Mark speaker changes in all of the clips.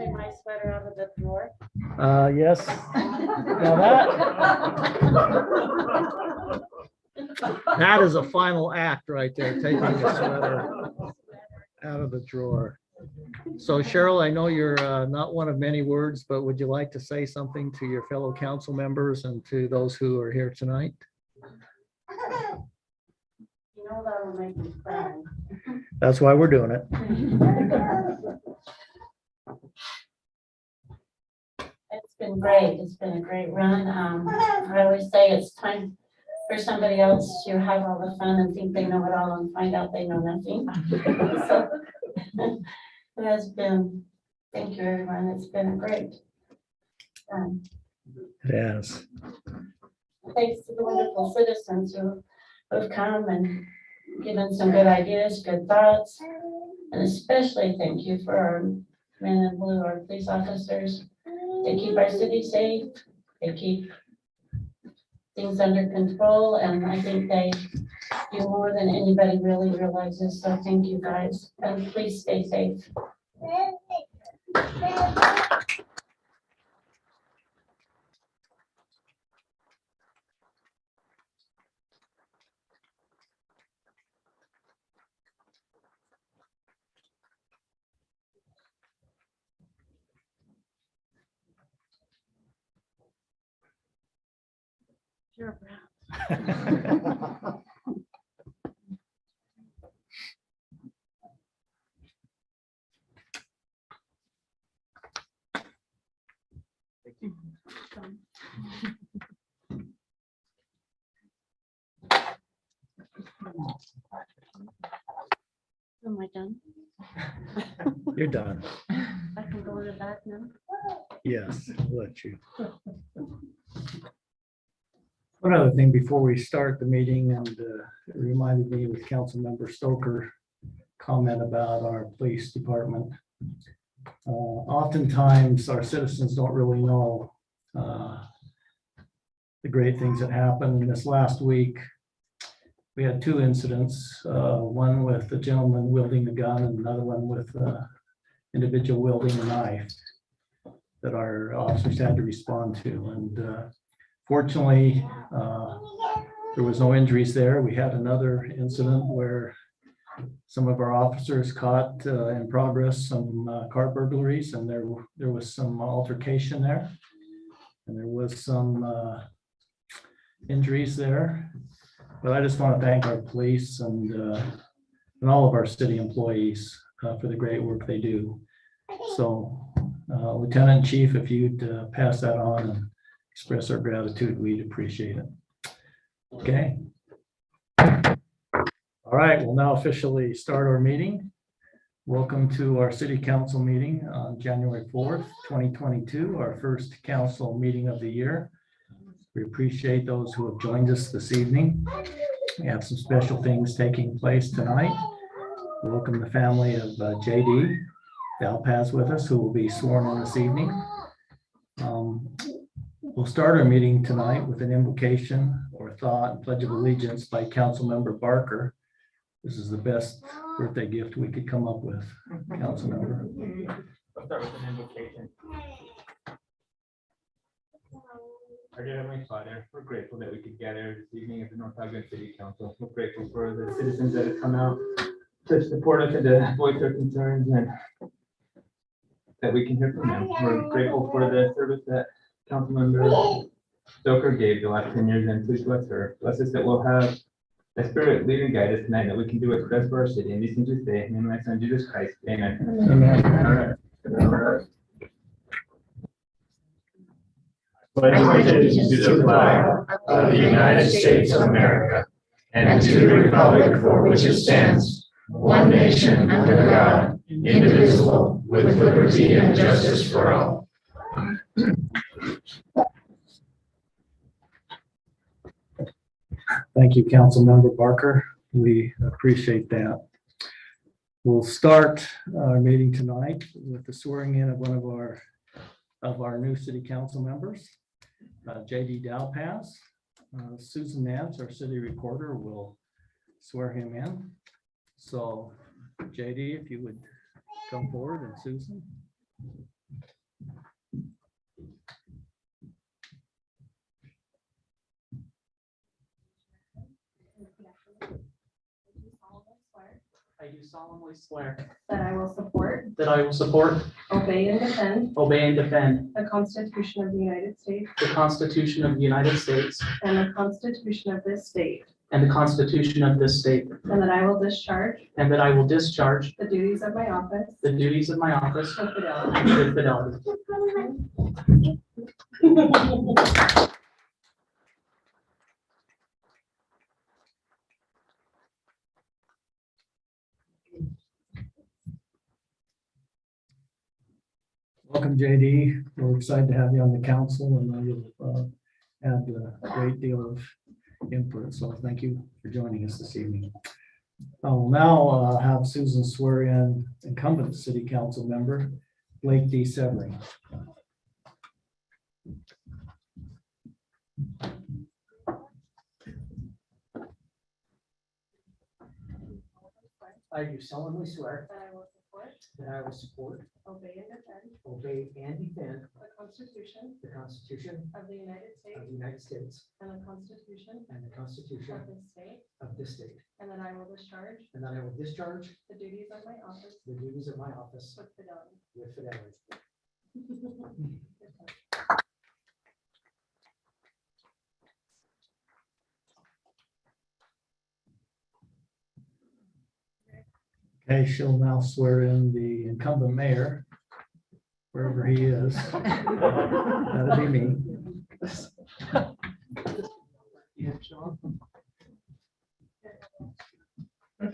Speaker 1: get my sweater out of the drawer?
Speaker 2: Yes. Now that is a final act right there, taking the sweater out of the drawer. So Cheryl, I know you're not one of many words, but would you like to say something to your fellow council members and to those who are here tonight?
Speaker 1: You know that will make me cry.
Speaker 2: That's why we're doing it.
Speaker 1: It's been great. It's been a great run. I always say it's time for somebody else to have all the fun and think they know it all and find out they know nothing. So, it has been, thank you everyone. It's been a great run.
Speaker 2: It has.
Speaker 1: Thanks to the wonderful citizens who've come and given some good ideas, good thoughts. And especially thank you for our men in blue, our police officers. They keep our city safe. They keep things under control. And I think they do more than anybody really realizes. So thank you guys. And please stay safe. You're Am I done?
Speaker 2: You're done.
Speaker 1: I can go to the back now.
Speaker 2: Yes, I'll let you. One other thing before we start the meeting, and it reminded me with Councilmember Stoker comment about our police department. Oftentimes our citizens don't really know the great things that happen. And this last week, we had two incidents, one with the gentleman wielding the gun and another one with individual wielding a knife that our officers had to respond to. And fortunately, there was no injuries there. We had another incident where some of our officers caught in progress some car burglaries, and there was some altercation there, and there was some injuries there. But I just want to thank our police and all of our city employees for the great work they do. So, Lieutenant Chief, if you'd pass that on and express our gratitude, we'd appreciate it. Okay. All right, we'll now officially start our meeting. Welcome to our City Council meeting on January 4th, 2022, our first council meeting of the year. We appreciate those who have joined us this evening. We have some special things taking place tonight. Welcome the family of JD Dalpaz with us, who will be sworn in this evening. We'll start our meeting tonight with an invocation or thought and pledge of allegiance by Councilmember Barker. This is the best birthday gift we could come up with, Councilmember.
Speaker 3: I'll start with an invocation. Our dear Heavenly Father, we're grateful that we could gather this evening at the North Ogden City Council. We're grateful for the citizens that have come out to support us and to voice their concerns, and that we can hear from them. We're grateful for the service that Councilmember Stoker gave the last 10 years, and please bless her. Bless us that we'll have the Spirit lead and guide us tonight, that we can do what's best for our city. And these things we say in the name of my Son, Jesus Christ. Amen.
Speaker 2: Amen.
Speaker 3: All right.
Speaker 4: Pledge allegiance to the flag of the United States of America and to the republic for which it stands, one nation under God, indivisible, with liberty and justice for all.
Speaker 2: Thank you, Councilmember Barker. We appreciate that. We'll start our meeting tonight with the swearing in of one of our new city council members, JD Dalpaz. Susan Nance, our city recorder, will swear him in. So JD, if you would come forward, and Susan.
Speaker 5: do solemnly swear
Speaker 6: that I will support,
Speaker 5: that I will support,
Speaker 6: obey, and defend
Speaker 5: obey, and defend
Speaker 6: the Constitution of the United States
Speaker 5: the Constitution of the United States
Speaker 6: and the Constitution of this state,
Speaker 5: and the Constitution of this state,
Speaker 6: and that I will discharge
Speaker 5: and that I will discharge
Speaker 6: the duties of my office
Speaker 5: the duties of my office
Speaker 6: with fidelity.
Speaker 5: with fidelity.
Speaker 2: Welcome, JD. We're excited to have you on the council, and you'll add a great deal of input. So thank you for joining us this evening. I will now have Susan swear in incumbent city council member Blake D. Severing.
Speaker 5: I do solemnly swear
Speaker 6: That I will support,
Speaker 5: that I will support,
Speaker 6: obey, and defend
Speaker 5: obey, and defend
Speaker 6: the Constitution
Speaker 5: the Constitution
Speaker 6: of the United
Speaker 5: of
Speaker 6: States
Speaker 5: the United States
Speaker 6: and the Constitution
Speaker 5: and the Constitution
Speaker 6: of this state,
Speaker 5: of this state,
Speaker 6: and that I will discharge
Speaker 5: and that I will discharge
Speaker 6: the duties of my office
Speaker 5: the duties of my office
Speaker 6: with fidelity.
Speaker 5: with fidelity.
Speaker 2: Okay, she'll now swear in the incumbent mayor, wherever he is. That'll be me.
Speaker 5: Yeah, Sean.
Speaker 6: I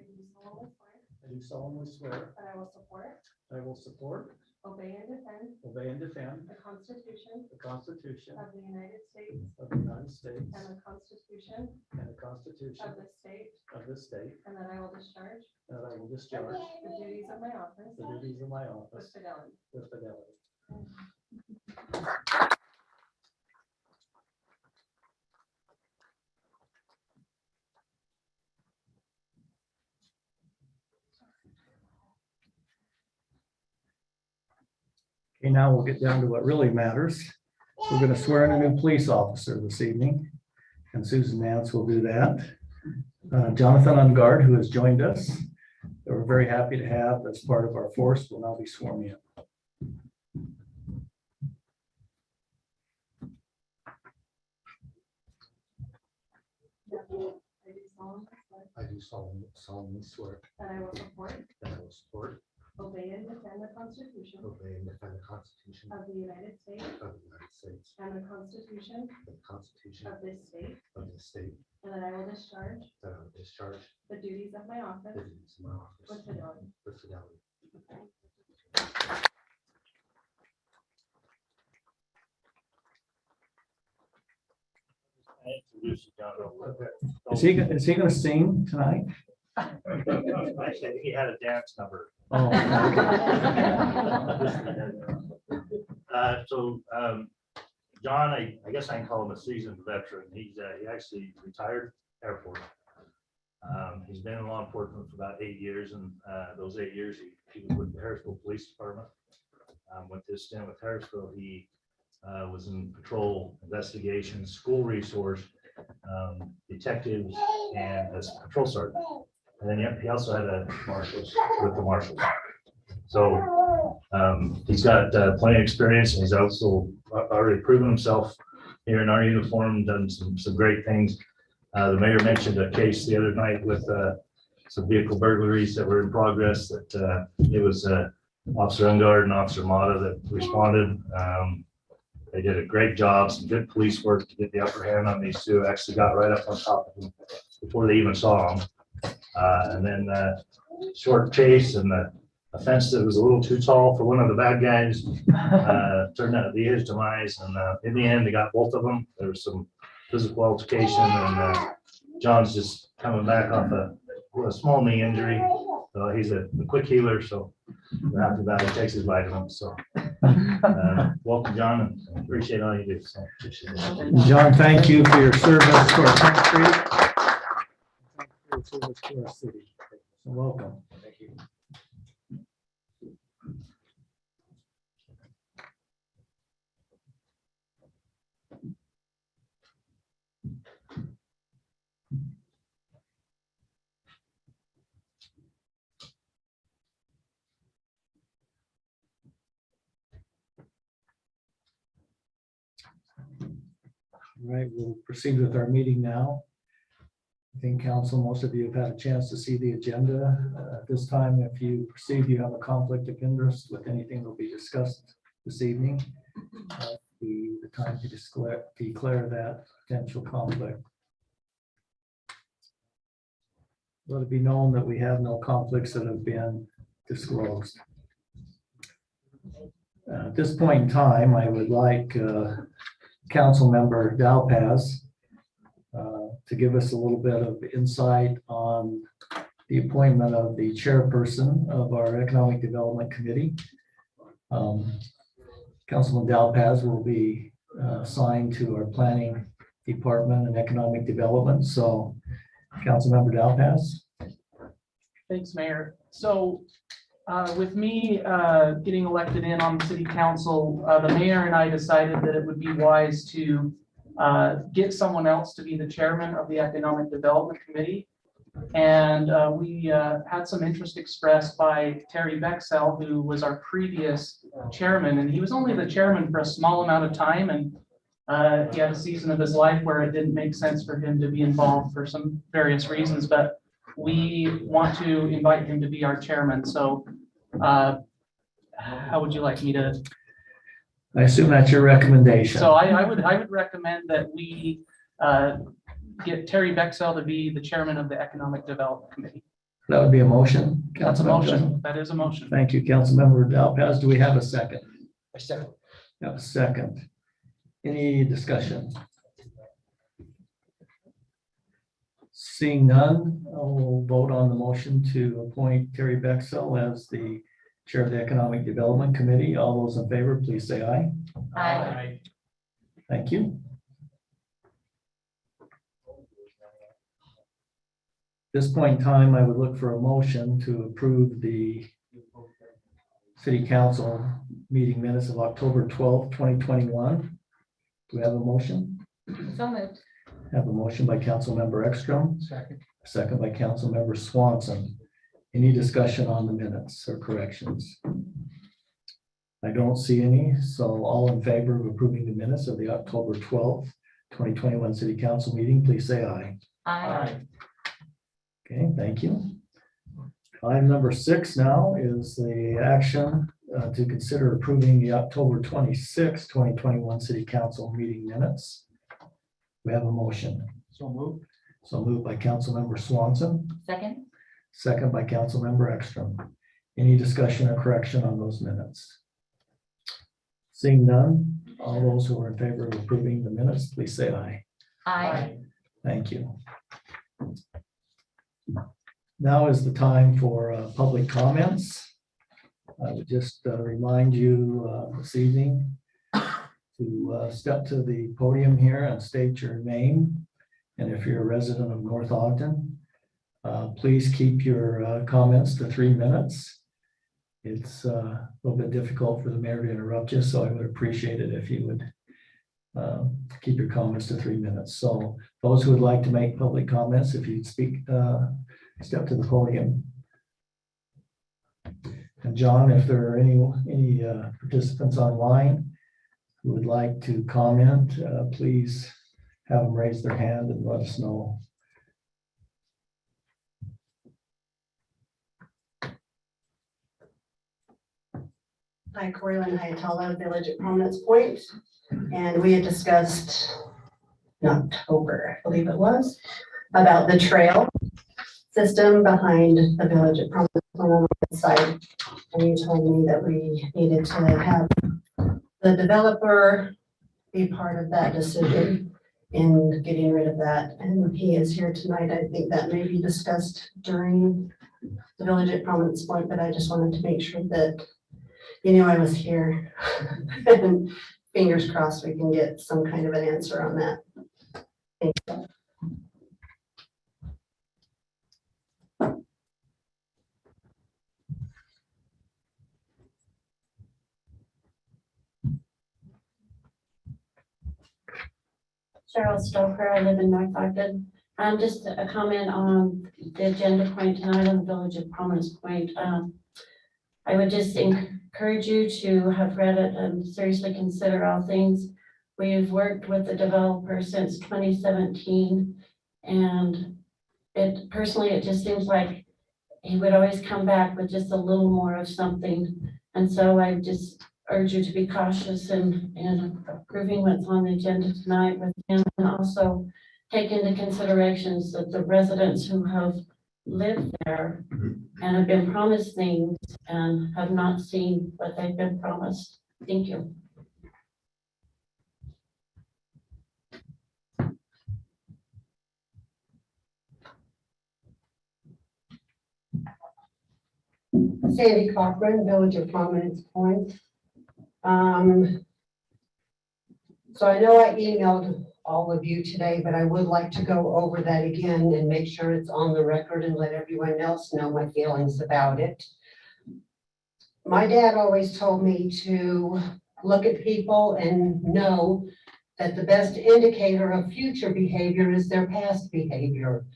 Speaker 6: do solemnly swear
Speaker 2: I do solemnly swear
Speaker 6: that I will support,
Speaker 2: I will support,
Speaker 6: obey, and defend
Speaker 2: obey, and defend
Speaker 6: the Constitution
Speaker 2: the Constitution
Speaker 6: of the United States
Speaker 2: of the United States
Speaker 6: and the Constitution
Speaker 2: and the Constitution
Speaker 6: of this state,
Speaker 2: of this state,
Speaker 6: and that I will discharge
Speaker 2: and that I will discharge
Speaker 6: the duties of my office
Speaker 2: the duties of my
Speaker 6: with
Speaker 2: office
Speaker 6: fidelity.
Speaker 2: with fidelity. Okay, now we'll get down to what really matters. We're going to swear in a new police officer this evening, and Susan Nance will do that. Jonathan Ungard, who has joined us, that we're very happy to have as part of our force, will now be sworn in.
Speaker 6: I do solemnly swear
Speaker 4: I do solemnly swear
Speaker 6: that I will support,
Speaker 4: that I will support,
Speaker 6: obey, and defend the Constitution
Speaker 4: obey, and defend the Constitution
Speaker 6: of the United States
Speaker 4: of the United States
Speaker 6: and the Constitution
Speaker 4: and the Constitution
Speaker 6: of this state,
Speaker 4: of the state,
Speaker 6: and that I will discharge
Speaker 4: that I will discharge
Speaker 6: the duties of my
Speaker 4: the
Speaker 6: office
Speaker 4: duties of my
Speaker 6: with
Speaker 4: office
Speaker 6: fidelity.
Speaker 4: with fidelity.
Speaker 7: Introduce John real quick.
Speaker 2: Is he going to sing tonight?
Speaker 7: Actually, he had a dance number.
Speaker 2: Oh,
Speaker 7: John, I guess I can call him a seasoned veteran. He actually retired Air Force. He's been in law enforcement for about 8 years, and those 8 years he was with the Harrisville Police Department. With his stint with Harrisville, he was in patrol investigations, school resource, detectives, and as patrol sergeant. And then he also had a marshals with the marshals. So he's got plenty of experience, and he's also already proven himself here in our uniform, done some great things. The mayor mentioned a case the other night with some vehicle burglaries that were in progress, that it was Officer Ungard and Officer Mata that responded. They did a great job, some good police work to get the upper hand on these two. Actually got right up on top of them before they even saw them. And then short chase, and the fence that was a little too tall for one of the bad guys turned out to be his demise. And in the end, they got both of them. There was some physical altercation, and John's just coming back off a small knee injury. So he's a quick healer, so we're happy about it. He takes his vitamins. So welcome, John, and appreciate all you do. So, appreciate it.
Speaker 2: John, thank you for your service to our country. Thank you for your service to our city. So welcome.
Speaker 7: Thank you.
Speaker 2: All right, we'll proceed with our meeting now. I think council, most of you have had a chance to see the agenda. At this time, if you perceive you have a conflict of interest with anything that will be discussed this evening, the time to declare that potential conflict. Let it be known that we have no conflicts that have been disclosed. At this point in time, I would like Council Member Dalpaz to give us a little bit of insight on the appointment of the chairperson of our Economic Development Committee. Councilman Dalpaz will be assigned to our Planning Department and Economic Development. So, Councilmember Dalpaz.
Speaker 8: Thanks, Mayor. So with me getting elected in on the city council, the mayor and I decided that it would be wise to get someone else to be the chairman of the Economic Development Committee. And we had some interest expressed by Terry Bexel, who was our previous chairman, and he was only the chairman for a small amount of time. And he had a season of his life where it didn't make sense for him to be involved for some various reasons, but we want to invite him to be our chairman. So how would you like me to?
Speaker 2: I assume that's your recommendation.
Speaker 8: So I would recommend that we get Terry Bexel to be the chairman of the Economic Development Committee.
Speaker 2: That would be a motion.
Speaker 8: That's a motion. That is a motion.
Speaker 2: Thank you, Councilmember Dalpaz. Do we have a second?
Speaker 5: I second.
Speaker 2: Have a second. Any discussion? Seeing none, we'll vote on the motion to appoint Terry Bexel as the chair of the Economic Development Committee. All those in favor, please say aye.
Speaker 8: Aye.
Speaker 2: Thank you. At this point in time, I would look for a motion to approve the City Council meeting minutes of October 12th, 2021. Do we have a motion?
Speaker 6: So moved.
Speaker 2: Have a motion by Councilmember Ekstrom,
Speaker 5: Second.
Speaker 2: second by Councilmember Swanson. Any discussion on the minutes or corrections? I don't see any, so all in favor of approving the minutes of the October 12th, 2021 City Council meeting, please say aye.
Speaker 8: Aye.
Speaker 2: Okay, thank you. Item number 6 now is the action to consider approving the October 26th, 2021 City Council meeting minutes. We have a motion.
Speaker 5: So moved.
Speaker 2: So moved by Councilmember Swanson,
Speaker 6: Second.
Speaker 2: second by Councilmember Ekstrom. Any discussion or correction on those minutes? Seeing none, all those who are in favor of approving the minutes, please say aye.
Speaker 6: Aye.
Speaker 2: Thank you. Now is the time for public comments. I would just remind you this evening to step to the podium here and state your name. And if you're a resident of North Ogden, please keep your comments to 3 minutes. It's a little bit difficult for the mayor to interrupt you, so I would appreciate it if you would keep your comments to 3 minutes. So those who would like to make public comments, if you'd speak, step to the podium. And John, if there are any participants online who would like to comment, please have them raise their hand and let us know.
Speaker 9: Hi, Corylyn Hayatala, Village at Prominence Point, and we had discussed in October, I believe it was, about the trail system behind the Village at Prominence on the right side. And you told me that we needed to have the developer be part of that decision in getting rid of that. And he is here tonight. I think that may be discussed during the Village at Prominence Point, but I just wanted to make sure that you knew I was here. And fingers crossed we can get some kind of an answer on that. Thank you.
Speaker 1: Cheryl Stoker, I live in North Ogden. Just a comment on the agenda point tonight on the Village of Prominence Point. I would just encourage you to have read it and seriously consider all things. We've worked with the developer since 2017, and it just seems like he would always come back with just a little more of something. And so I just urge you to be cautious in approving what's on the agenda tonight with him, and also take into considerations that the residents who have lived there and have been promised things and have not seen what they've been promised. Thank you.
Speaker 9: Sandy Cochran, Village of Prominence Point. So I know I emailed all of you today, but I would like to go over that again and make sure it's on the record and let everyone else know my feelings about it. My dad always told me to look at people and know that the best indicator of future behavior is their past behavior.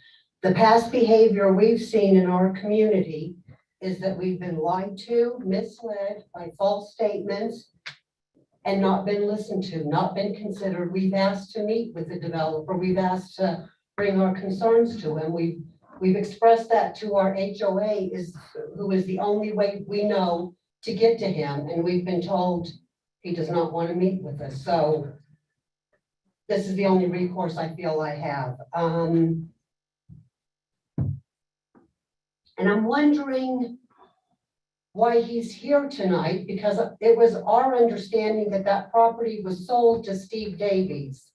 Speaker 9: The past behavior we've seen in our community is that we've been lied to, misled by false statements, and not been listened to, not been considered. We've asked to meet with the developer. We've asked to bring our concerns to him. We've expressed that to our HOA, who is the only way we know to get to him. And we've been told he does not want to meet with us. So this is the only recourse I feel I have. And I'm wondering why he's here tonight, because it was our understanding that that property was sold to Steve Davies.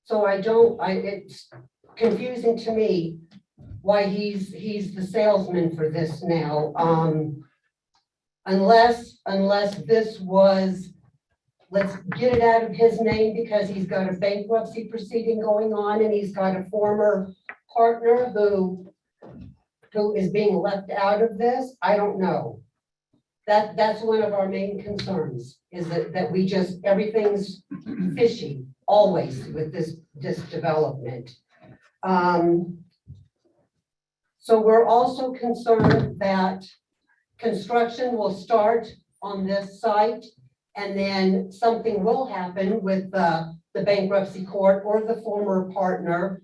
Speaker 9: So it's confusing to me why he's the salesman for this now. Unless this was, let's get it out of his name because he's got a bankruptcy proceeding going on and he's got a former partner who is being left out of this. I don't know. That's one of our main concerns, is that we just, everything's fishy always with this development. So we're also concerned that construction will start on this site and then something will happen with the bankruptcy court or the former partner,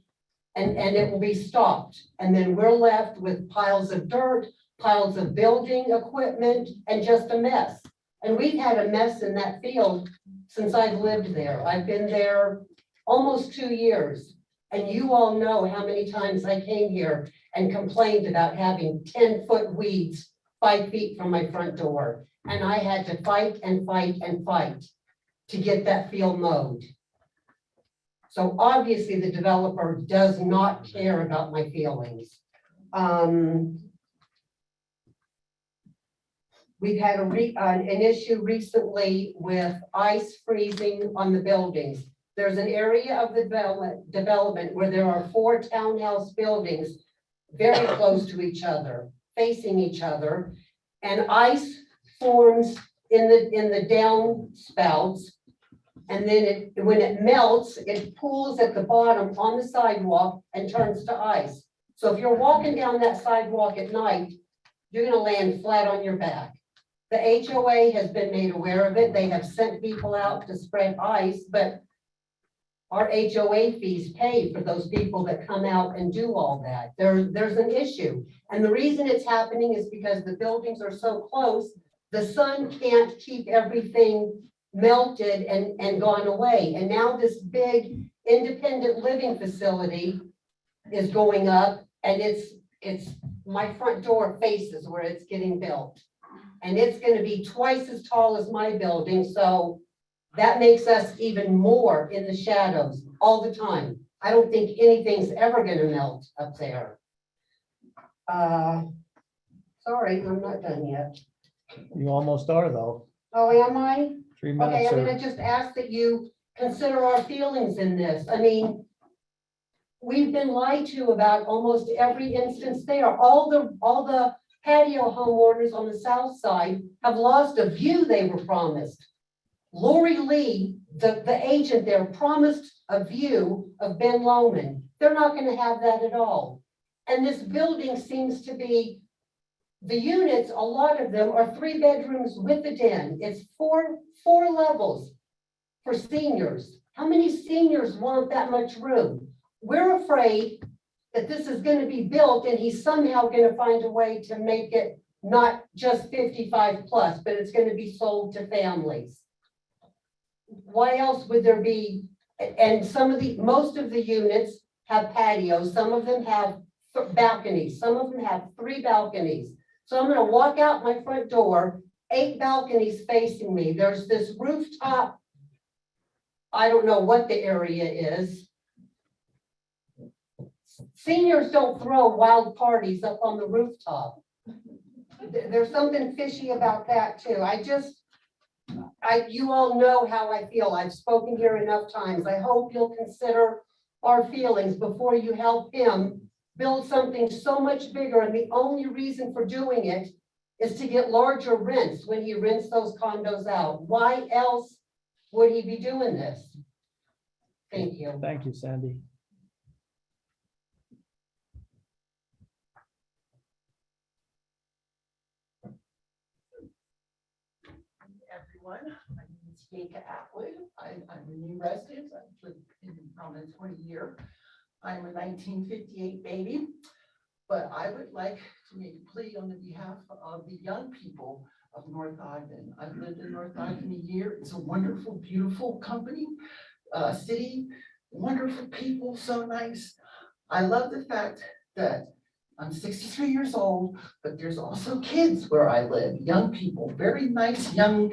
Speaker 9: and it will be stopped. And then we're left with piles of dirt, piles of building equipment, and just a mess. And we've had a mess in that field since I've lived there. I've been there almost 2 years. And you all know how many times I came here and complained about having 10-foot weeds 5 feet from my front door. And I had to fight and fight and fight to get that field mowed. So obviously the developer does not care about my feelings. We've had an issue recently with ice freezing on the buildings. There's an area of the development where there are 4 townhouse buildings very close to each other, facing each other, and ice forms in the downspouts. And then when it melts, it pools at the bottom on the sidewalk and turns to ice. So if you're walking down that sidewalk at night, you're gonna land flat on your back. The HOA has been made aware of it. They have sent people out to spread ice, but our HOA fees pay for those people that come out and do all that. There's an issue. And the reason it's happening is because the buildings are so close, the sun can't keep everything melted and gone away. And now this big independent living facility is going up, and it's my front door faces where it's getting built. And it's going to be twice as tall as my building. So that makes us even more in the shadows all the time. I don't think anything's ever going to melt up there. Sorry, I'm not done yet.
Speaker 2: You almost are though.
Speaker 9: Oh, am I?
Speaker 2: 3
Speaker 9: Okay,
Speaker 2: minutes.
Speaker 9: I'm gonna just ask that you consider our feelings in this. I mean, we've been lied to about almost every instance there. All the patio homeowners on the south side have lost a view they were promised. Lori Lee, the agent there, promised a view of Ben Lomond. They're not gonna have that at all. And this building seems to be, the units, a lot of them are 3 bedrooms with a den. It's four levels.
Speaker 10: for seniors. How many seniors want that much room? We're afraid that this is gonna be built and he's somehow gonna find a way to make it not just 55 plus, but it's gonna be sold to families. Why else would there be, and most of the units have patios, some of them have balconies, some of them have 3 balconies. So I'm gonna walk out my front door, 8 balconies facing me. There's this rooftop. I don't know what the area is. Seniors don't throw wild parties up on the rooftop. There's something fishy about that too. You all know how I feel. I've spoken here enough times. I hope you'll consider our feelings before you help him build something so much bigger. And the only reason for doing it is to get larger rents when he rents those condos out. Why else would he be doing this? Thank you.
Speaker 2: Thank you, Sandy.
Speaker 11: Everyone, my name is Jake Atwood. I'm a new resident. I've lived in Prominence 20 years. I'm a 1958 baby, but I would like to make a plea on the behalf of the young people of North Ogden. I've lived in North Ogden a year. It's a wonderful, beautiful company, city, wonderful people, so nice. I love the fact that I'm 63 years old, but there's also kids where I live, young people, very nice young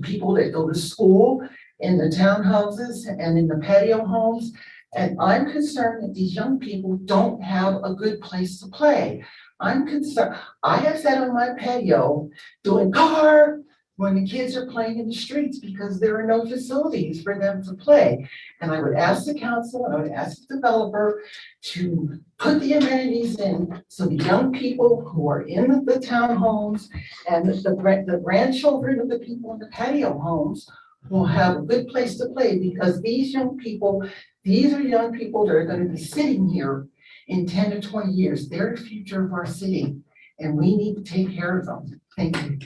Speaker 11: people that go to school in the townhouses and in the patio homes. And I'm concerned that these young people don't have a good place to play. I'm concerned. I have sat on my patio doing car when the kids are playing in the streets because there are no facilities for them to play. And I would ask the council, and I would ask the developer to put the amenities in so the young people who are in the townhomes and the grandchildren of the people in the patio homes will have a good place to play, because these young people, these are young people that are going to be sitting here in 10 to 20 years. They're the future of our city, and we need to take care of them. Thank you.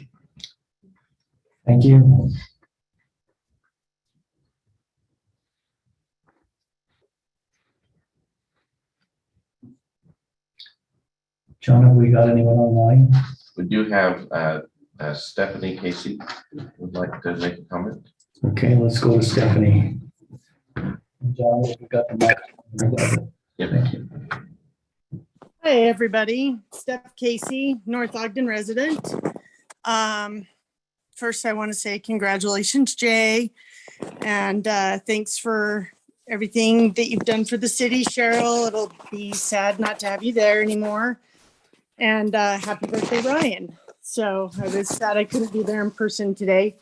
Speaker 2: Thank you. John, have we got anyone online?
Speaker 4: We do have Stephanie Casey would like to make a comment.
Speaker 2: Okay, let's go to Stephanie. John, we got the mic.
Speaker 4: Yeah, thank you.
Speaker 12: Hi, everybody. Steph Casey, North Ogden resident. First, I want to say congratulations, Jay, and thanks for everything that you've done for the city, Cheryl. It'll be sad not to have you there anymore. And happy birthday, Ryan. So I was sad I couldn't be there in person today.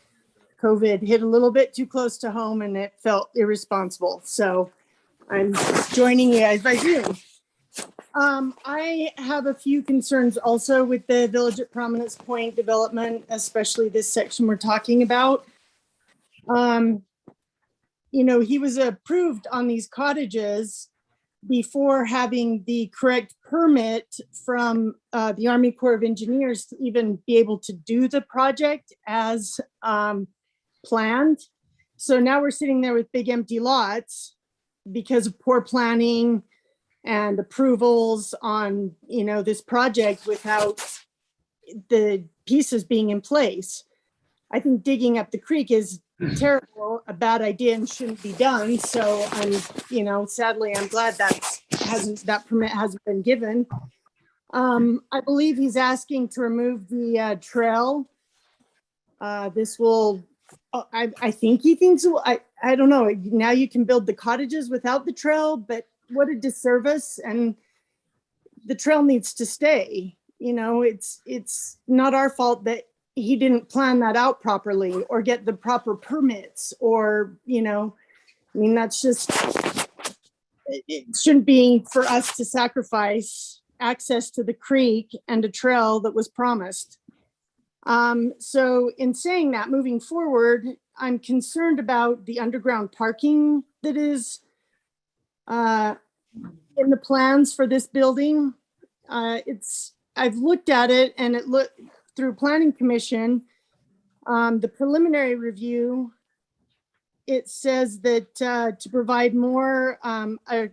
Speaker 12: COVID hit a little bit too close to home and it felt irresponsible. So I'm joining you guys by Zoom. I have a few concerns also with the Village at Prominence Point development, especially this section we're talking about. You know, he was approved on these cottages before having the correct permit from the Army Corps of Engineers to even be able to do the project as planned. So now we're sitting there with big empty lots because of poor planning and approvals on, you know, this project without the pieces being in place. I think digging up the creek is terrible, a bad idea and shouldn't be done. So I'm, you know, sadly, I'm glad that permit hasn't been given. I believe he's asking to remove the trail. This will, I think he thinks, I don't know. Now you can build the cottages without the trail, but what a disservice. And the trail needs to stay. You know, it's not our fault that he didn't plan that out properly or get the proper permits, or, you know, I mean, that's just, it shouldn't be for us to sacrifice access to the creek and a trail that was promised. So in saying that, moving forward, I'm concerned about the underground parking that is in the plans for this building. I've looked at it and it looked through Planning Commission. The preliminary review it says that to provide more, a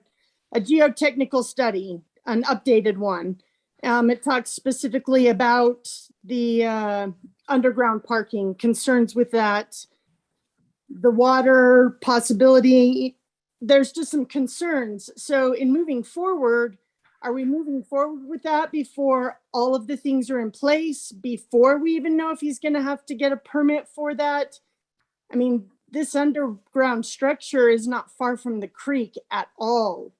Speaker 12: geotechnical study, an updated one. It talks specifically about the underground parking, concerns with that, the water possibility. There's just some concerns. So in moving forward, are we moving forward with that before all of the things are in place, before we even know if he's going to have to get a permit for that? I mean, this underground structure is not far from the creek at all.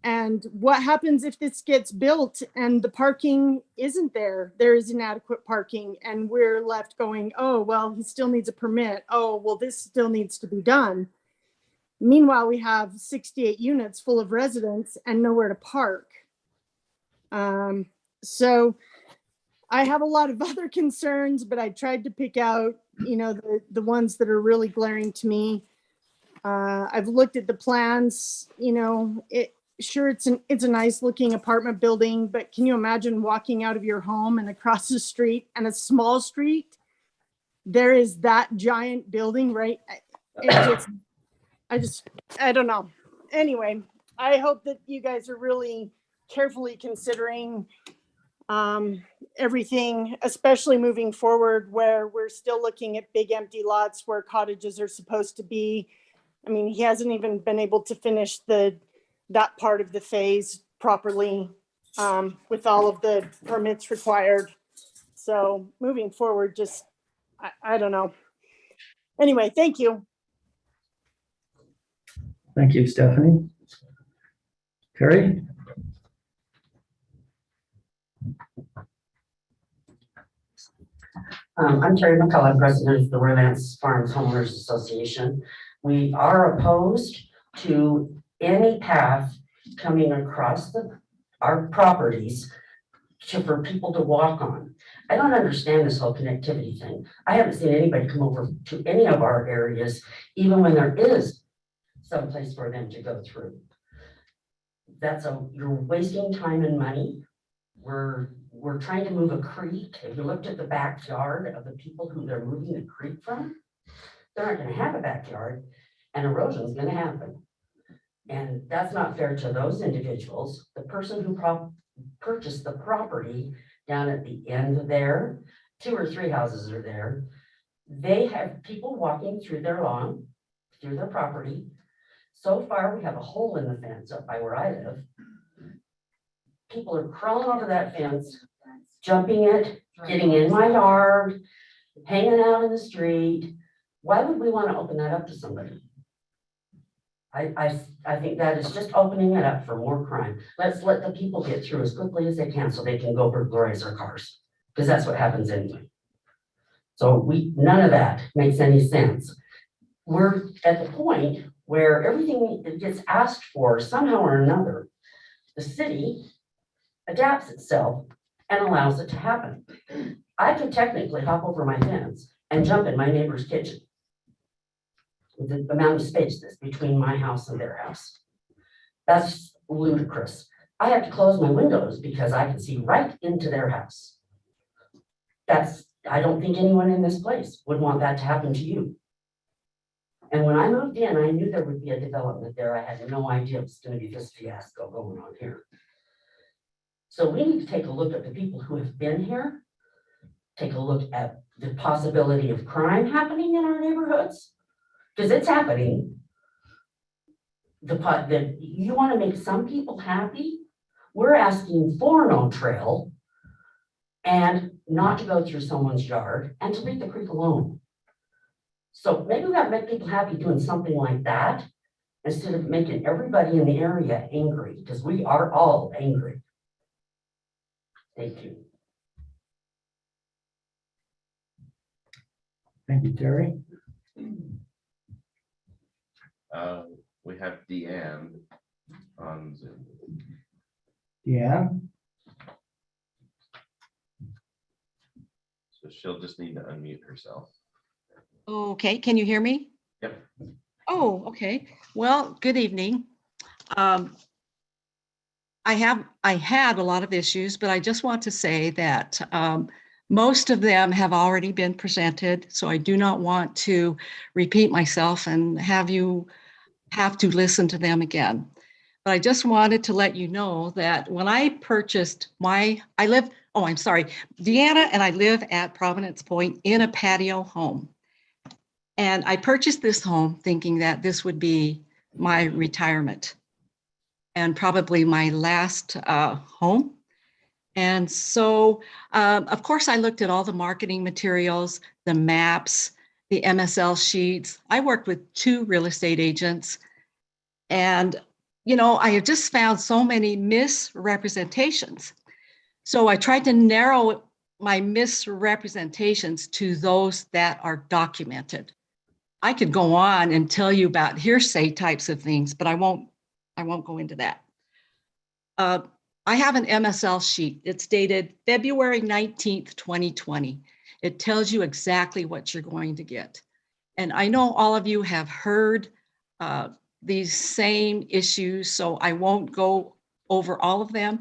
Speaker 12: And what happens if this gets built and the parking isn't there? There is inadequate parking and we're left going, oh, well, he still needs a permit. Oh, well, this still needs to be done. Meanwhile, we have 68 units full of residents and nowhere to park. So I have a lot of other concerns, but I tried to pick out, you know, the ones that are really glaring to me. I've looked at the plans, you know, sure, it's a nice looking apartment building, but can you imagine walking out of your home and across the street and a small street, there is that giant building, right? I don't know. Anyway, I hope that you guys are really carefully considering everything, especially moving forward where we're still looking at big empty lots where cottages are supposed to be. I mean, he hasn't even been able to finish that part of the phase properly with all of the permits required. So moving forward, just, I don't know. Anyway, thank you.
Speaker 2: Thank you, Stephanie. Terry?
Speaker 13: I'm Terry Mccullough, president of the Romance Farms Homeowners Association. We are opposed to any path coming across our properties for people to walk on. I don't understand this whole connectivity thing. I haven't seen anybody come over to any of our areas, even when there is some place for them to go through. You're wasting time and money. We're trying to move a creek. If you looked at the backyard of the people who they're moving the creek from, they're not gonna have a backyard and erosion is gonna happen. And that's not fair to those individuals. The person who purchased the property down at the end there, 2 or 3 houses are there. They have people walking through their lawn, through their property. So far, we have a hole in the fence up by where I live. People are crawling over that fence, jumping it, getting in my yard, hanging out in the street. Why would we want to open that up to somebody? I think that is just opening it up for more crime. Let's let the people get through as quickly as they can so they can go burglarize their cars, because that's what happens anyway. So none of that makes any sense. We're at the point where everything that gets asked for somehow or another, the city adapts itself and allows it to happen. I could technically hop over my fence and jump in my neighbor's kitchen. The amount of space that's between my house and their house. That's ludicrous. I have to close my windows because I can see right into their house. I don't think anyone in this place would want that to happen to you. And when I moved in, I knew there would be a development there. I had no idea it was going to be this fiasco going on here. So we need to take a look at the people who have been here, take a look at the possibility of crime happening in our neighborhoods. Because it's happening. You want to make some people happy. We're asking for no trail and not to go through someone's yard and to leave the creek alone. So maybe we have to make people happy doing something like that instead of making everybody in the area angry, because we are all angry. Thank you.
Speaker 2: Thank you, Terry.
Speaker 4: We have Deanne on Zoom.
Speaker 2: Deanne?
Speaker 4: So she'll just need to unmute herself.
Speaker 14: Okay, can you hear me?
Speaker 4: Yep.
Speaker 14: Oh, okay. Well, good evening. I had a lot of issues, but I just want to say that Most of them have already been presented, so I do not want to repeat myself and have you have to listen to them again. But I just wanted to let you know that when I purchased Deanna and I live at Prominence Point in a patio home. And I purchased this home thinking that this would be my retirement and probably my last home. And so, of course, I looked at all the marketing materials, the maps, the MSL sheets. I worked with 2 real estate agents. And, you know, I have just found so many misrepresentations. So I tried to narrow my misrepresentations to those that are documented. I could go on and tell you about hearsay types of things, but I won't go into that. I have an MSL sheet. It's dated February 19th, 2020. It tells you exactly what you're going to get. And I know all of you have heard these same issues, so I won't go over all of them.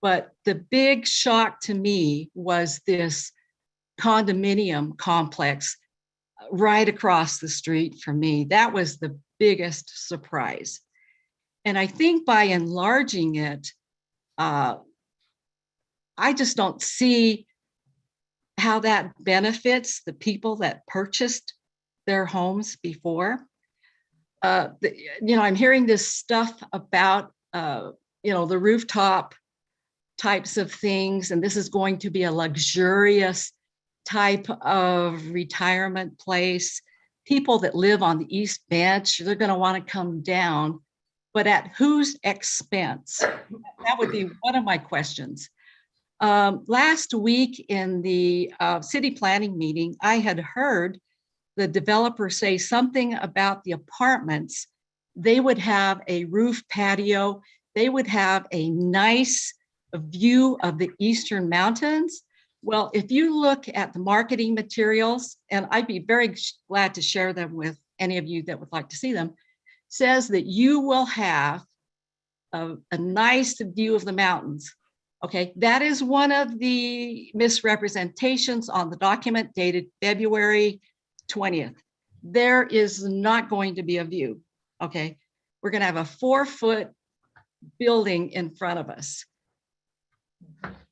Speaker 14: But the big shock to me was this condominium complex right across the street from me. That was the biggest surprise. And I think by enlarging it, I just don't see how that benefits the people that purchased their homes before. I'm hearing this stuff about, the rooftop types of things, and this is going to be a luxurious type of retirement place. People that live on the East Bench, they're going to want to come down, but at whose expense? That would be one of my questions. Last week in the city planning meeting, I had heard the developer say something about the apartments. They would have a roof patio. They would have a nice view of the Eastern Mountains. Well, if you look at the marketing materials, and I'd be very glad to share them with any of you that would like to see them, says that you will have a nice view of the mountains. Okay, that is one of the misrepresentations on the document dated February 20th. There is not going to be a view. Okay, we're going to have a 4-foot building in front of us.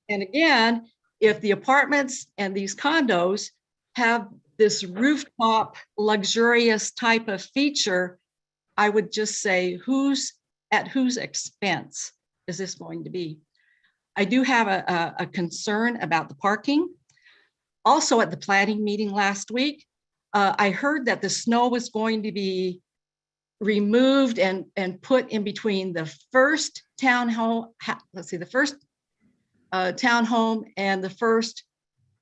Speaker 14: And again, if the apartments and these condos have this rooftop luxurious type of feature, I would just say at whose expense is this going to be? I do have a concern about the parking. Also at the planning meeting last week, I heard that the snow was going to be removed and put in between the first townhome, the first townhome and the first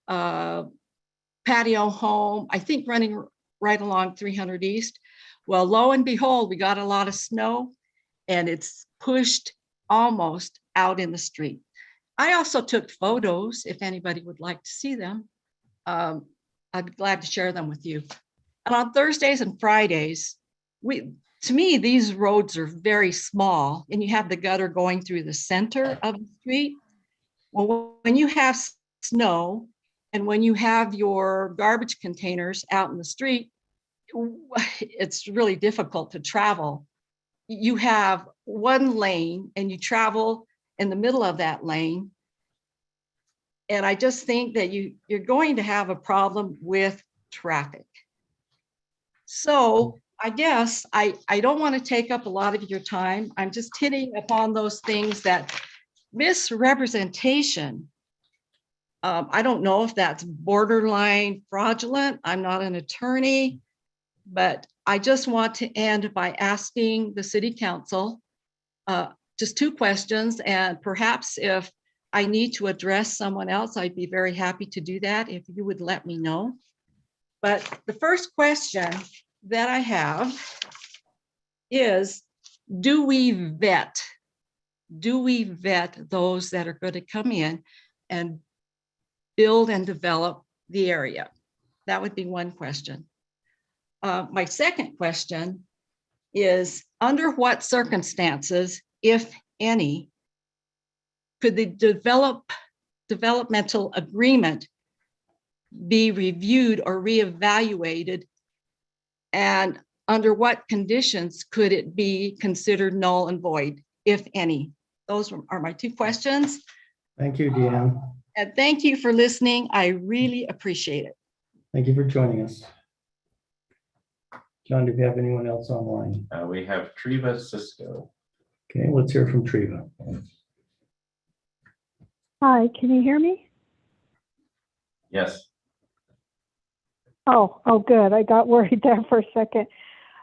Speaker 14: patio home, I think running right along 300 East. Well, lo and behold, we got a lot of snow and it's pushed almost out in the street. I also took photos if anybody would like to see them. I'd be glad to share them with you. And on Thursdays and Fridays, to me, these roads are very small and you have the gutter going through the center of the street. Well, when you have snow and when you have your garbage containers out in the street, it's really difficult to travel. You have one lane and you travel in the middle of that lane. And I just think that you're going to have a problem with traffic. So I guess I don't want to take up a lot of your time. I'm just hitting upon those things that misrepresentation. I don't know if that's borderline fraudulent. I'm not an attorney, but I just want to end by asking the city council just 2 questions, and perhaps if I need to address someone else, I'd be very happy to do that if you would let me know. But the first question that I have is, do we vet those that are going to come in and build and develop the area? That would be one question. My second question is, under what circumstances, if any, could the developmental agreement be reviewed or reevaluated? And under what conditions could it be considered null and void, if any? Those are my two questions.
Speaker 2: Thank you, Deanne.
Speaker 14: And thank you for listening. I really appreciate it.
Speaker 2: Thank you for joining us. John, do we have anyone else online?
Speaker 4: We have Treva Cisco.
Speaker 2: Okay, let's hear from Treva.
Speaker 15: Hi, can you hear me?
Speaker 4: Yes.
Speaker 15: Oh, good. I got worried there for a second.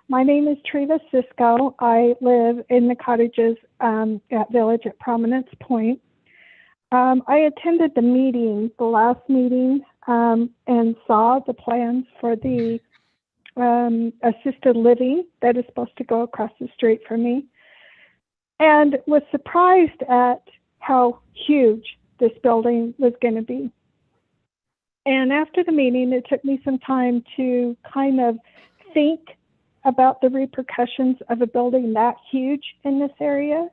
Speaker 15: My name is Treva Cisco. I live in the cottages at Village at Prominence Point. I attended the meeting, the last meeting, and saw the plans for the assisted living that is supposed to go across the street from me, and was surprised at how huge this building was going to be. And after the meeting, it took me some time to kind of think about the repercussions of a building that huge in this area.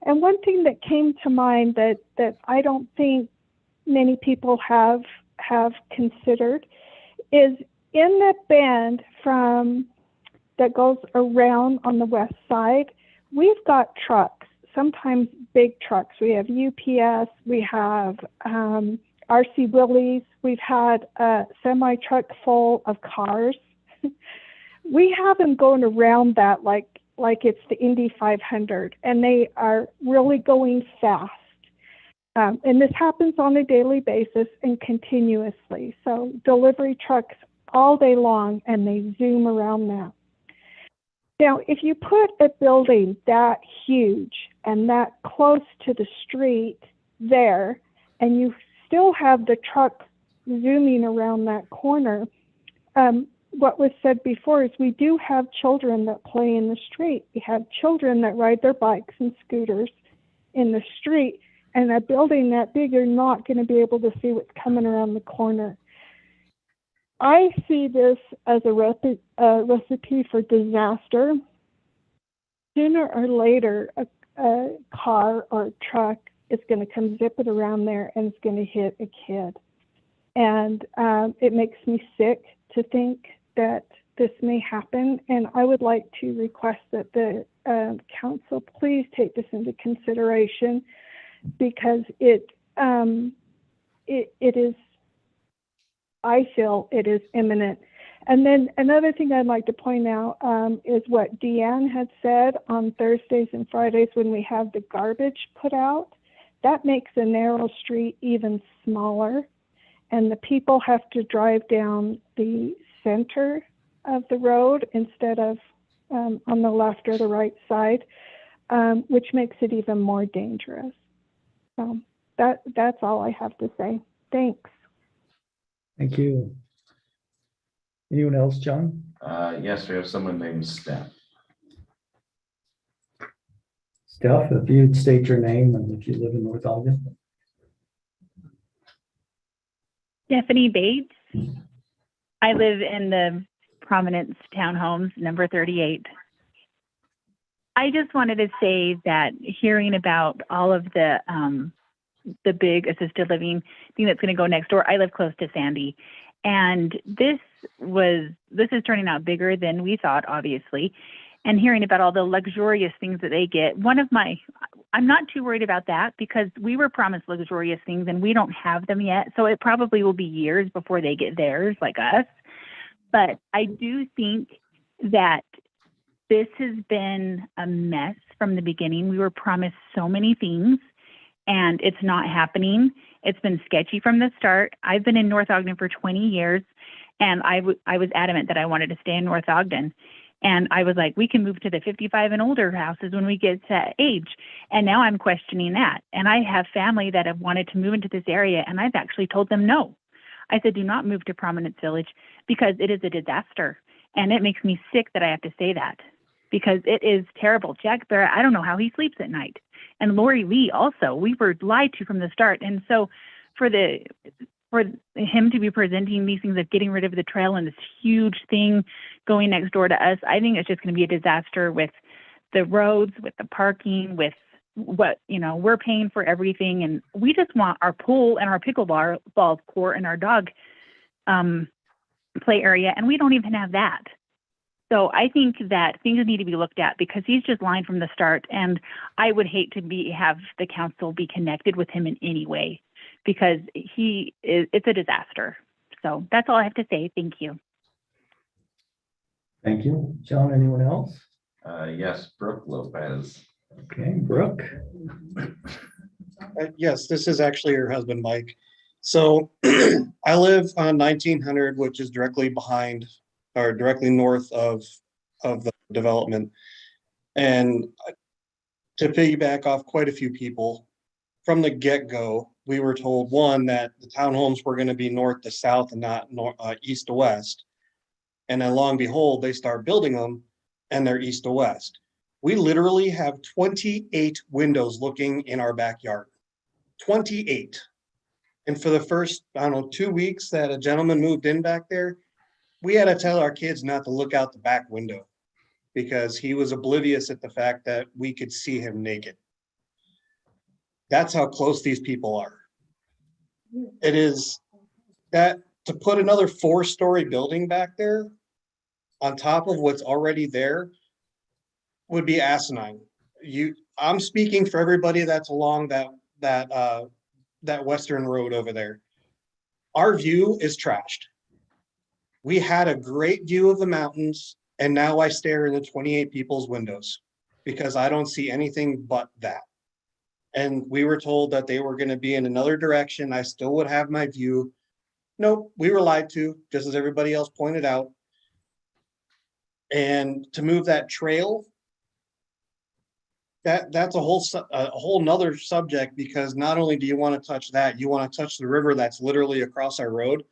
Speaker 15: And one thing that came to mind that I don't think many people have considered is in the bend that goes around on the west side, we've got trucks, sometimes big trucks. We have UPS, we have RC Willys, we've had a semi truck full of cars. We have them going around that like it's the Indy 500, and they are really going fast. And this happens on a daily basis and continuously. So delivery trucks all day long, and they zoom around that. Now, if you put a building that huge and that close to the street there, and you still have the truck zooming around that corner, what was said before is we do have children that play in the street. We have children that ride their bikes and scooters in the street, and a building that big, you're not going to be able to see what's coming around the corner. I see this as a recipe for disaster. Sooner or later, a car or a truck is going to come zipping around there and it's going to hit a kid. And it makes me sick to think that this may happen. And I would like to request that the council please take this into consideration, because it is, I feel it is imminent. And then another thing I'd like to point out is what Deanne had said on Thursdays and Fridays when we have the garbage put out. That makes a narrow street even smaller, and the people have to drive down the center of the road instead of on the left or the right side, which makes it even more dangerous. So that's all I have to say. Thanks.
Speaker 2: Thank you. Anyone else, John?
Speaker 4: Yes, we have someone named Steph.
Speaker 2: Steph, if you'd state your name and if you live in North Ogden.
Speaker 16: Stephanie Bates. I live in the Prominence Townhomes, number 38. I just wanted to say that hearing about all of the big assisted living thing that's going to go next door, I live close to Sandy, and this is turning out bigger than we thought, obviously. And hearing about all the luxurious things that they get, I'm not too worried about that because we were promised luxurious things and we don't have them yet. So it probably will be years before they get theirs, like us. But I do think that this has been a mess from the beginning. We were promised so many things and it's not happening. It's been sketchy from the start. I've been in North Ogden for 20 years and I was adamant that I wanted to stay in North Ogden. And I was like, we can move to the 55 and older houses when we get to age. And now I'm questioning that. And I have family that have wanted to move into this area. And I've actually told them no. I said, do not move to Prominence Village because it is a disaster. And it makes me sick that I have to say that because it is terrible. Jack Barrett, I don't know how he sleeps at night. And Lori Lee also, we were lied to from the start. And so for him to be presenting these things of getting rid of the trail and this huge thing going next door to us, I think it's just going to be a disaster with the roads, with the parking, with what, we're paying for everything. And we just want our pool and our pickleball court and our dog play area, and we don't even have that. So I think that things need to be looked at because he's just lying from the start, and I would hate to have the council be connected with him in any way because it's a disaster. So that's all I have to say. Thank you.
Speaker 2: Thank you. John, anyone else?
Speaker 4: Yes, Brooke Lopez.
Speaker 2: Okay, Brooke.
Speaker 17: Yes, this is actually her husband, Mike. So I live on 1900, which is directly behind or directly north of the development. And to piggyback off quite a few people, from the get-go, we were told, one, that the townhomes were going to be north to south and not east to west. And then long behold, they start building them and they're east to west. We literally have 28 windows looking in our backyard. 28. And for the first, I don't know, 2 weeks that a gentleman moved in back there, we had to tell our kids not to look out the back window because he was oblivious at the fact that we could see him naked. That's how close these people are. It is that to put another 4-story building back there on top of what's already there would be asinine. I'm speaking for everybody that's along that western road over there. Our view is trashed. We had a great view of the mountains, and now I stare into 28 people's windows because I don't see anything but that. And we were told that they were going to be in another direction. I still would have my view. Nope, we were lied to, just as everybody else pointed out. And to move that trail, that's a whole nother subject, because not only do you want to touch that, you want to touch the river that's literally across our road.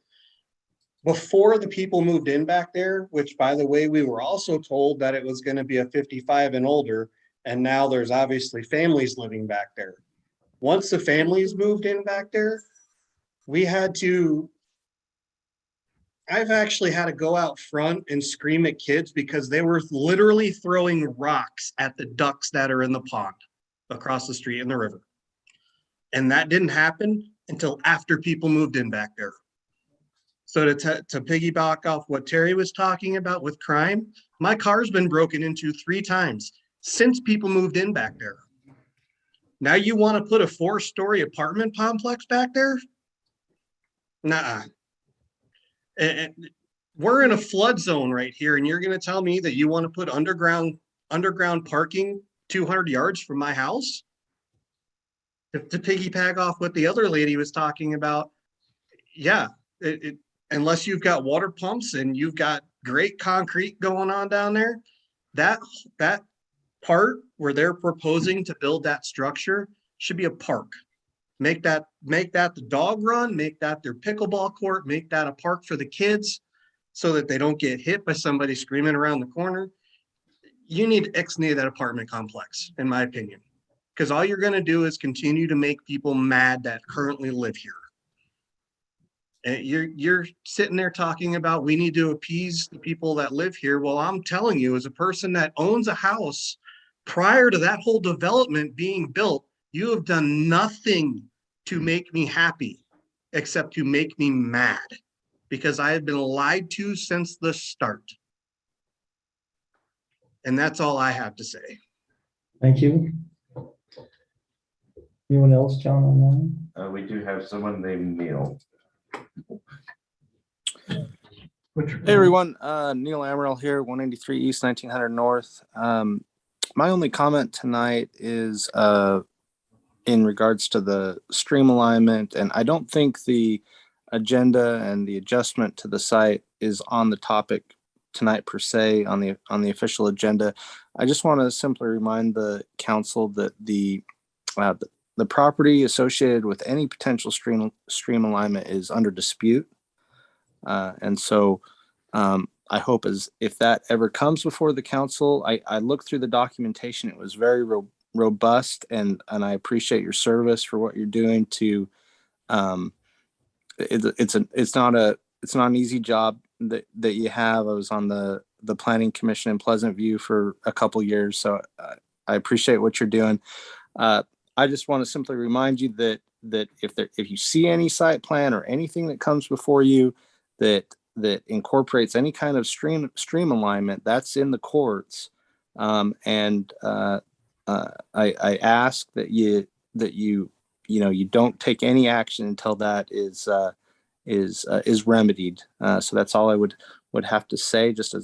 Speaker 17: Before the people moved in back there, which by the way, we were also told that it was going to be a 55 and older, and now there's obviously families living back there. Once the families moved in back there, I've actually had to go out front and scream at kids because they were literally throwing rocks at the ducks that are in the pond across the street in the river. And that didn't happen until after people moved in back there. So to piggyback off what Terry was talking about with crime, my car's been broken into 3 times since people moved in back there. Now you want to put a 4-story apartment complex back there? Nuh-uh. And we're in a flood zone right here, and you're going to tell me that you want to put underground parking 200 yards from my house? To piggyback off what the other lady was talking about, yeah, unless you've got water pumps and you've got great concrete going on down there, that part where they're proposing to build that structure should be a park. Make that the dog run, make that their pickleball court, make that a park for the kids so that they don't get hit by somebody screaming around the corner. You need to ex-nay that apartment complex, in my opinion, because all you're going to do is continue to make people mad that currently live here. And you're sitting there talking about we need to appease the people that live here. Well, I'm telling you, as a person that owns a house prior to that whole development being built, you have done nothing to make me happy except to make me mad, because I have been lied to since the start. And that's all I have to say.
Speaker 2: Thank you. Anyone else, John, online?
Speaker 4: We do have someone named Neil.
Speaker 18: Hey everyone, Neil Amaral here, 193 East, 1900 North. My only comment tonight is in regards to the stream alignment, and I don't think the agenda and the adjustment to the site is on the topic tonight per se on the official agenda. I just want to simply remind the council that the property associated with any potential stream alignment is under dispute. And so I hope if that ever comes before the council, I looked through the documentation. It was very robust, and I appreciate your service for what you're doing to, it's not an easy job that you have. I was on the planning commission in Pleasant View for a couple years, so I appreciate what you're doing. I just want to simply remind you that if you see any site plan or anything that comes before you, that incorporates any kind of stream alignment, that's in the courts. I ask that you don't take any action until that is remedied. So that's all I would have to say, just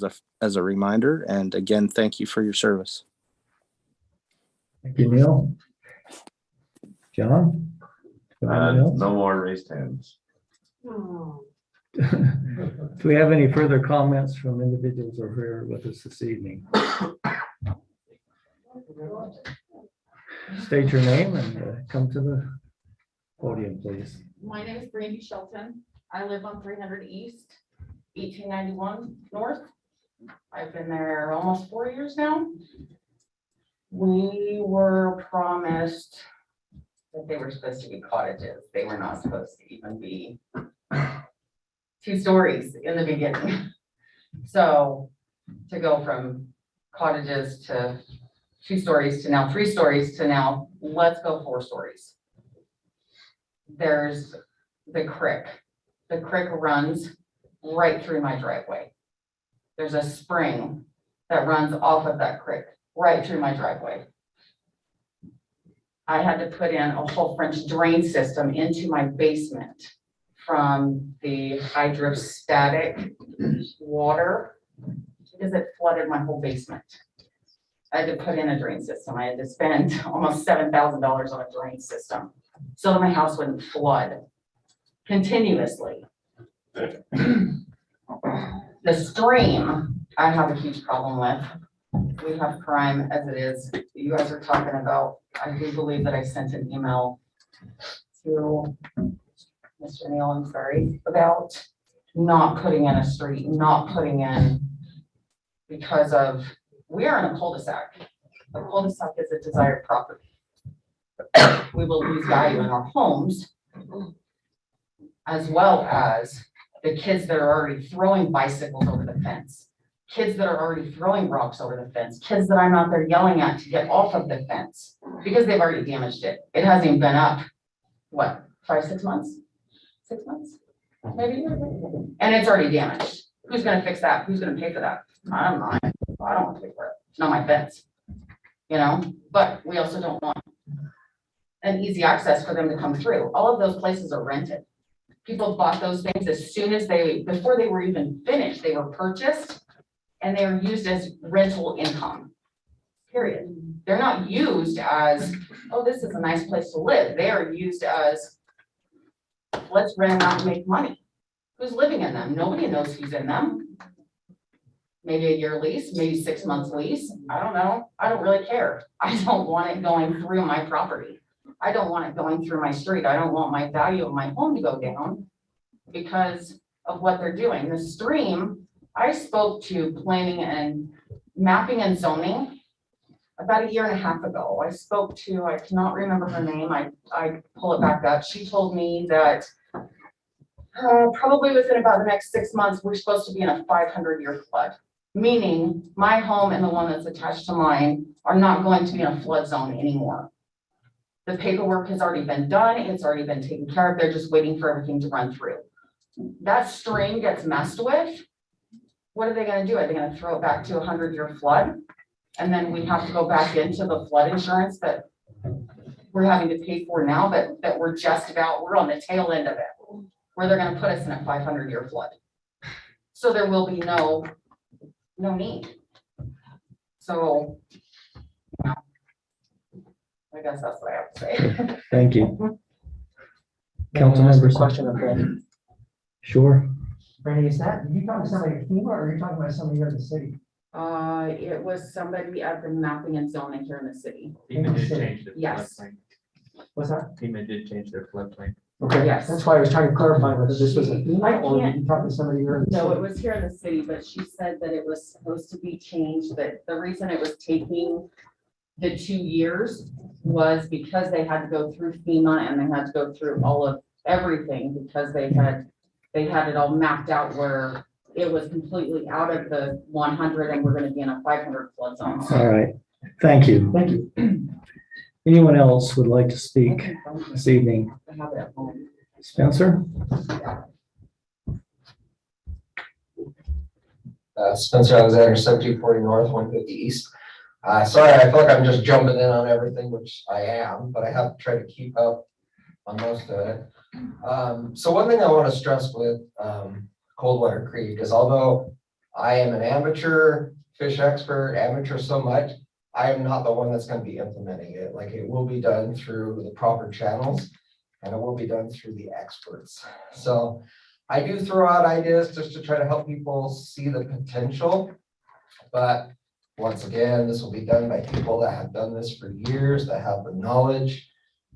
Speaker 18: as a reminder. And again, thank you for your service.
Speaker 2: Thank you, Neil. John?
Speaker 4: No more raised hands.
Speaker 2: Do we have any further comments from individuals who are here with us this evening? State your name and come to the podium, please.
Speaker 6: My name is Brandy Shelton. I live on 300 East, 1891 North. I've been there almost 4 years now. We were promised that they were supposed to be cottages. They were not supposed to even be 2 stories in the beginning. So to go from cottages to 2 stories to now 3 stories to now let's go 4 stories. There's the creek. The creek runs right through my driveway. There's a spring that runs off of that creek right through my driveway. I had to put in a whole French drain system into my basement from the hydrostatic water because it flooded my whole basement. I had to put in a drain system. I had to spend almost $7,000 on a drain system so that my house wouldn't flood continuously. The stream, I have a huge problem with. We have crime as it is. You guys are talking about, I do believe that I sent an email to Mr. Neal, I'm sorry, about not putting in a street, not putting in because of, we are in a cul-de-sac. A cul-de-sac is a desired property. We will lose value in our homes, as well as the kids that are already throwing bicycles over the fence, kids that are already throwing rocks over the fence, kids that I'm out there yelling at to get off of the fence because they've already damaged it. It hasn't even been up, what, 5, 6 months? 6 months, maybe? And it's already damaged. Who's gonna fix that? Who's gonna pay for that? I'm not. I don't want to pay for it. It's not my fence, you know? But we also don't want an easy access for them to come through. All of those places are rented. People bought those things as soon as before they were even finished, they were purchased and they are used as rental income, period. They're not used as, oh, this is a nice place to live. They are used as, let's rent them out and make money. Who's living in them? Nobody knows who's in them. Maybe a year lease, maybe 6 months lease. I don't know. I don't really care. I don't want it going through my property. I don't want it going through my street. I don't want my value of my home to go down because of what they're doing. The stream, I spoke to planning and mapping and zoning about 1.5 years ago. I spoke to, I cannot remember her name. I pull it back up. She told me that probably within about the next 6 months, we're supposed to be in a 500-year flood, meaning my home and the one that's attached to mine are not going to be in a flood zone anymore. The paperwork has already been done. It's already been taken care of. They're just waiting for everything to run through. That stream gets messed with. What are they going to do? Are they going to throw it back to a 100-year flood? And then we have to go back into the flood insurance that we're having to pay for now, but that we're just about, we're on the tail end of it, where they're going to put us in a 500-year flood. So there will be no need. So, you know, I guess that's what I have to say.
Speaker 2: Thank you.
Speaker 5: Councilmember
Speaker 2: Councilmember
Speaker 5: question of Brandy.
Speaker 2: Sure.
Speaker 5: Brandy, is that, did you talk to somebody at FEMA or are you talking about somebody here in the city?
Speaker 6: It was somebody at the mapping and zoning here in the city.
Speaker 3: FEMA did change their
Speaker 6: Yes.
Speaker 3: floodplain.
Speaker 5: What's that?
Speaker 3: FEMA did change their floodplain.
Speaker 5: Okay,
Speaker 6: Yes.
Speaker 5: that's why I was trying to clarify whether this was a FEMA
Speaker 6: I
Speaker 5: or
Speaker 6: can't-
Speaker 5: you talked to somebody here in the city.
Speaker 6: No, it was here in the city, but she said that it was supposed to be changed, that the reason it was taking the 2 years was because they had to go through FEMA and they had to go through all of everything because they had it all mapped out where it was completely out of the 100 and we're going to be in a 500 flood zone. So
Speaker 2: All right. Thank you.
Speaker 5: Thank you.
Speaker 2: Anyone else would like to speak this evening?
Speaker 6: I have it at home.
Speaker 2: Spencer?
Speaker 19: Spencer Alexander, 1740 North, 150 East. Sorry, I feel like I'm just jumping in on everything, which I am, but I have to try to keep up on most of it. So one thing I want to stress with Coldwater Creek is, although I am an amateur fish expert, amateur so much, I am not the one that's going to be implementing it. Like, it will be done through the proper channels, and it will be done through the experts. So I do throw out ideas just to try to help people see the potential. But once again, this will be done by people that have done this for years, that have the knowledge.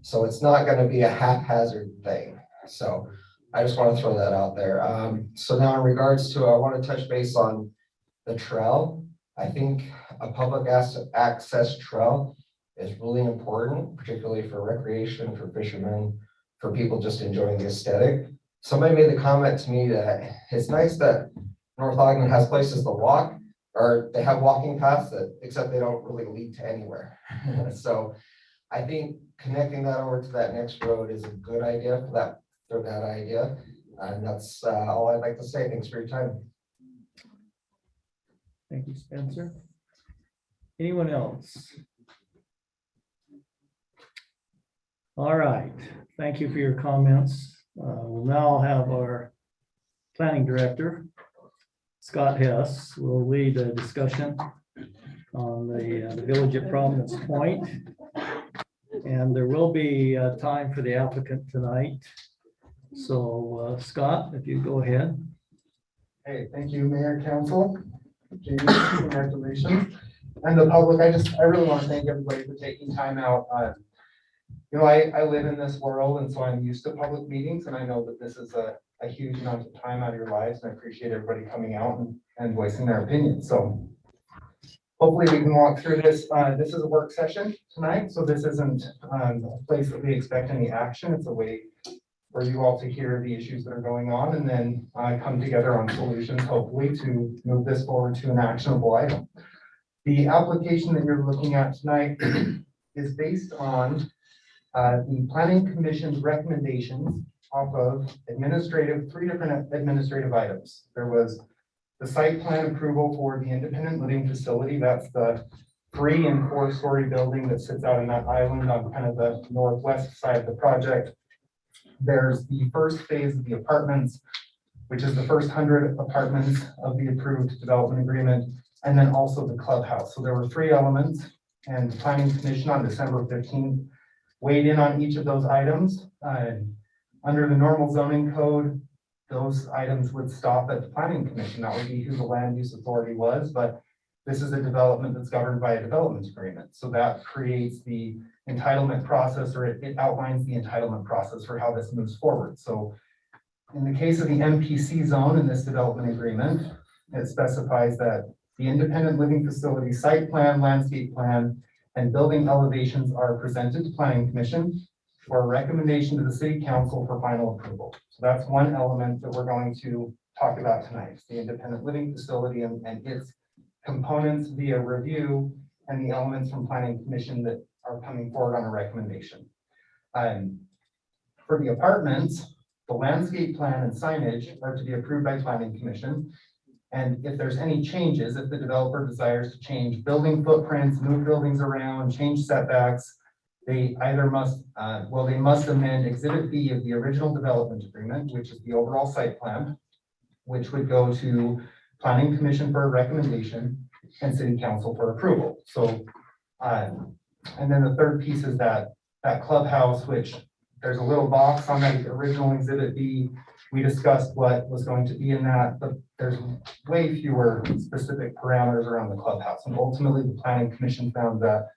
Speaker 19: So it's not going to be a haphazard thing. So I just want to throw that out there. So now in regards to, I want to touch base on the trail. I think a public access trail is really important, particularly for recreation, for fishermen, for people just enjoying the aesthetic. Somebody made the comment to me that it's nice that North Ogden has places to walk, or they have walking paths that, except they don't really lead to anywhere. So I think connecting that over to that next road is a good idea for that idea. And that's all I'd like to say. Thanks for your time.
Speaker 2: Thank you, Spencer. Anyone else? All right, thank you for your comments. We'll now have our planning director, Scott Hess, will lead a discussion on the village at Prominence Point. And there will be time for the applicant tonight. So Scott, if you go ahead.
Speaker 20: Hey, thank you, Mayor, Council, Jamie, congratulations. And the public, I really want to thank everybody for taking time out. You know, I live in this world, and so I'm used to public meetings, and I know that this is a huge amount of time out of your lives, and I appreciate everybody coming out and voicing their opinion. So hopefully we can walk through this. This is a work session tonight, so this isn't a place that we expect any action. It's a way for you all to hear the issues that are going on, and then come together on solutions, hopefully, to move this forward to an actionable item. The application that you're looking at tonight is based on the Planning Commission's recommendations off of three different administrative items. There was the site plan approval for the independent living facility. That's the 3- and 4-story building that sits out in that island on kind of the northwest side of the project. There's the first phase of the apartments, which is the first 100 apartments of the approved development agreement, and then also the clubhouse. So there were 3 elements, and the Planning Commission on December 15th weighed in on each of those items. Under the normal zoning code, those items would stop at the Planning Commission. That would be who the land use authority was, but this is a development that's governed by a development agreement. So that creates the entitlement process, or it outlines the entitlement process for how this moves forward. So in the case of the MPC zone in this development agreement, it specifies that the independent living facility site plan, landscape plan, and building elevations are presented to Planning Commission for a recommendation to the City Council for final approval. So that's one element that we're going to talk about tonight, the independent living facility and its components via review, and the elements from Planning Commission that are coming forward on a recommendation. For the apartments, the landscape plan and signage are to be approved by Planning Commission. And if there's any changes, if the developer desires to change building footprints, move buildings around, change setbacks, they either must, they must amend Exhibit B of the original development agreement, which is the overall site plan, which would go to Planning Commission for a recommendation and City Council for approval. So, and then the third piece is that clubhouse, which there's a little box on that original Exhibit B. We discussed what was going to be in that, but there's way fewer specific parameters around the clubhouse. And ultimately, the Planning Commission found that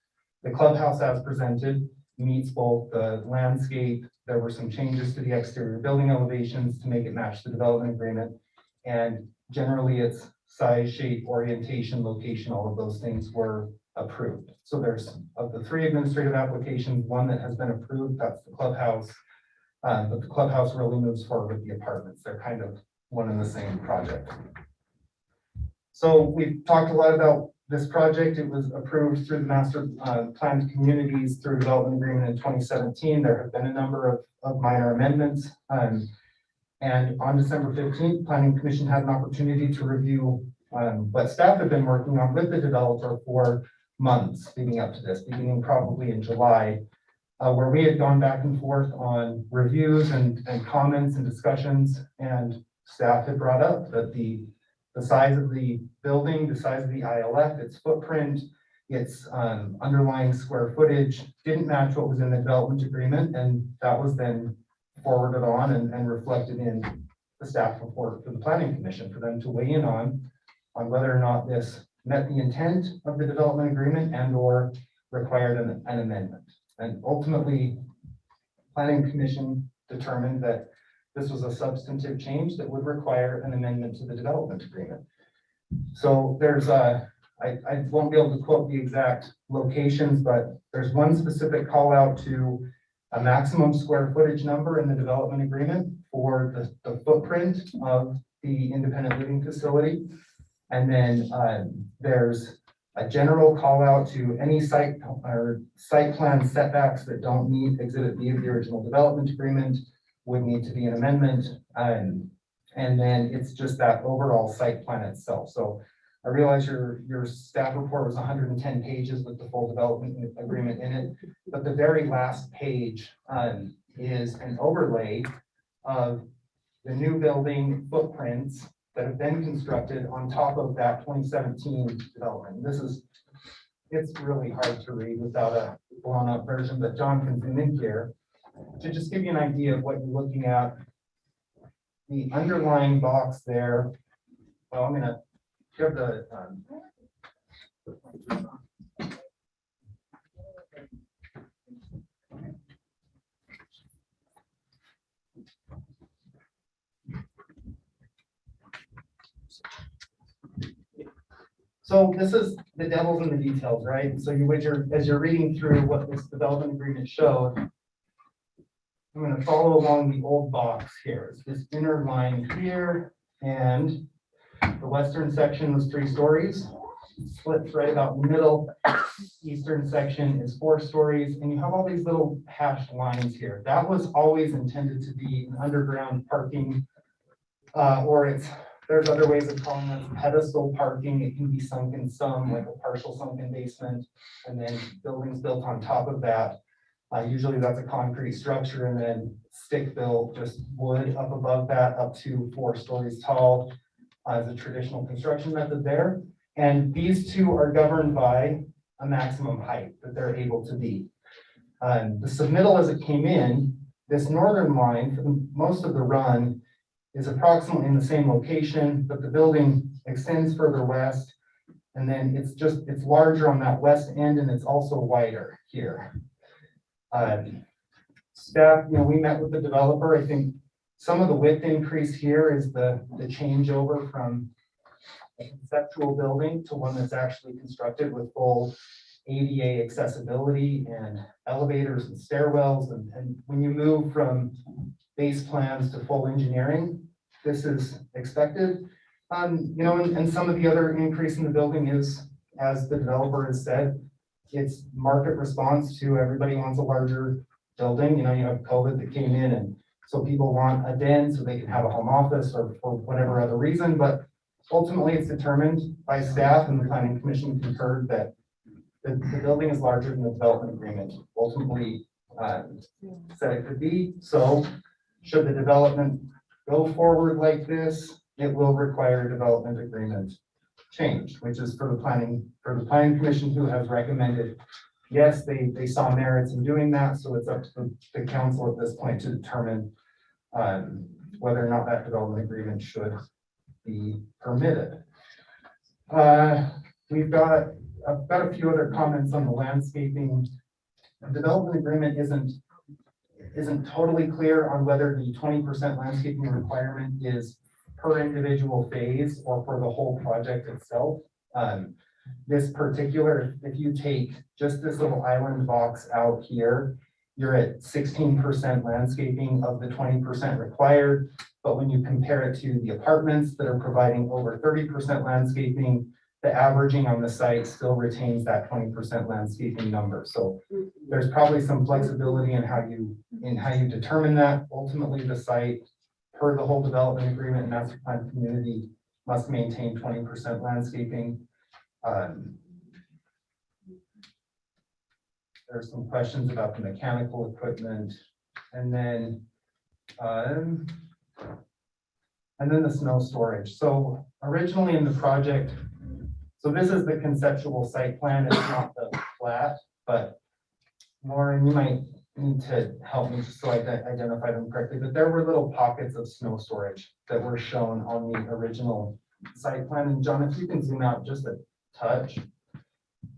Speaker 20: the clubhouse as presented meets both the landscape. There were some changes to the exterior building elevations to make it match the development agreement. And generally, its size, shape, orientation, location, all of those things were approved. So there's, of the 3 administrative applications, one that has been approved, that's the clubhouse. But the clubhouse really moves forward with the apartments. They're kind of one and the same project. So we've talked a lot about this project. It was approved through the master planned communities through development agreement in 2017. There have been a number of minor amendments. And on December 15th, Planning Commission had an opportunity to review But staff have been working on with the developer for months leading up to this, beginning probably in July, where we had gone back and forth on reviews and comments and discussions, and staff had brought up that the size of the building, the size of the ILF, its footprint, its underlying square footage didn't match what was in the development agreement, and that was then forwarded on and reflected in the staff report for the planning commission for them to weigh in on whether or not this met the intent of the development agreement and or required an amendment. And ultimately, planning commission determined that this was a substantive change that would require an amendment to the development agreement. So there's I won't be able to quote the exact locations, but there's one specific call out to a maximum square footage number in the development agreement for the footprint of the independent living facility. And then there's a general call out to any site plan setbacks that don't meet Exhibit B of the original development agreement would need to be an amendment. And then it's just that overall site plan itself. So I realize your staff report was 110 pages with the full development agreement in it, but the very last page is an overlay of the new building footprints that have been constructed on top of that 2017 development. It's really hard to read without a blown up version, but John can zoom in here to just give you an idea of what you're looking at. The underlying box there, well, I'm gonna give the so this is the devil's in the details, right? So as you're reading through what this development agreement showed, I'm going to follow along the old box here. It's this inner line here, and the western section was 3 stories. Splits right about in the middle. Eastern section is 4 stories, and you have all these little hashed lines here. That was always intended to be an underground parking, or there's other ways of calling it pedestal parking. It can be sunken some, like a partial sunken basement, and then buildings built on top of that. Usually that's a concrete structure, and then stick built, just wood up above that, up to 4 stories tall, as a traditional construction method there. And these two are governed by a maximum height that they're able to be. The submittal as it came in, this northern line for most of the run is approximately in the same location, but the building extends further west. And then it's larger on that west end, and it's also wider here. Staff, we met with the developer. I think some of the width increase here is the changeover from a conceptual building to one that's actually constructed with full ADA accessibility and elevators and stairwells. And when you move from base plans to full engineering, this is expected. And some of the other increase in the building is, as the developer has said, it's market response to everybody wants a larger building. You have COVID that came in, and so people want a den so they can have a home office or for whatever other reason. But ultimately, it's determined by staff, and the planning commission concurred that the building is larger than the development agreement ultimately said it could be. So should the development go forward like this, it will require a development agreement change, which is for the planning commission, who has recommended, yes, they saw merits in doing that. So it's up to the council at this point to determine whether or not that development agreement should be permitted. I've got a few other comments on the landscaping. The development agreement isn't totally clear on whether the 20% landscaping requirement is per individual phase or for the whole project itself. This particular, if you take just this little island box out here, you're at 16% landscaping of the 20% required. But when you compare it to the apartments that are providing over 30% landscaping, the averaging on the site still retains that 20% landscaping number. So there's probably some flexibility in how you determine that. Ultimately, the site, per the whole development agreement and master plan community, must maintain 20% landscaping. There's some questions about the mechanical equipment, and then the snow storage. So originally in the project, so this is the conceptual site plan, it's not the plat, but Lauren, you might need to help me just so I identify them correctly, but there were little pockets of snow storage that were shown on the original site plan. And John, if you can zoom out just a touch,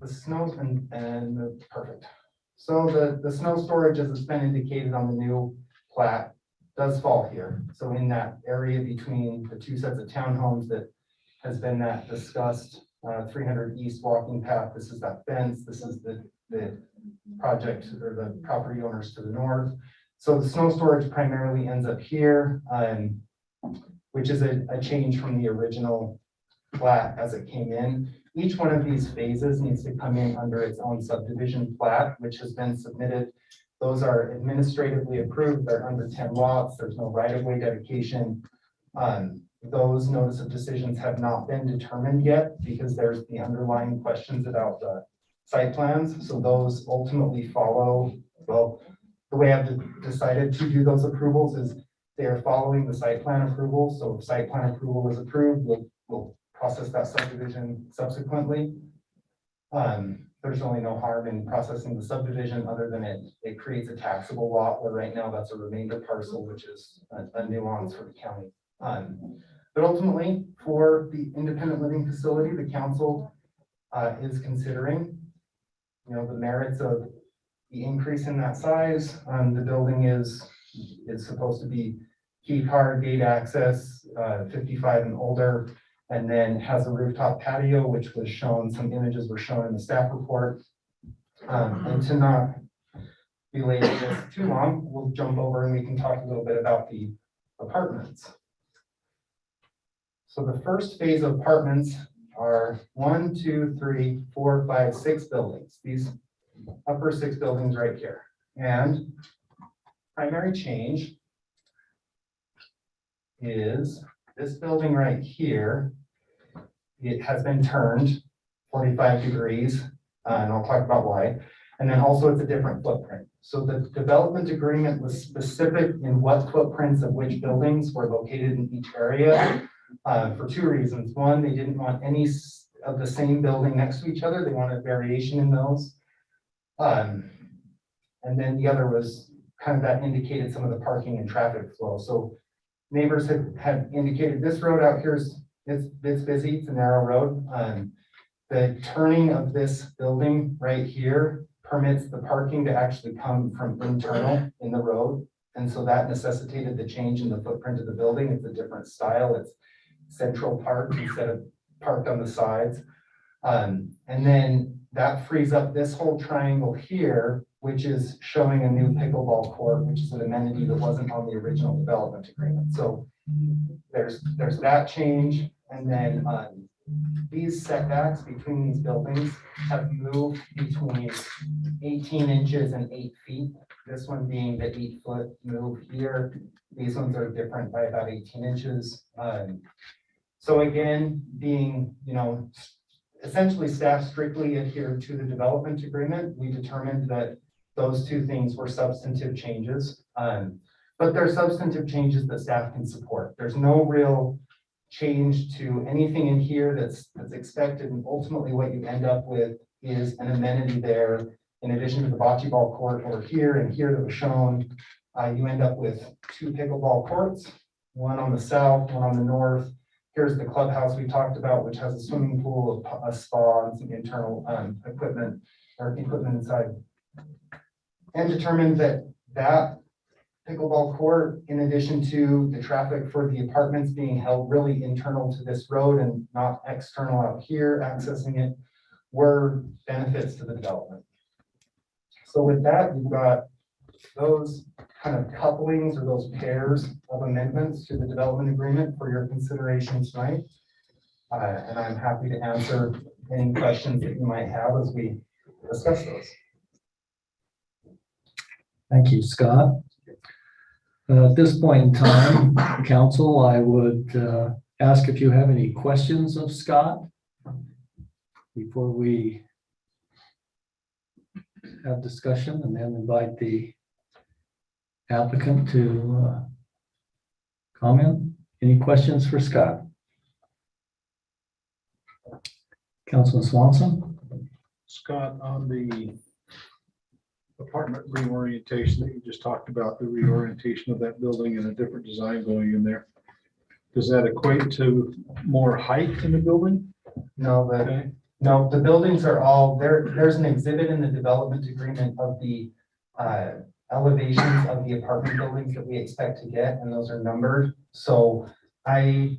Speaker 20: the snow and perfect. So the snow storage, as it's been indicated on the new plat, does fall here. So in that area between the two sets of townhomes that has been that discussed 300 east walking path, this is that fence, this is the project or the property owners to the north. So the snow storage primarily ends up here, which is a change from the original plat as it came in. Each one of these phases needs to come in under its own subdivision plat, which has been submitted. Those are administratively approved. They're under 10 lots. There's no right-of-way dedication. Those notice of decisions have not been determined yet because there's the underlying questions about the site plans. So those ultimately follow, well, the way I've decided to do those approvals is they are following the site plan approval. So if site plan approval is approved, we'll process that subdivision subsequently. There's really no harm in processing the subdivision other than it creates a taxable lot where right now that's a remainder parcel, which is a nuance for the county. But ultimately, for the independent living facility, the council is considering, the merits of the increase in that size. The building is supposed to be key card, gate access, 55 and older, and then has a rooftop patio, which was shown, some images were shown in the staff report. And to not belabor this too long, we'll jump over and we can talk a little bit about the apartments. So the first phase of apartments are 1, 2, 3, 4, 5, 6 buildings. These upper 6 buildings right here. And primary change is this building right here. It has been turned 45 degrees, and I'll talk about why. And then also it's a different footprint. So the development agreement was specific in what footprints of which buildings were located in each area. For 2 reasons. One, they didn't want any of the same building next to each other. They wanted variation in those. And then the other was kind of that indicated some of the parking and traffic flow. So neighbors had indicated this road out here it's busy, it's a narrow road. The turning of this building right here permits the parking to actually come from internal in the road. And so that necessitated the change in the footprint of the building. It's a different style. It's central park instead of parked on the sides. And then that frees up this whole triangle here, which is showing a new pickleball court, which is an amenity that wasn't on the original development agreement. So there's that change. And then these setbacks between these buildings have moved between 18 inches and 8 feet. This one being the 8-foot move here. These ones are different by about 18 inches. So again, being, essentially staff strictly adhered to the development agreement, we determined that those 2 things were substantive changes. But they're substantive changes that staff can support. There's no real change to anything in here that's expected. And ultimately what you end up with is an amenity there. In addition to the bocce ball court over here and here that was shown, you end up with 2 pickleball courts, one on the south, one on the north. Here's the clubhouse we talked about, which has a swimming pool, a spa, and some internal equipment inside. And determined that pickleball court, in addition to the traffic for the apartments being held really internal to this road and not external out here accessing it, were benefits to the development. So with that, you've got those kind of couplings or those pairs of amendments to the development agreement for your consideration tonight. And I'm happy to answer any questions that you might have as we discuss those.
Speaker 2: Thank you, Scott. At this point in time, council, I would ask if you have any questions of Scott before we have discussion, and then invite the applicant to comment. Any questions for Scott? Councilman Swanson?
Speaker 21: Scott, on the apartment reorientation that you just talked about, the reorientation of that building and a different design going in there, does that equate to more height in the building?
Speaker 20: No,
Speaker 21: Okay.
Speaker 20: no, the buildings are all, there's an exhibit in the development agreement of the elevations of the apartment buildings that we expect to get, and those are numbered. So I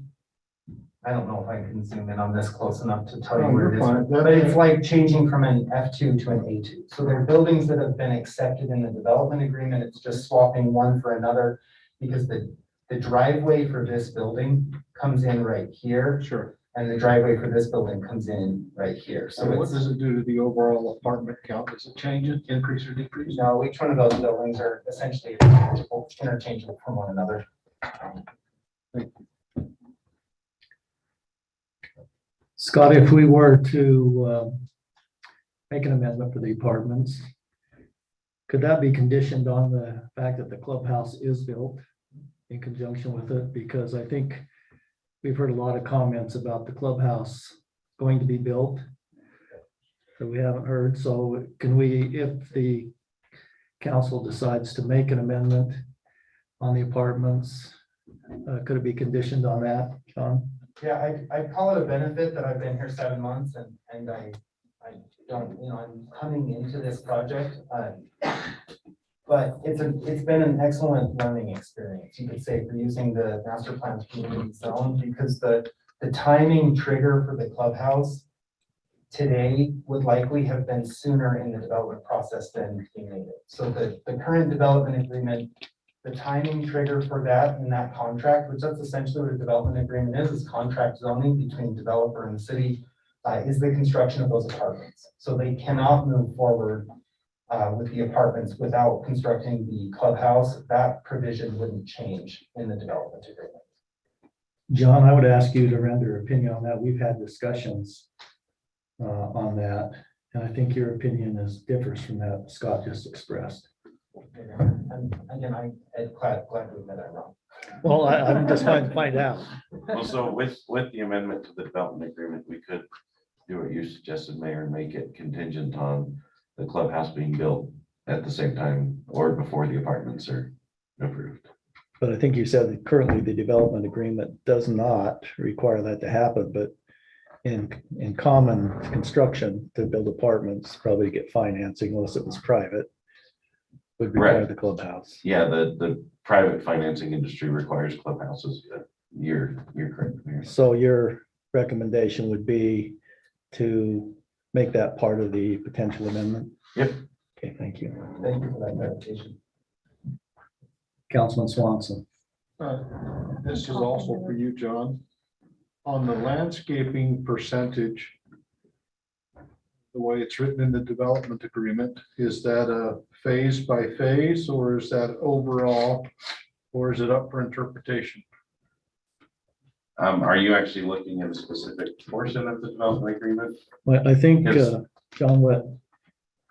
Speaker 20: don't know if I can zoom in on this close enough to tell you
Speaker 21: Oh,
Speaker 20: where it
Speaker 21: you're
Speaker 20: is,
Speaker 21: fine.
Speaker 20: but it's like changing from an F2 to an A2. So there are buildings that have been accepted in the development agreement. It's just swapping one for another because the driveway for this building comes in right here.
Speaker 21: Sure.
Speaker 20: And the driveway for this building comes in right here. So
Speaker 21: So what
Speaker 20: it's,
Speaker 21: does it do to the overall apartment count? Does it change it, increase or decrease?
Speaker 20: no, each one of those buildings are essentially interchangeable from one another.
Speaker 2: Scott, if we were to make an amendment for the apartments, could that be conditioned on the fact that the clubhouse is built in conjunction with it? Because I think we've heard a lot of comments about the clubhouse going to be built that we haven't heard. So can we, if the council decides to make an amendment on the apartments, could it be conditioned on that, John?
Speaker 20: Yeah, I call it a benefit that I've been here 7 months and I don't, I'm coming into this project. But it's been an excellent learning experience, you could say, for using the master plan community zone, because the timing trigger for the clubhouse today would likely have been sooner in the development process than we made it. So the current development agreement, the timing trigger for that in that contract, which that's essentially what a development agreement is contract zoning between developer and the city, is the construction of those apartments. So they cannot move forward with the apartments without constructing the clubhouse. That provision wouldn't change in the development agreement.
Speaker 2: John, I would ask you to render opinion on that. We've had discussions on that, and I think your opinion differs from that Scott just expressed.
Speaker 20: And again, I'm glad to admit I'm wrong.
Speaker 2: Well, I'm just trying to find out.
Speaker 22: Well, so with the amendment to the development agreement, we could do what you suggested, Mayor, and make it contingent on the clubhouse being built at the same time or before the apartments are approved.
Speaker 2: But I think you said that currently the development agreement does not require that to happen, but in common construction to build apartments, probably get financing unless it was private, would require the clubhouse.
Speaker 22: Yeah, the private financing industry requires clubhouses. You're correct, Mayor.
Speaker 2: So your recommendation would be to make that part of the potential amendment?
Speaker 22: Yep.
Speaker 2: Okay, thank you.
Speaker 20: Thank you for that clarification.
Speaker 2: Councilman Swanson.
Speaker 21: This is also for you, John. On the landscaping percentage, the way it's written in the development agreement, is that a phase by phase, or is that overall, or is it up for interpretation?
Speaker 22: Are you actually looking at a specific portion of the development agreement?
Speaker 2: Well, I think,
Speaker 22: Yes.
Speaker 2: John, what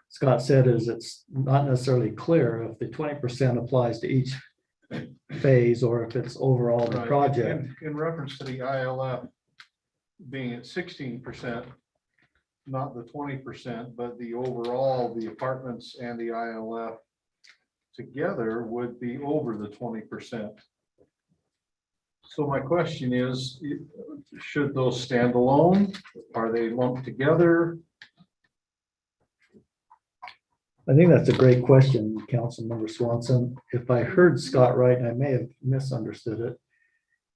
Speaker 2: Scott said is it's not necessarily clear if the 20% applies to each phase or if it's overall the
Speaker 21: Right.
Speaker 2: project.
Speaker 21: In reference to the ILF being at 16%, not the 20%, but the overall, the apartments and the ILF together would be over the 20%. So my question is, should those stand alone? Are they lumped together?
Speaker 2: I think that's a great question, Councilmember Swanson. If I heard Scott right, and I may have misunderstood it,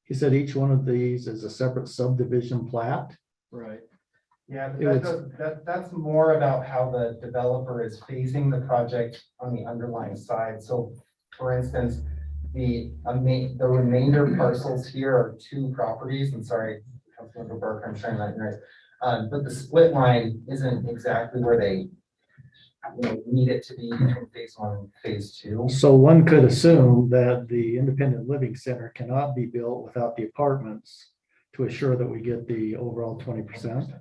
Speaker 2: he said each one of these is a separate subdivision plat.
Speaker 21: Right.
Speaker 20: Yeah, but that's more about how the developer is phasing the project on the underlying side. So for instance, the remainder parcels here are 2 properties. I'm sorry, Councilmember Barker, I'm trying that right. But the split line isn't exactly where they need it to be between phase 1 and phase 2.
Speaker 2: So one could assume that the independent living center cannot be built without the apartments to assure that we get the overall 20%?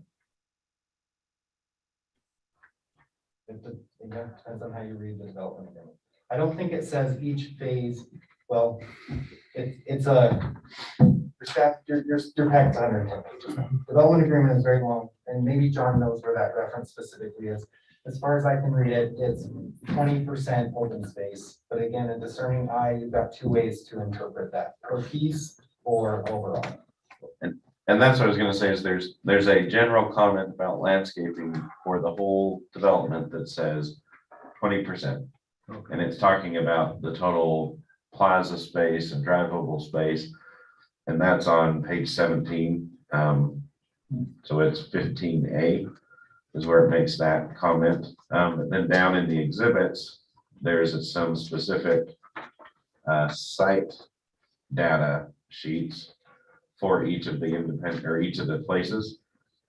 Speaker 20: Again, depends on how you read the development agreement. I don't think it says each phase, well, it's a, your packet's 110 pages. Development agreement is very long, and maybe John knows where that reference specifically is. As far as I can read it, it's 20% open space. But again, a discerning eye, you've got two ways to interpret that, per piece or overall.
Speaker 22: And that's what I was gonna say is there's a general comment about landscaping for the whole development that says 20%. And it's talking about the total plaza space and drivable space. And that's on page 17. So it's 15A is where it makes that comment. And then down in the exhibits, there's some specific site data sheets for each of the independent or each of the places.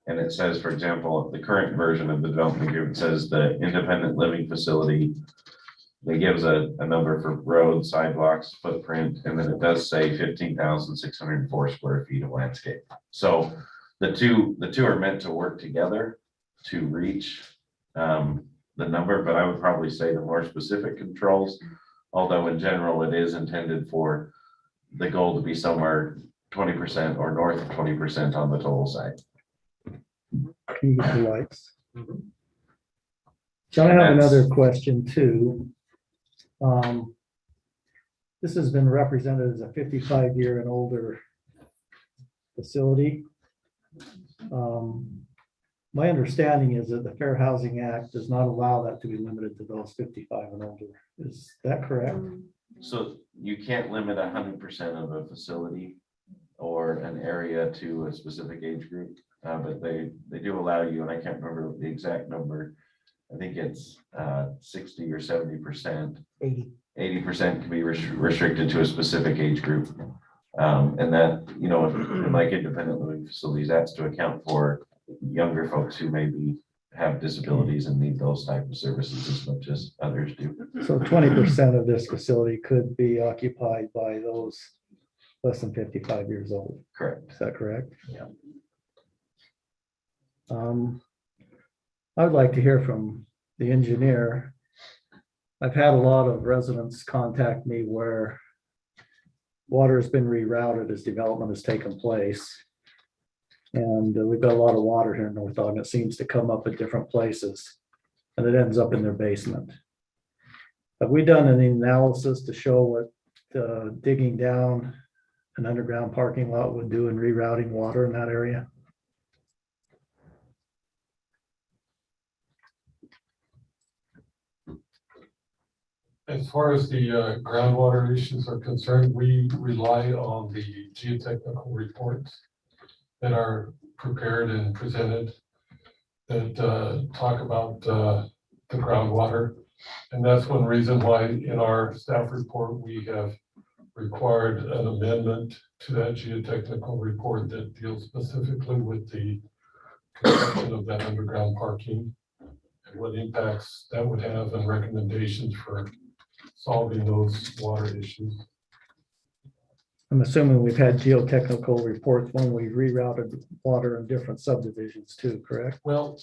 Speaker 22: And it says, for example, the current version of the development agreement says the independent living facility, it gives a number for road, sidewalks, footprint, and then it does say 15,604 square feet of landscape. So the two are meant to work together to reach the number, but I would probably say the more specific controls, although in general it is intended for the goal to be somewhere 20% or north of 20% on the total site.
Speaker 2: Can you get the lights? So I have another question too. This has been represented as a 55-year and older facility. My understanding is that the Fair Housing Act does not allow that to be limited to those 55 and older. Is that correct?
Speaker 22: So you can't limit 100% of a facility or an area to a specific age group, but they do allow you, and I can't remember the exact number. I think it's 60 or 70%. 80% can be restricted to a specific age group. And that, you know, in like independent living facilities, that's to account for younger folks who maybe have disabilities and need those type of services as much as others do.
Speaker 2: So 20% of this facility could be occupied by those less than 55 years old.
Speaker 22: Correct.
Speaker 2: Is that correct?
Speaker 22: Yeah.
Speaker 2: I would like to hear from the engineer. I've had a lot of residents contact me where water has been rerouted as development has taken place. And we've got a lot of water here in North Ogden. It seems to come up at different places and it ends up in their basement. Have we done any analysis to show what digging down an underground parking lot would do in rerouting water in that area?
Speaker 7: As far as the groundwater issues are concerned, we rely on the geotechnical reports that are prepared and presented that talk about the groundwater. And that's one reason why in our staff report, we have required an amendment to that geotechnical report that deals specifically with the construction of that underground parking and what impacts that would have and recommendations for solving those water issues.
Speaker 2: I'm assuming we've had geotechnical reports when we rerouted water in different subdivisions too, correct?
Speaker 7: Well,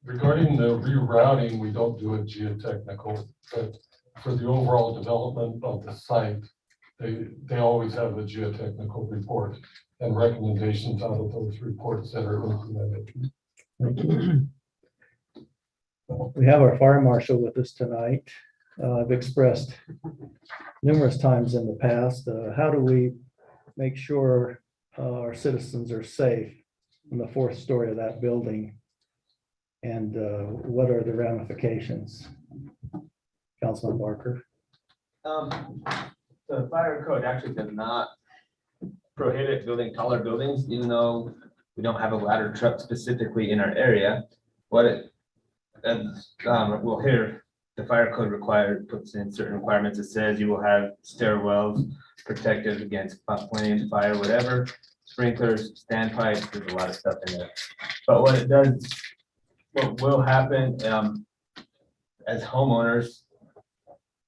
Speaker 7: regarding the rerouting, we don't do a geotechnical, but for the overall development of the site, they always have a geotechnical report and recommendations out of those reports that are implemented.
Speaker 2: Thank you. We have our fire marshal with us tonight. I've expressed numerous times in the past, how do we make sure our citizens are safe in the fourth story of that building? And what are the ramifications? Councilman Barker.
Speaker 3: The fire code actually does not prohibit building taller buildings, even though we don't have a ladder truck specifically in our area. What it, we'll hear the fire code puts in certain requirements. It says you will have stairwells protected against flames, fire, whatever, sprinklers, standpipes, there's a lot of stuff in there. But what it does, what will happen as homeowners,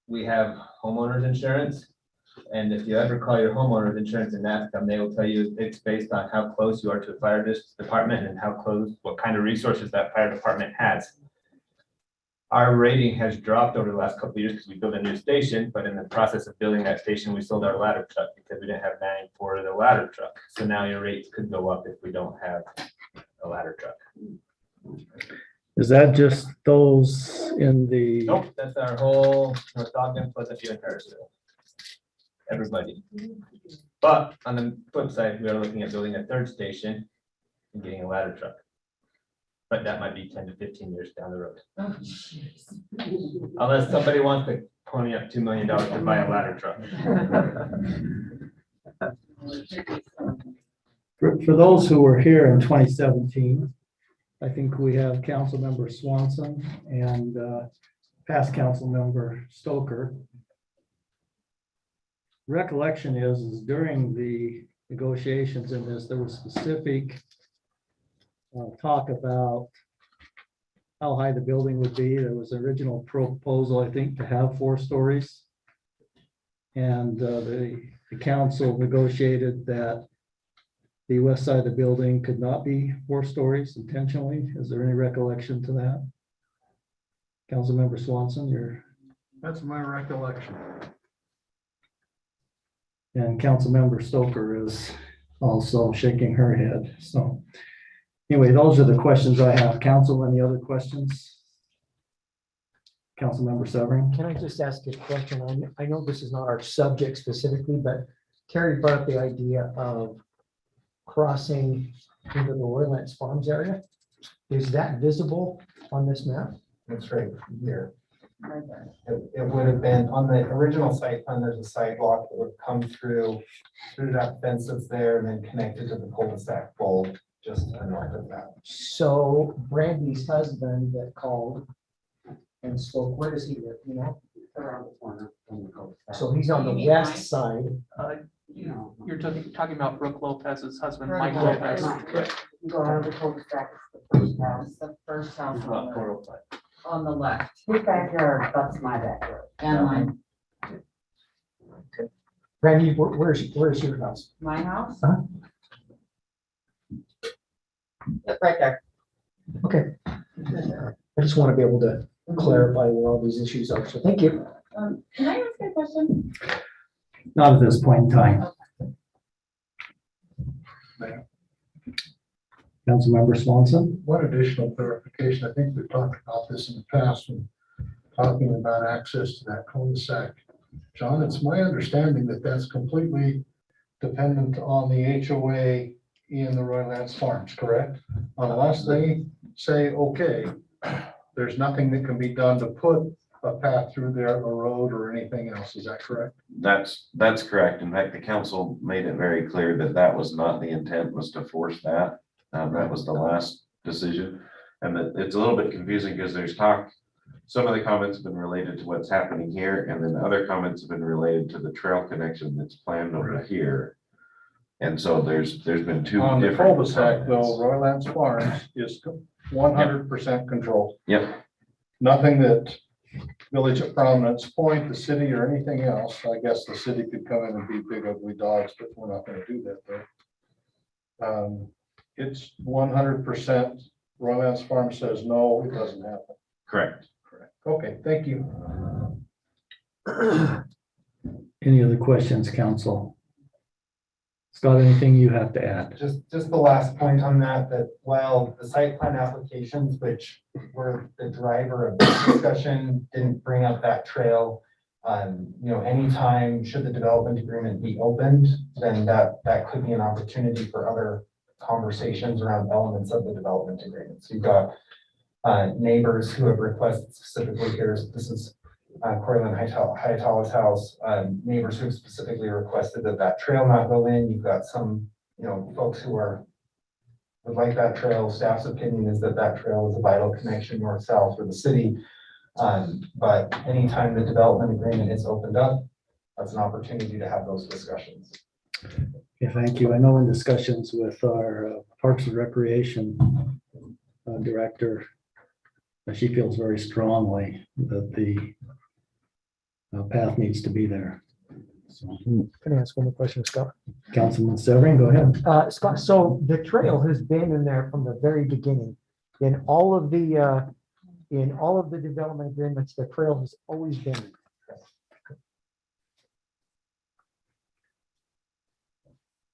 Speaker 3: we have homeowners insurance. And if you ever call your homeowner's insurance and ask them, they will tell you it's based on how close you are to a fire department and how close, what kind of resources that fire department has. Our rating has dropped over the last couple of years because we built a new station, but in the process of building that station, we sold our ladder truck because we didn't have money for the ladder truck. So now your rates could go up if we don't have a ladder truck.
Speaker 2: Is that just those in the?
Speaker 3: Nope, that's our whole North Ogden plus a few in Parisville. Everybody. But on the flip side, we are looking at building a third station and getting a ladder truck. But that might be 10 to 15 years down the road. Unless somebody wants to pony up $2 million to buy a ladder truck.
Speaker 2: For those who were here in 2017, I think we have Councilmember Swanson and past Councilmember Stoker. Recollection is during the negotiations in this, there was specific talk about how high the building would be. There was an original proposal, I think, to have 4 stories. And the council negotiated that the west side of the building could not be 4 stories intentionally. Is there any recollection to that? Councilmember Swanson,
Speaker 21: That's my recollection.
Speaker 2: And Councilmember Stoker is also shaking her head. So anyway, those are the questions I have. Council, any other questions? Councilmember Severing?
Speaker 5: Can I just ask a question? I know this is not our subject specifically, but Terry brought up the idea of crossing into the Roylands Farms area. Is that visible on this map?
Speaker 20: It's right here. It would have been on the original site plan, there's a sidewalk that would come through that fence that's there and then connected to the cul-de-sac fold just to the north of that.
Speaker 5: So Brandy's husband that called and spoke, where does he live, you know?
Speaker 13: Around the corner from the cul-de-sac.
Speaker 5: So he's on the west side.
Speaker 1: You're talking about Brooke Lopez's husband,
Speaker 6: Brooke
Speaker 1: Mike
Speaker 6: Lopez.
Speaker 1: Lopez.
Speaker 13: You go out of the cul-de-sac, it's the first house.
Speaker 6: It's the first house
Speaker 3: It's about 405.
Speaker 6: on the left.
Speaker 13: His backyard, that's my backyard.
Speaker 6: And mine,
Speaker 5: Brandy, where's your house?
Speaker 6: my house.
Speaker 5: Huh?
Speaker 6: Yep, right there.
Speaker 5: Okay. I just want to be able to clarify where all these issues are. So thank you.
Speaker 6: Can I ask a question?
Speaker 2: Not at this point in time. Councilmember Swanson?
Speaker 21: One additional clarification, I think we've talked about this in the past, when talking about access to that cul-de-sac. John, it's my understanding that that's completely dependent on the HOA in the Roylands Farms, correct? Unless they say, okay, there's nothing that can be done to put a path through there, a road or anything else, is that correct?
Speaker 22: That's correct. In fact, the council made it very clear that that was not the intent, was to force that. That was the last decision. And that it's a little bit confusing because there's talk, some of the comments have been related to what's happening here, and then the other comments have been related to the trail connection that's planned over here. And so there's been two
Speaker 21: On the
Speaker 22: different
Speaker 21: cul-de-sac though,
Speaker 22: comments.
Speaker 21: Roylands Farms is 100% controlled.
Speaker 22: Yep,
Speaker 21: Nothing that Village of Prominence, Point, the city or anything else. I guess the city could come in and be big ugly dogs, but we're not gonna do that though. It's 100%. Roylands Farm says no, it doesn't happen.
Speaker 22: correct.
Speaker 21: Correct. Okay, thank you.
Speaker 2: Any other questions, council? Scott, anything you have to add?
Speaker 20: Just the last point on that, that while the site plan applications, which were the driver of this discussion, didn't bring up that trail. Anytime should the development agreement be opened, then that could be an opportunity for other conversations around elements of the development agreement. So you've got neighbors who have requested specifically here, this is Cortland Hightower's house, neighbors who have specifically requested that trail not go in. You've got some, folks who would like that trail. Staff's opinion is that trail is a vital connection north-south for the city. But anytime the development agreement is opened up, that's an opportunity to have those discussions.
Speaker 2: Okay, thank you. I know in discussions with our Parks and Recreation director, she feels very strongly that the path needs to be there.
Speaker 5: Can I ask one more question, Scott?
Speaker 2: Councilman Severing, go ahead.
Speaker 5: Scott, so the trail has been in there from the very beginning. In all of the development agreements, the trail has always been.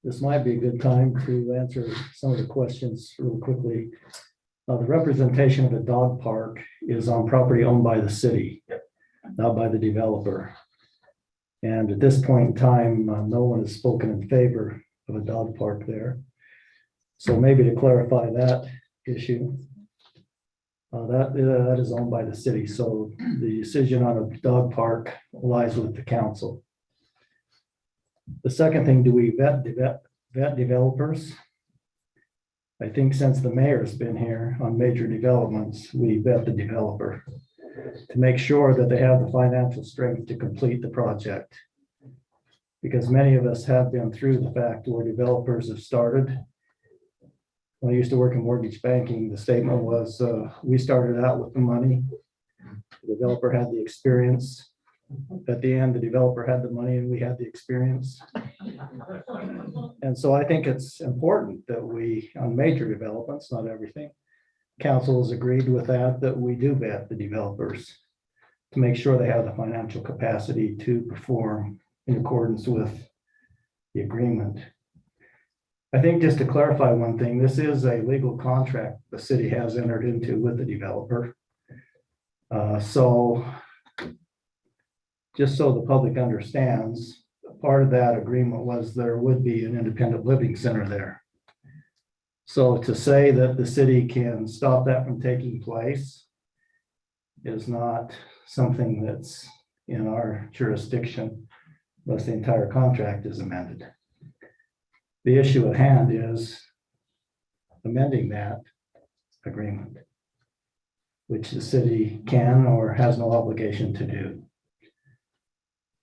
Speaker 2: This might be a good time to answer some of the questions real quickly. The representation of a dog park is on property owned by the city, not by the developer. And at this point in time, no one has spoken in favor of a dog park there. So maybe to clarify that issue, that is owned by the city. So the decision on a dog park lies with the council. The second thing, do we vet developers? I think since the mayor's been here on major developments, we vet the developer to make sure that they have the financial strength to complete the project. Because many of us have been through the fact where developers have started. When I used to work in mortgage banking, the statement was, we started out with the money. The developer had the experience. At the end, the developer had the money and we had the experience. And so I think it's important that we, on major developments, not everything, council has agreed with that we do vet the developers to make sure they have the financial capacity to perform in accordance with the agreement. I think just to clarify one thing, this is a legal contract the city has entered into with the developer. So just so the public understands, part of that agreement was there would be an independent living center there. So to say that the city can stop that from taking place is not something that's in our jurisdiction unless the entire contract is amended. The issue at hand is amending that agreement, which the city can or has no obligation to do.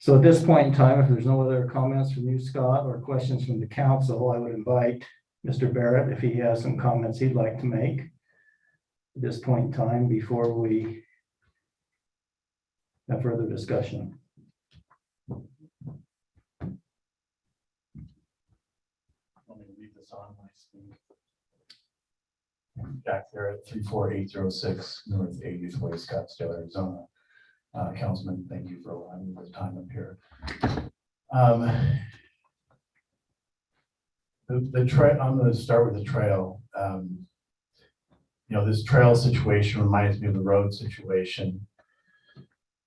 Speaker 2: So at this point in time, if there's no other comments from you, Scott, or questions from the council, I would invite Mr. Barrett, if he has some comments he'd like to make at this point in time before we have further discussion.
Speaker 8: Let me leave this on my screen. Back there at 34806 North 80th Way, Scottsdale, Arizona. Councilman, thank you for allowing me the time up here. The trail, I'm going to start with the trail. This trail situation reminds me of the road situation.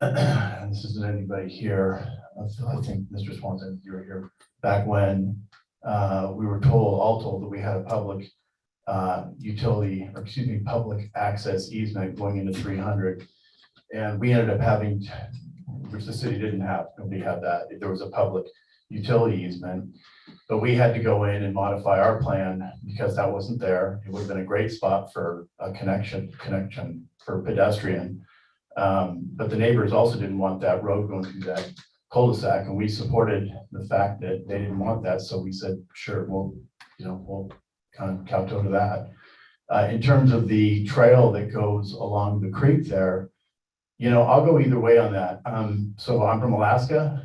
Speaker 8: And this isn't anybody here. I think Mr. Swanson, you were here back when we were all told that we had a public public access easement going into 300. And we ended up having, which the city didn't have, nobody had that. There was a public utility easement, but we had to go in and modify our plan because that wasn't there. It would have been a great spot for a connection for pedestrian. But the neighbors also didn't want that road going through that cul-de-sac, and we supported the fact that they didn't want that. So we said, sure, we'll kind of kowtow to that. In terms of the trail that goes along the creek there, I'll go either way on that. So I'm from Alaska.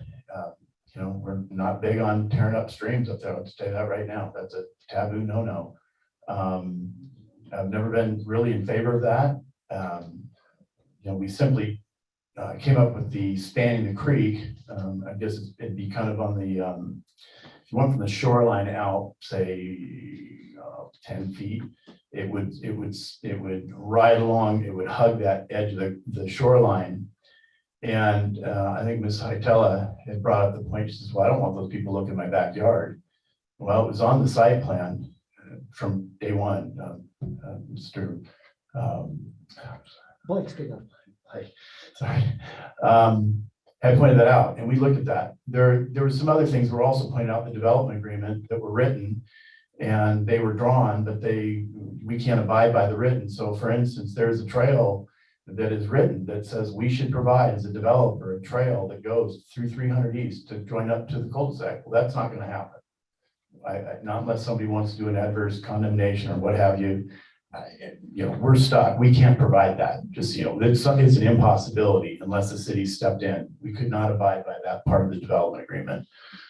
Speaker 8: We're not big on tearing up streams up there. I'll tell you that right now. That's a taboo no-no. I've never been really in favor of that. We simply came up with the spanning the creek. I guess it'd be kind of on the, if you went from the shoreline out, say 10 feet, it would ride along, it would hug that edge of the shoreline. And I think Ms. Hytella had brought up the point, she says, well, I don't want those people looking in my backyard. Well, it was on the site plan from day one. Mr.
Speaker 5: Blake's good enough.
Speaker 8: Sorry. Had pointed that out, and we looked at that. There were some other things were also pointed out in the development agreement that were written, and they were drawn, but we can't abide by the written. So for instance, there's a trail that is written that says we should provide as a developer a trail that goes through 300 East to join up to the cul-de-sac. Well, that's not going to happen. Not unless somebody wants to do an adverse condemnation or what have you. we're stuck. We can't provide that. Just, it's an impossibility unless the city stepped in. We could not abide by that part of the development agreement.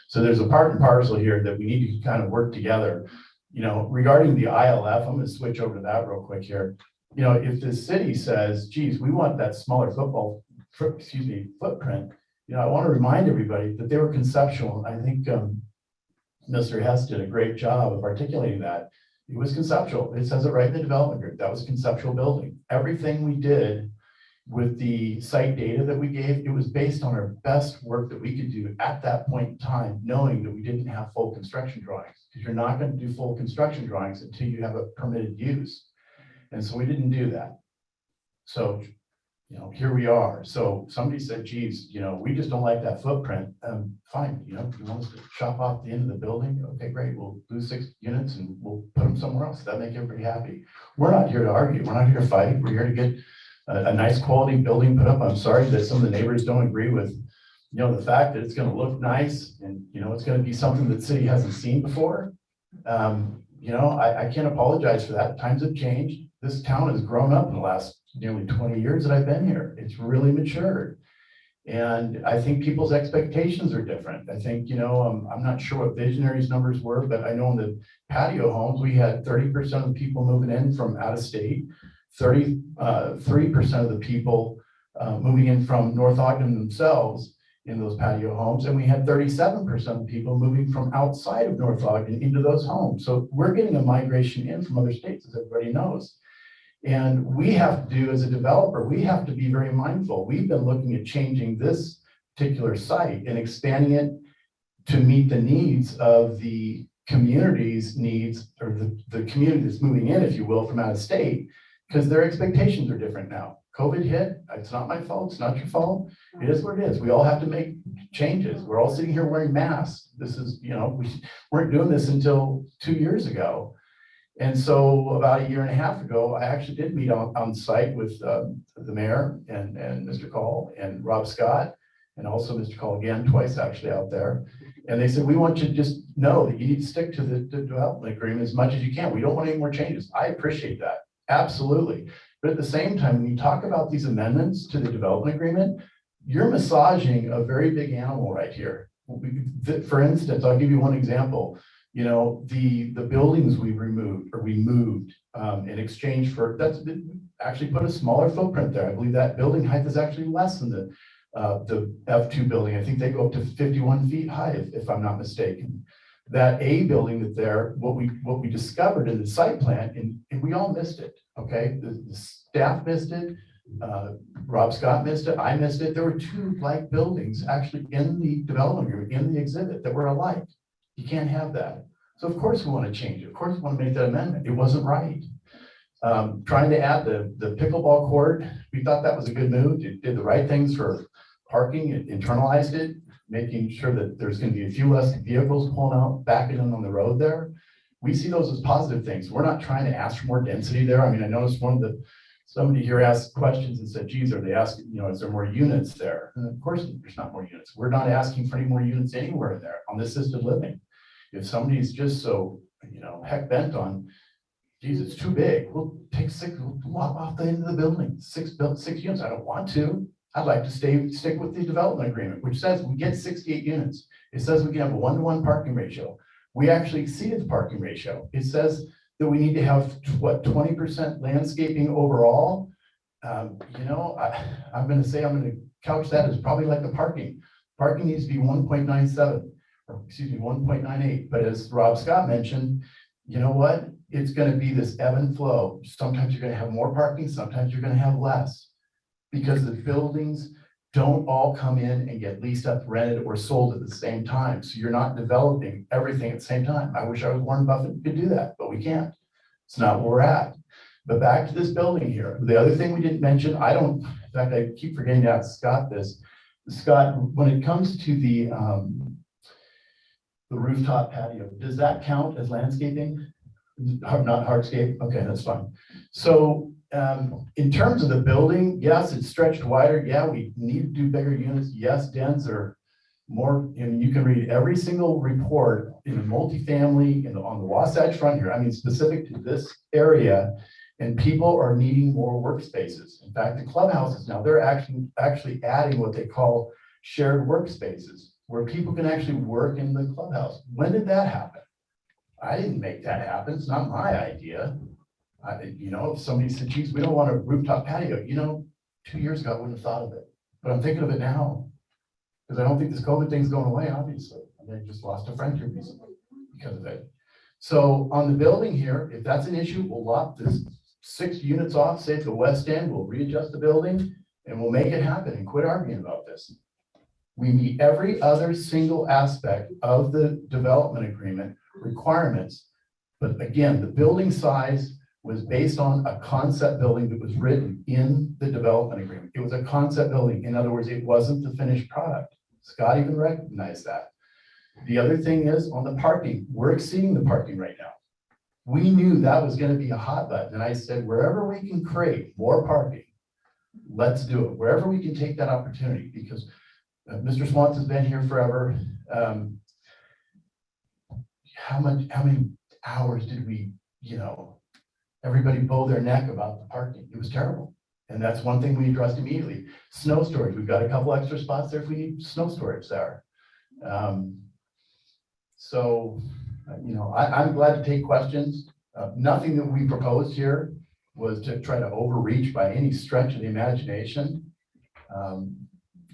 Speaker 8: So there's a part and parcel here that we need to kind of work together. Regarding the ILF, I'm going to switch over to that real quick here. If the city says, geez, we want that smaller footprint, I want to remind everybody that they were conceptual. I think Mr. Hess did a great job of articulating that. It was conceptual. It says it right in the development group. That was conceptual building. Everything we did with the site data that we gave, it was based on our best work that we could do at that point in time, knowing that we didn't have full construction drawings. Because you're not going to do full construction drawings until you have a permitted use. And so we didn't do that. So, here we are. So somebody said, geez, we just don't like that footprint. Fine, if you want us to chop off the end of the building, okay, great. We'll do 6 units and we'll put them somewhere else. That'll make everybody happy. We're not here to argue. We're not here to fight. We're here to get a nice quality building put up. I'm sorry that some of the neighbors don't agree with, the fact that it's going to look nice and, it's going to be something that the city hasn't seen before. I can't apologize for that. Times have changed. This town has grown up in the last nearly 20 years that I've been here. It's really matured. And I think people's expectations are different. I think, I'm not sure what Visionary's numbers were, but I know in the patio homes, we had 30% of the people moving in from out of state, 33% of the people moving in from North Ogden themselves in those patio homes. And we had 37% of people moving from outside of North Ogden into those homes. So we're getting a migration in from other states, as everybody knows. And we have to do, as a developer, we have to be very mindful. We've been looking at changing this particular site and expanding it to meet the needs of the community's needs, or the community that's moving in, if you will, from out of state, because their expectations are different now. COVID hit. It's not my fault. It's not your fault. It is what it is. We all have to make changes. We're all sitting here wearing masks. This is, we weren't doing this until 2 years ago. And so about 1.5 years ago, I actually did meet on site with the mayor and Mr. Call and Rob Scott, and also Mr. Call again, twice actually out there. And they said, we want you to just know that you need to stick to the development agreement as much as you can. We don't want any more changes. I appreciate that. Absolutely. But at the same time, when you talk about these amendments to the development agreement, you're massaging a very big animal right here. For instance, I'll give you one example. The buildings we moved in exchange for, that's actually put a smaller footprint there. I believe that building height is actually less than the F2 building. I think they go up to 51 feet high, if I'm not mistaken. That A building that's there, what we discovered in the site plan, and we all missed it, okay? The staff missed it, Rob Scott missed it, I missed it. There were 2 like buildings actually in the development agreement, in the exhibit, that were alike. You can't have that. So of course we want to change it. Of course we want to make that amendment. It wasn't right. Trying to add the pickleball court, we thought that was a good move. It did the right things for parking. It internalized it, making sure that there's going to be a few less vehicles pulling out, backing in on the road there. We see those as positive things. We're not trying to ask for more density there. I mean, I noticed somebody here asked questions and said, geez, are they asking, is there more units there? And of course, there's not more units. We're not asking for any more units anywhere there on the assisted living. If somebody's just so, heck bent on, geez, it's too big, we'll take 6, we'll lop off the end of the building, 6 units. I don't want to. I'd like to stick with the development agreement, which says we get 68 units. It says we can have a 1-to-1 parking ratio. We actually exceeded the parking ratio. It says that we need to have 20% landscaping overall. I'm going to couch that as probably like the parking. Parking needs to be 1.97. Or excuse me, 1.98. But as Rob Scott mentioned, you know what? It's going to be this ebb and flow. Sometimes you're going to have more parking, sometimes you're going to have less, because the buildings don't all come in and get leased up, rented, or sold at the same time. So you're not developing everything at the same time. I wish I was Warren Buffett and could do that, but we can't. It's not where we're at. But back to this building here. The other thing we didn't mention, in fact, I keep forgetting to ask Scott this. Scott, when it comes to the rooftop patio, does that count as landscaping? Not hardscape? Okay, that's fine. So in terms of the building, yes, it's stretched wider. Yeah, we need to do bigger units. Yes, dens are more, you can read every single report in a multifamily on the Wasatch Front here. I mean, specific to this area, And people are needing more workspaces. In fact, the clubhouses now, they're actually adding what they call shared workspaces, where people can actually work in the clubhouse. When did that happen? I didn't make that happen. It's not my idea. If somebody said, geez, we don't want a rooftop patio, 2 years ago, I wouldn't have thought of it. But I'm thinking of it now. Because I don't think this COVID thing's going away, obviously. I just lost a friend here recently because of it. So on the building here, if that's an issue, we'll lock this 6 units off, say at the west end, we'll readjust the building and we'll make it happen and quit arguing about this. We meet every other single aspect of the development agreement requirements. But again, the building size was based on a concept building that was written in the development agreement. It was a concept building. In other words, it wasn't the finished product. Scott even recognized that. The other thing is on the parking, we're exceeding the parking right now. We knew that was going to be a hot button. And I said, wherever we can create more parking, let's do it. Wherever we can take that opportunity, because Mr. Swanson's been here forever. How many hours did we, everybody bow their neck about the parking? It was terrible. And that's one thing we addressed immediately. Snow storage, we've got a couple extra spots there if we need snow storage there. I'm glad to take questions. Nothing that we proposed here was to try to overreach by any stretch of the imagination.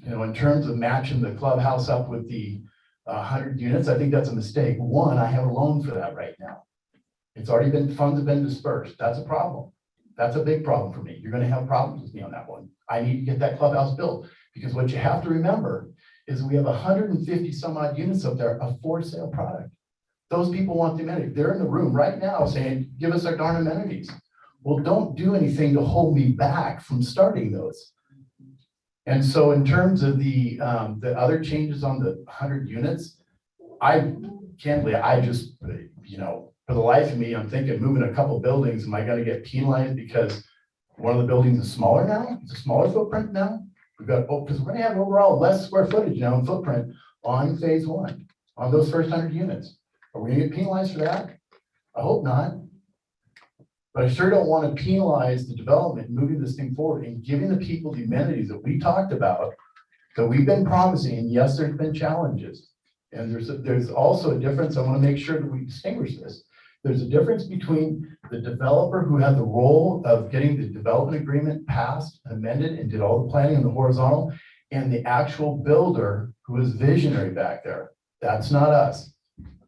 Speaker 8: In terms of matching the clubhouse up with the 100 units, I think that's a mistake. One, I have a loan for that right now. It's already been, funds have been dispersed. That's a problem. That's a big problem for me. You're going to have problems with me on that one. I need to get that clubhouse built, because what you have to remember is we have 150 some odd units up there of for sale product. Those people want the amenity. They're in the room right now saying, give us our darn amenities. Well, don't do anything to hold me back from starting those. And so in terms of the other changes on the 100 units, I just, for the life of me, I'm thinking moving a couple buildings, am I going to get penalized because one of the buildings is smaller now? It's a smaller footprint now. Because we're going to have overall less square footage now in footprint on phase 1, on those first 100 units. Are we going to get penalized for that? I hope not. But I sure don't want to penalize the development, moving this thing forward and giving the people the amenities that we talked about, that we've been promising. And yes, there's been challenges. And there's also a difference. I want to make sure that we distinguish this. There's a difference between the developer who had the role of getting the development agreement passed, amended, and did all the planning on the horizontal, and the actual builder who was visionary back there. That's not us.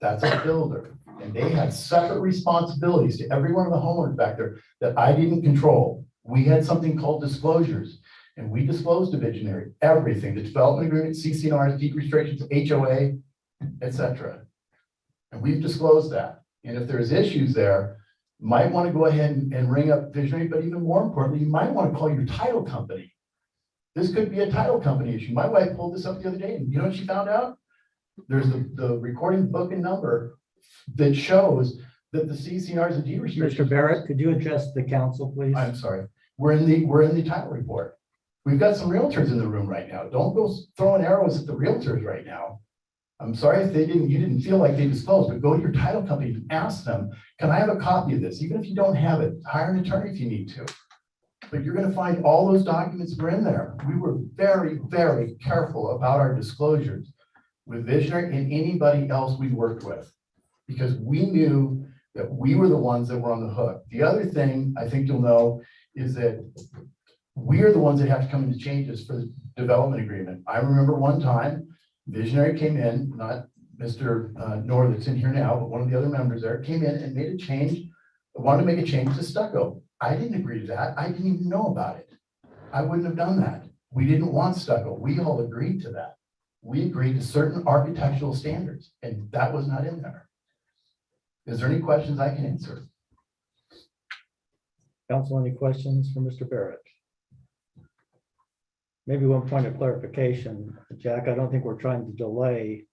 Speaker 8: That's a builder. And they had separate responsibilities to every one of the homeowners back there that I didn't control. We had something called disclosures, and we disclosed to visionary everything: the development agreement, CC&Rs, deed restrictions, HOA, etc. And we've disclosed that. And if there's issues there, you might want to go ahead and ring up visionary, but even more importantly, you might want to call your title company. This could be a title company issue. My wife pulled this up the other day, and you know what she found out? There's the recording book and number that shows that the CC&Rs and deed restrictions.
Speaker 2: Mr. Barrett, could you address the council, please?
Speaker 8: I'm sorry. We're in the title report. We've got some realtors in the room right now. Don't go throwing arrows at the realtors right now. I'm sorry if you didn't feel like they disclosed, but go to your title company and ask them, can I have a copy of this? Even if you don't have it, hire an attorney if you need to. But you're going to find all those documents were in there. We were very, very careful about our disclosures with Visionary and anybody else we worked with, because we knew that we were the ones that were on the hook. The other thing I think you'll know is that we are the ones that have to come into changes for the development agreement. I remember one time Visionary came in, not Mr. Nor that's in here now, but one of the other members there came in and made a change, wanted to make a change to stucco. I didn't agree to that. I didn't even know about it. I wouldn't have done that. We didn't want stucco. We all agreed to that. We agreed to certain architectural standards, and that was not in there. Is there any questions I can answer?
Speaker 2: Council, any questions for Mr. Barrett? Maybe one point of clarification, Jack, I don't think we're trying to delay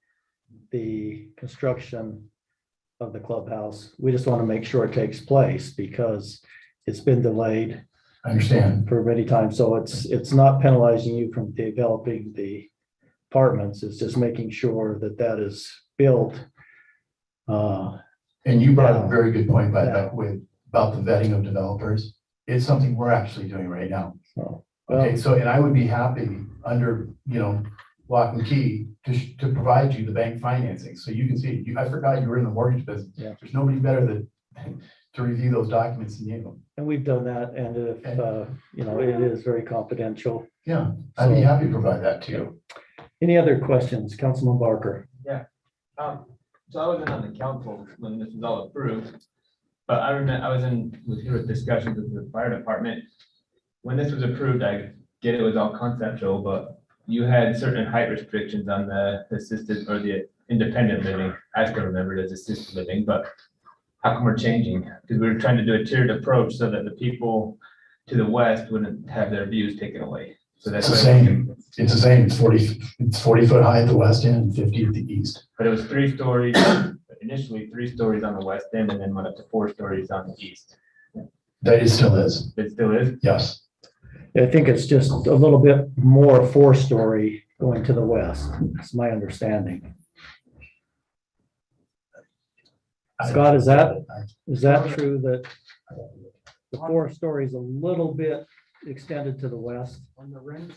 Speaker 2: the construction of the clubhouse. We just want to make sure it takes place because it's been delayed.
Speaker 8: I understand.
Speaker 2: For many times. So it's not penalizing you from developing the apartments. It's just making sure that that is built.
Speaker 8: And you brought up a very good point by that with about the vetting of developers. It's something we're actually doing right now.
Speaker 2: So,
Speaker 8: Okay, so, and I would be happy under, lock and key to provide you the bank financing, so you can see, I forgot you were in the mortgage business.
Speaker 2: Yeah.
Speaker 8: There's nobody better than, to review those documents than you.
Speaker 2: and we've done that, and if, it is very confidential.
Speaker 8: Yeah, I'd be
Speaker 2: So-
Speaker 8: happy to provide that to you.
Speaker 2: Any other questions? Councilman Barker?
Speaker 3: Yeah, so I wasn't on the council when this was all approved, but I remember, was here with discussions with the fire department. When this was approved, I get it was all conceptual, but you had certain height restrictions on the assisted or the independent living. I still remember it as assisted living, but how come we're changing? Because we were trying to do a tiered approach so that the people to the west wouldn't have their views taken away. So that's
Speaker 8: It's the same, it's 40 foot high at the west end and 50 at the east.
Speaker 3: But it was 3 stories, initially 3 stories on the west end and then went up to 4 stories on the east.
Speaker 8: That it still is.
Speaker 3: It still is?
Speaker 8: Yes.
Speaker 2: I think it's just a little bit more 4-story going to the west. That's my understanding. Scott, is that true that the 4 stories a little bit extended to the west?
Speaker 5: On the rendering.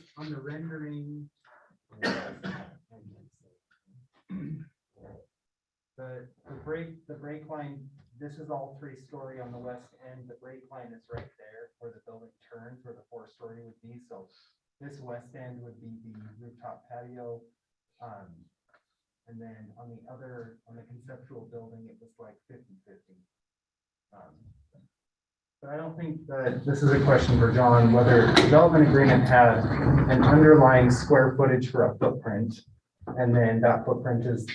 Speaker 5: The break line, this is all 3-story on the west end. The break line is right there where the building turns, where the 4-story would be. So this west end would be the rooftop patio. And then on the conceptual building, it was like 50-50. But I don't think that this is a question for John, whether development agreement has an underlying square footage for a footprint. And then that footprint is,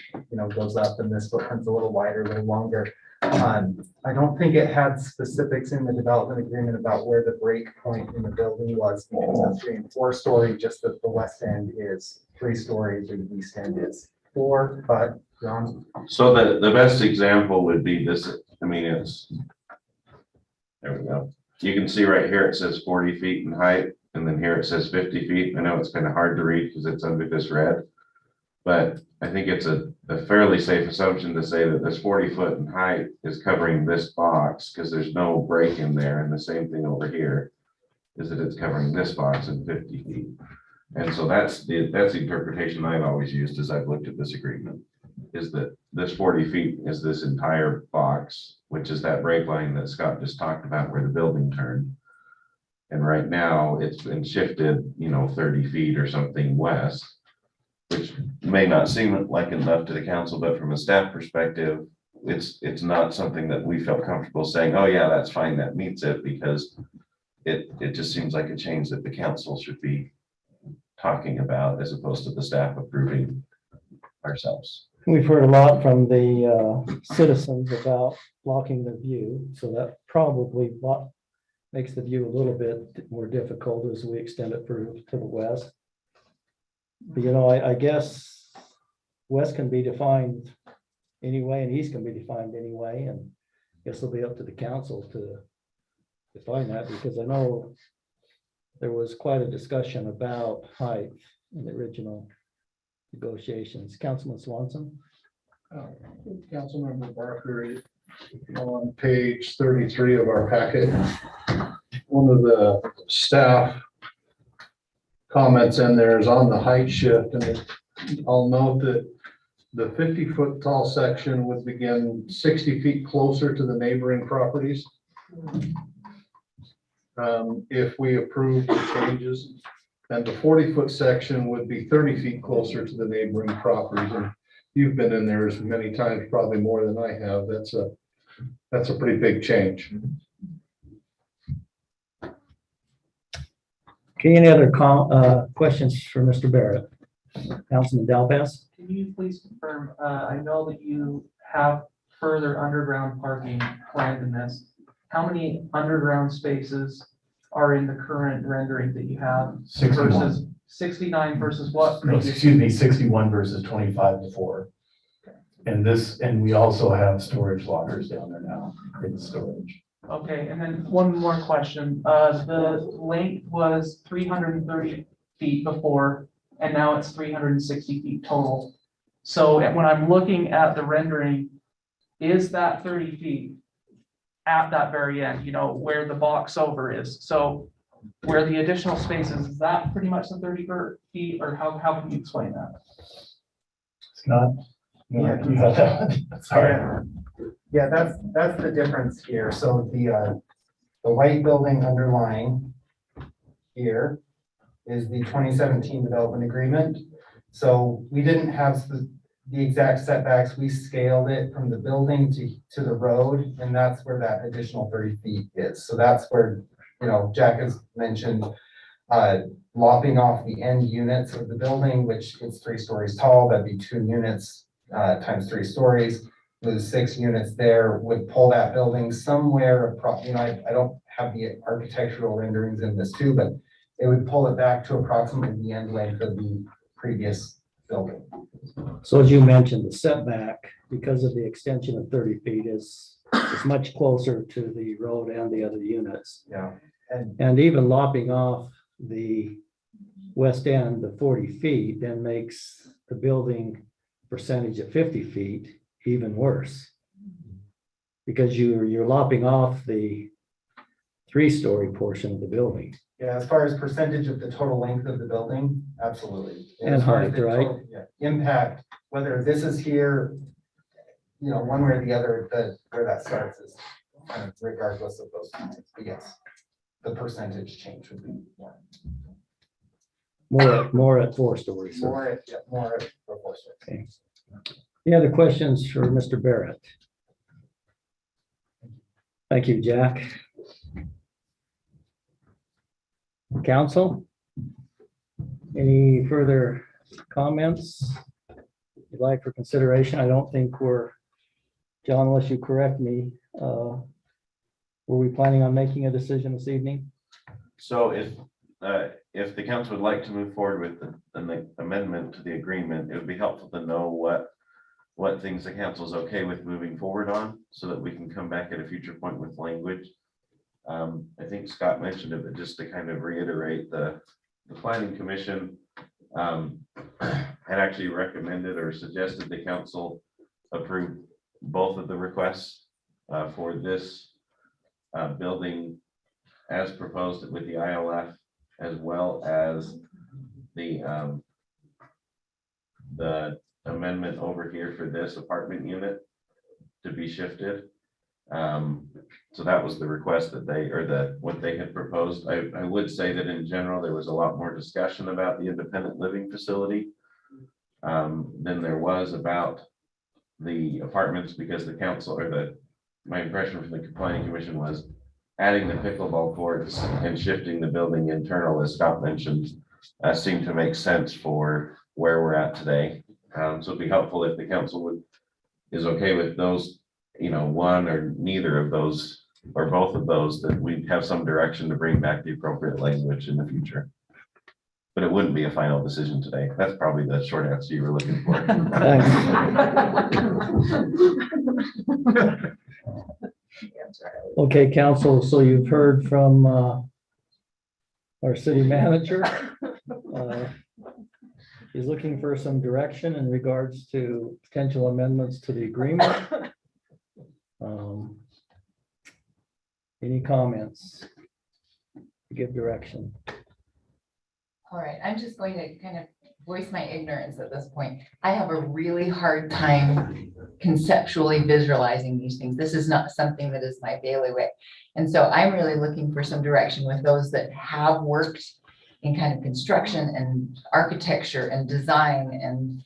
Speaker 5: goes up and this footprint's a little wider, a little longer. I don't think it had specifics in the development agreement about where the break point in the building was. Because that's 3 and 4-story, just that the west end is 3 stories and the east end is 4, but John?
Speaker 22: So the best example would be this, there we go. You can see right here, it says 40 feet in height, and then here it says 50 feet. I know it's kind of hard to read because it's under this red. But I think it's a fairly safe assumption to say that this 40 foot in height is covering this box because there's no break in there. And the same thing over here is that it's covering this box in 50 feet. And so that's the interpretation I've always used as I've looked at this agreement, is that this 40 feet is this entire box, which is that break line that Scott just talked about where the building turned. And right now it's been shifted, 30 feet or something west, which may not seem like enough to the council, but from a staff perspective, it's not something that we felt comfortable saying, oh yeah, that's fine, that meets it, because it just seems like a change that the council should be talking about as opposed to the staff approving ourselves.
Speaker 2: We've heard a lot from the citizens about blocking the view, so that probably makes the view a little bit more difficult as we extend it to the west. But I guess west can be defined anyway, and east can be defined anyway, and I guess it'll be up to the council to define that, because I know there was quite a discussion about height in the original negotiations. Councilman Swanson?
Speaker 21: Councilmember Barker, on page 33 of our packet, one of the staff comments in there is on the height shift, and I'll note that the 50-foot tall section would begin 60 feet closer to the neighboring properties. If we approve the changes, and the 40-foot section would be 30 feet closer to the neighboring properties. And you've been in there as many times, probably more than I have. That's a pretty big change.
Speaker 2: Okay, any other questions for Mr. Barrett? Councilman Dalbas?
Speaker 1: Can you please confirm, I know that you have further underground parking planned in this. How many underground spaces are in the current rendering that you have?
Speaker 8: 61.
Speaker 1: Versus 69 versus what?
Speaker 8: No, excuse me, 61 versus 25 before. And we also have storage lockers down there now in the storage.
Speaker 1: Okay, and then one more question. The length was 330 feet before, and now it's 360 feet total. So when I'm looking at the rendering, is that 30 feet at that very end, you know, where the box over is. So where the additional spaces, is that pretty much the 30 feet, or how can you explain that?
Speaker 8: Scott? You have that? Sorry.
Speaker 20: Yeah, that's the difference here. So the white building underlying here is the 2017 development agreement. So we didn't have the exact setbacks. We scaled it from the building to the road, and that's where that additional 30 feet is. So that's where, you know, Jack has mentioned lopping off the end units of the building, which is 3 stories tall. That'd be 2 units times 3 stories. Lose 6 units there, would pull that building somewhere, you know, I don't have the architectural renderings in this too, but it would pull it back to approximately the end length of the previous building.
Speaker 2: So as you mentioned, the setback, because of the extension of 30 feet is much closer to the road and the other units.
Speaker 20: Yeah.
Speaker 2: And even lopping off the west end of 40 feet then makes the building percentage at 50 feet even worse. Because you're lopping off the 3-story portion of the building.
Speaker 20: Yeah, as far as percentage of the total length of the building, absolutely.
Speaker 2: And
Speaker 20: as far as
Speaker 2: height,
Speaker 20: the
Speaker 2: right?
Speaker 20: Impact, whether this is here, you know, one way or the other, where that starts is kind of regardless of those things. But yes, the percentage change would be
Speaker 2: More at 4 stories.
Speaker 20: more at the 4 stories.
Speaker 2: Okay. Any other questions for Mr. Barrett? Thank you, Jack. Council? Any further comments you'd like for consideration? I don't think we're, John, unless you correct me, were we planning on making a decision this evening?
Speaker 22: So if the council would like to move forward with the amendment to the agreement, it would be helpful to know what things the council is okay with moving forward on, so that we can come back at a future point with language. I think Scott mentioned it, but just to kind of reiterate, the planning commission had actually recommended or suggested the council approve both of the requests for this building as proposed with the ILF, as well as the amendment over here for this apartment unit to be shifted. So that was the request that what they had proposed. I would say that in general, there was a lot more discussion about the independent living facility than there was about the apartments, because the council my impression from the planning commission was adding the pickleball courts and shifting the building internal, as Scott mentioned, seemed to make sense for where we're at today. So it'd be helpful if the council is okay with those, you know, one or neither of those or both of those, that we have some direction to bring back the appropriate language in the future. But it wouldn't be a final decision today. That's probably the short answer you were looking for.
Speaker 2: Okay, council, so you've heard from our city manager. He's looking for some direction in regards to potential amendments to the agreement. Any comments to give direction?
Speaker 9: All right, I'm just going to kind of voice my ignorance at this point. I have a really hard time conceptually visualizing these things. This is not something that is my bailiwick. And so I'm really looking for some direction with those that have worked in kind of construction and architecture and design. And,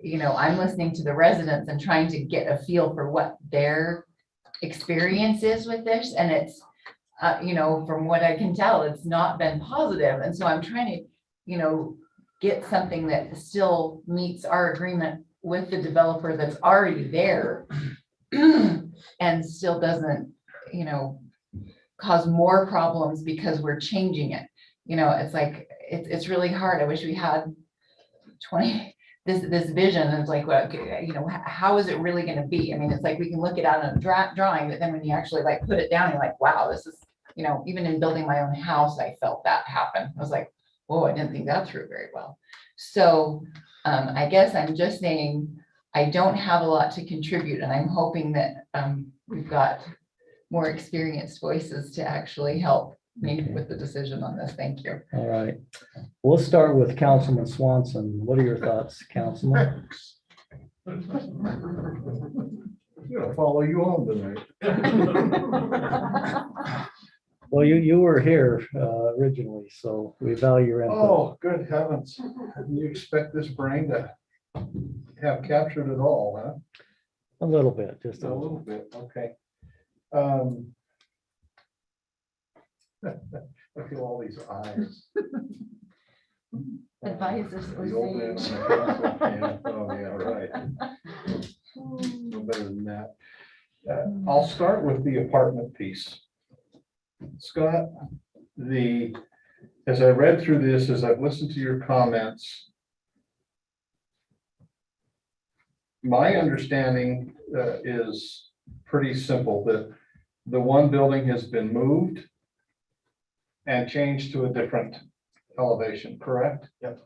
Speaker 9: you know, I'm listening to the residents and trying to get a feel for what their experience is with this. And it's, you know, from what I can tell, it's not been positive. And so I'm trying to, you know, get something that still meets our agreement with the developer that's already there and still doesn't, you know, cause more problems because we're changing it. You know, it's like, it's really hard. I wish we had this vision. And it's like, well, you know, how is it really going to be? I mean, it's like, we can look it out on a drawing, but then when you actually like put it down, you're like, wow, this is, you know, even in building my own house, I felt that happen. I was like, whoa, I didn't think that through very well. So I guess I'm just saying, I don't have a lot to contribute, and I'm hoping that we've got, more experienced voices to actually help me with the decision on this. Thank you.
Speaker 2: All right. We'll start with Councilman Swanson. What are your thoughts, Councilman?
Speaker 21: I'm gonna follow you on tonight.
Speaker 2: Well, you were here originally, so we value your input.
Speaker 21: Oh, good heavens. Didn't you expect this brain to have captured it all, huh?
Speaker 2: A little bit, just
Speaker 21: A
Speaker 2: a
Speaker 21: little bit, okay. Look at all these eyes.
Speaker 9: Advisors or
Speaker 21: The old man on the
Speaker 9: sage.
Speaker 21: council, yeah. Oh, yeah, right. No better than that. I'll start with the apartment piece. Scott, as I read through this, as I've listened to your comments, my understanding is pretty simple, that the one building has been moved and changed to a different elevation, correct?
Speaker 20: Yep.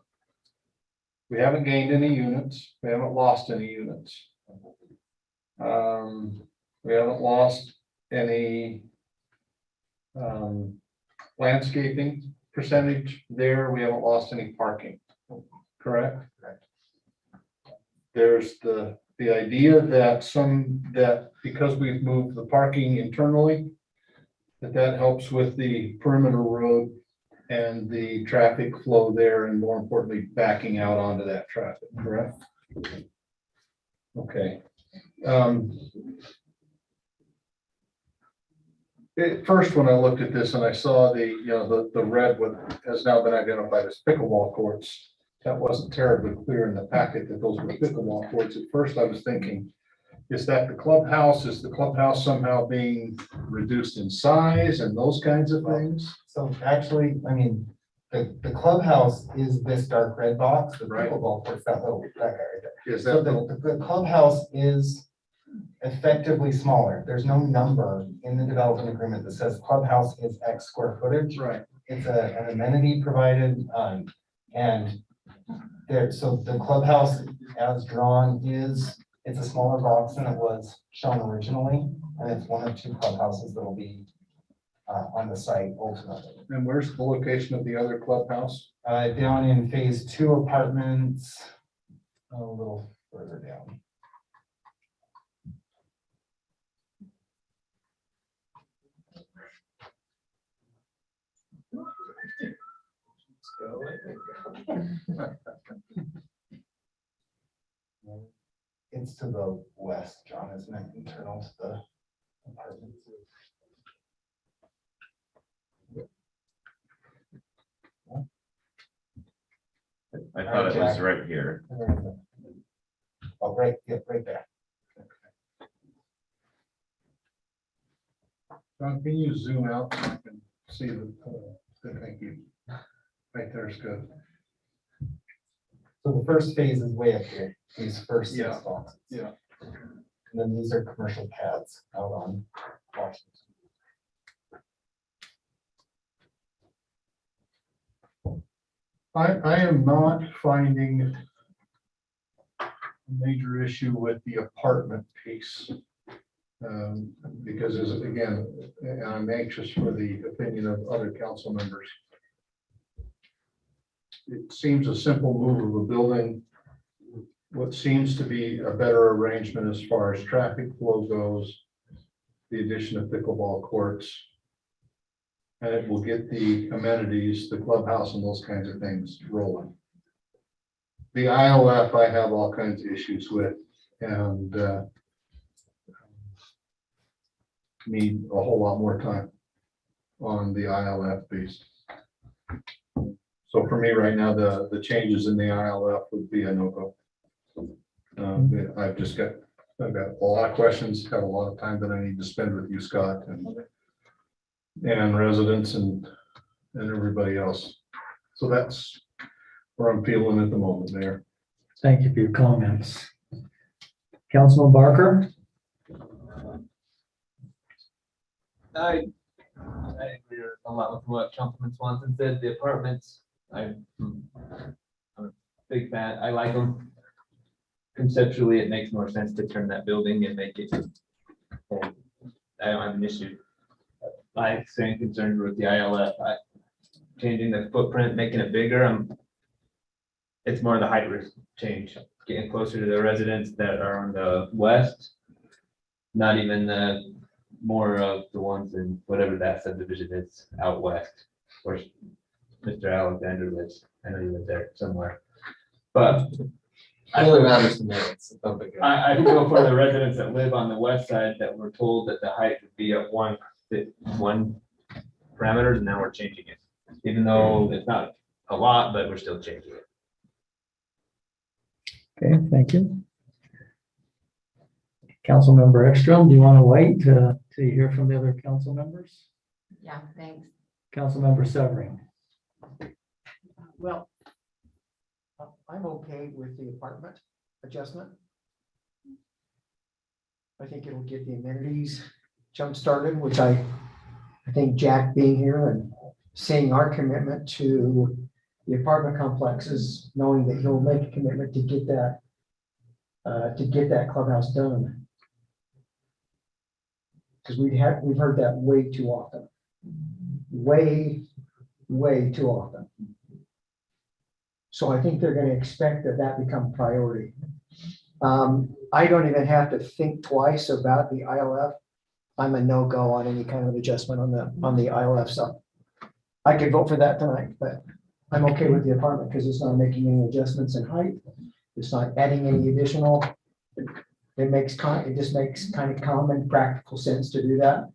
Speaker 21: We haven't gained any units. We haven't lost any units. We haven't lost any landscaping percentage there. We haven't lost any parking, correct?
Speaker 20: Correct.
Speaker 21: There's the idea that because we've moved the parking internally, that helps with the perimeter road and the traffic flow there, and more importantly, backing out onto that traffic, correct? Okay. At first, when I looked at this and I saw the red, what has now been identified as pickleball courts, that wasn't terribly clear in the packet that those were pickleball courts. At first, I was thinking, is that the clubhouse? Is the clubhouse somehow being reduced in size and those kinds of things?
Speaker 20: So actually, I mean, the clubhouse is this dark red box, the pickleball court's that guy right there.
Speaker 21: Is
Speaker 20: So
Speaker 21: that
Speaker 20: the clubhouse is effectively smaller. There's no number in the development agreement that says clubhouse is X square footage.
Speaker 21: right?
Speaker 20: It's an amenity provided, and there, so the clubhouse as drawn it's a smaller box than it was shown originally, and it's one of two clubhouses that will be on the site ultimately.
Speaker 21: And where's the location of the other clubhouse?
Speaker 20: Down in phase 2 apartments, a little further down. It's to the west, John, isn't it? Internal to the apartments.
Speaker 22: I thought it was right here.
Speaker 20: Oh, right, yep, right there.
Speaker 21: John, can you zoom out so I can see thank you. Right there's good.
Speaker 20: So the first phase is way up here, these first six
Speaker 21: Yeah.
Speaker 20: boxes.
Speaker 21: Yeah.
Speaker 20: And then these are commercial pads out on Washington.
Speaker 21: I am not finding a major issue with the apartment piece. Because again, and I'm anxious for the opinion of other council members. It seems a simple move of a building. What seems to be a better arrangement as far as traffic flow goes, the addition of pickleball courts. And it will get the amenities, the clubhouse and those kinds of things rolling. The ILF, I have all kinds of issues with, and need a whole lot more time on the ILF piece. So for me right now, the changes in the ILF would be a no-go. I've got a lot of questions, got a lot of time that I need to spend with you, Scott, and residents and everybody else. So that's where I'm feeling at the moment there.
Speaker 2: Thank you for your comments. Councilman Barker?
Speaker 3: I agree a lot with what Councilman Swanson said. The apartments, I'm a big fan. I like them. Conceptually, it makes more sense to turn that building and make it I don't have an issue. My same concerns with the ILF, changing the footprint, making it bigger, it's more the height risk change, getting closer to the residents that are on the west. Not even the, more of the ones in whatever that subdivision is out west, where Mr. Alexander lives. I know he lives there somewhere. But
Speaker 19: It really matters to me. It's no big deal.
Speaker 3: I feel for the residents that live on the west side that were told that the height would be at one parameters, and now we're changing it. Even though it's not a lot, but we're still changing it.
Speaker 2: Okay, thank you. Councilmember Ekstrom, do you want to wait to hear from the other council members?
Speaker 9: Yeah, thanks.
Speaker 2: Councilmember Severing.
Speaker 5: Well, I'm okay with the apartment adjustment. I think it'll get the amenities jump started, which I think Jack being here and seeing our commitment to the apartment complexes, knowing that he'll make a commitment to get that clubhouse done. Because we've heard that way too often. Way too often. So I think they're going to expect that become priority. I don't even have to think twice about the ILF. I'm a no-go on any kind of adjustment on the ILF stuff. I could vote for that tonight, but I'm okay with the apartment because it's not making any adjustments in height. It's not adding any additional. It just makes kind of common practical sense to do that.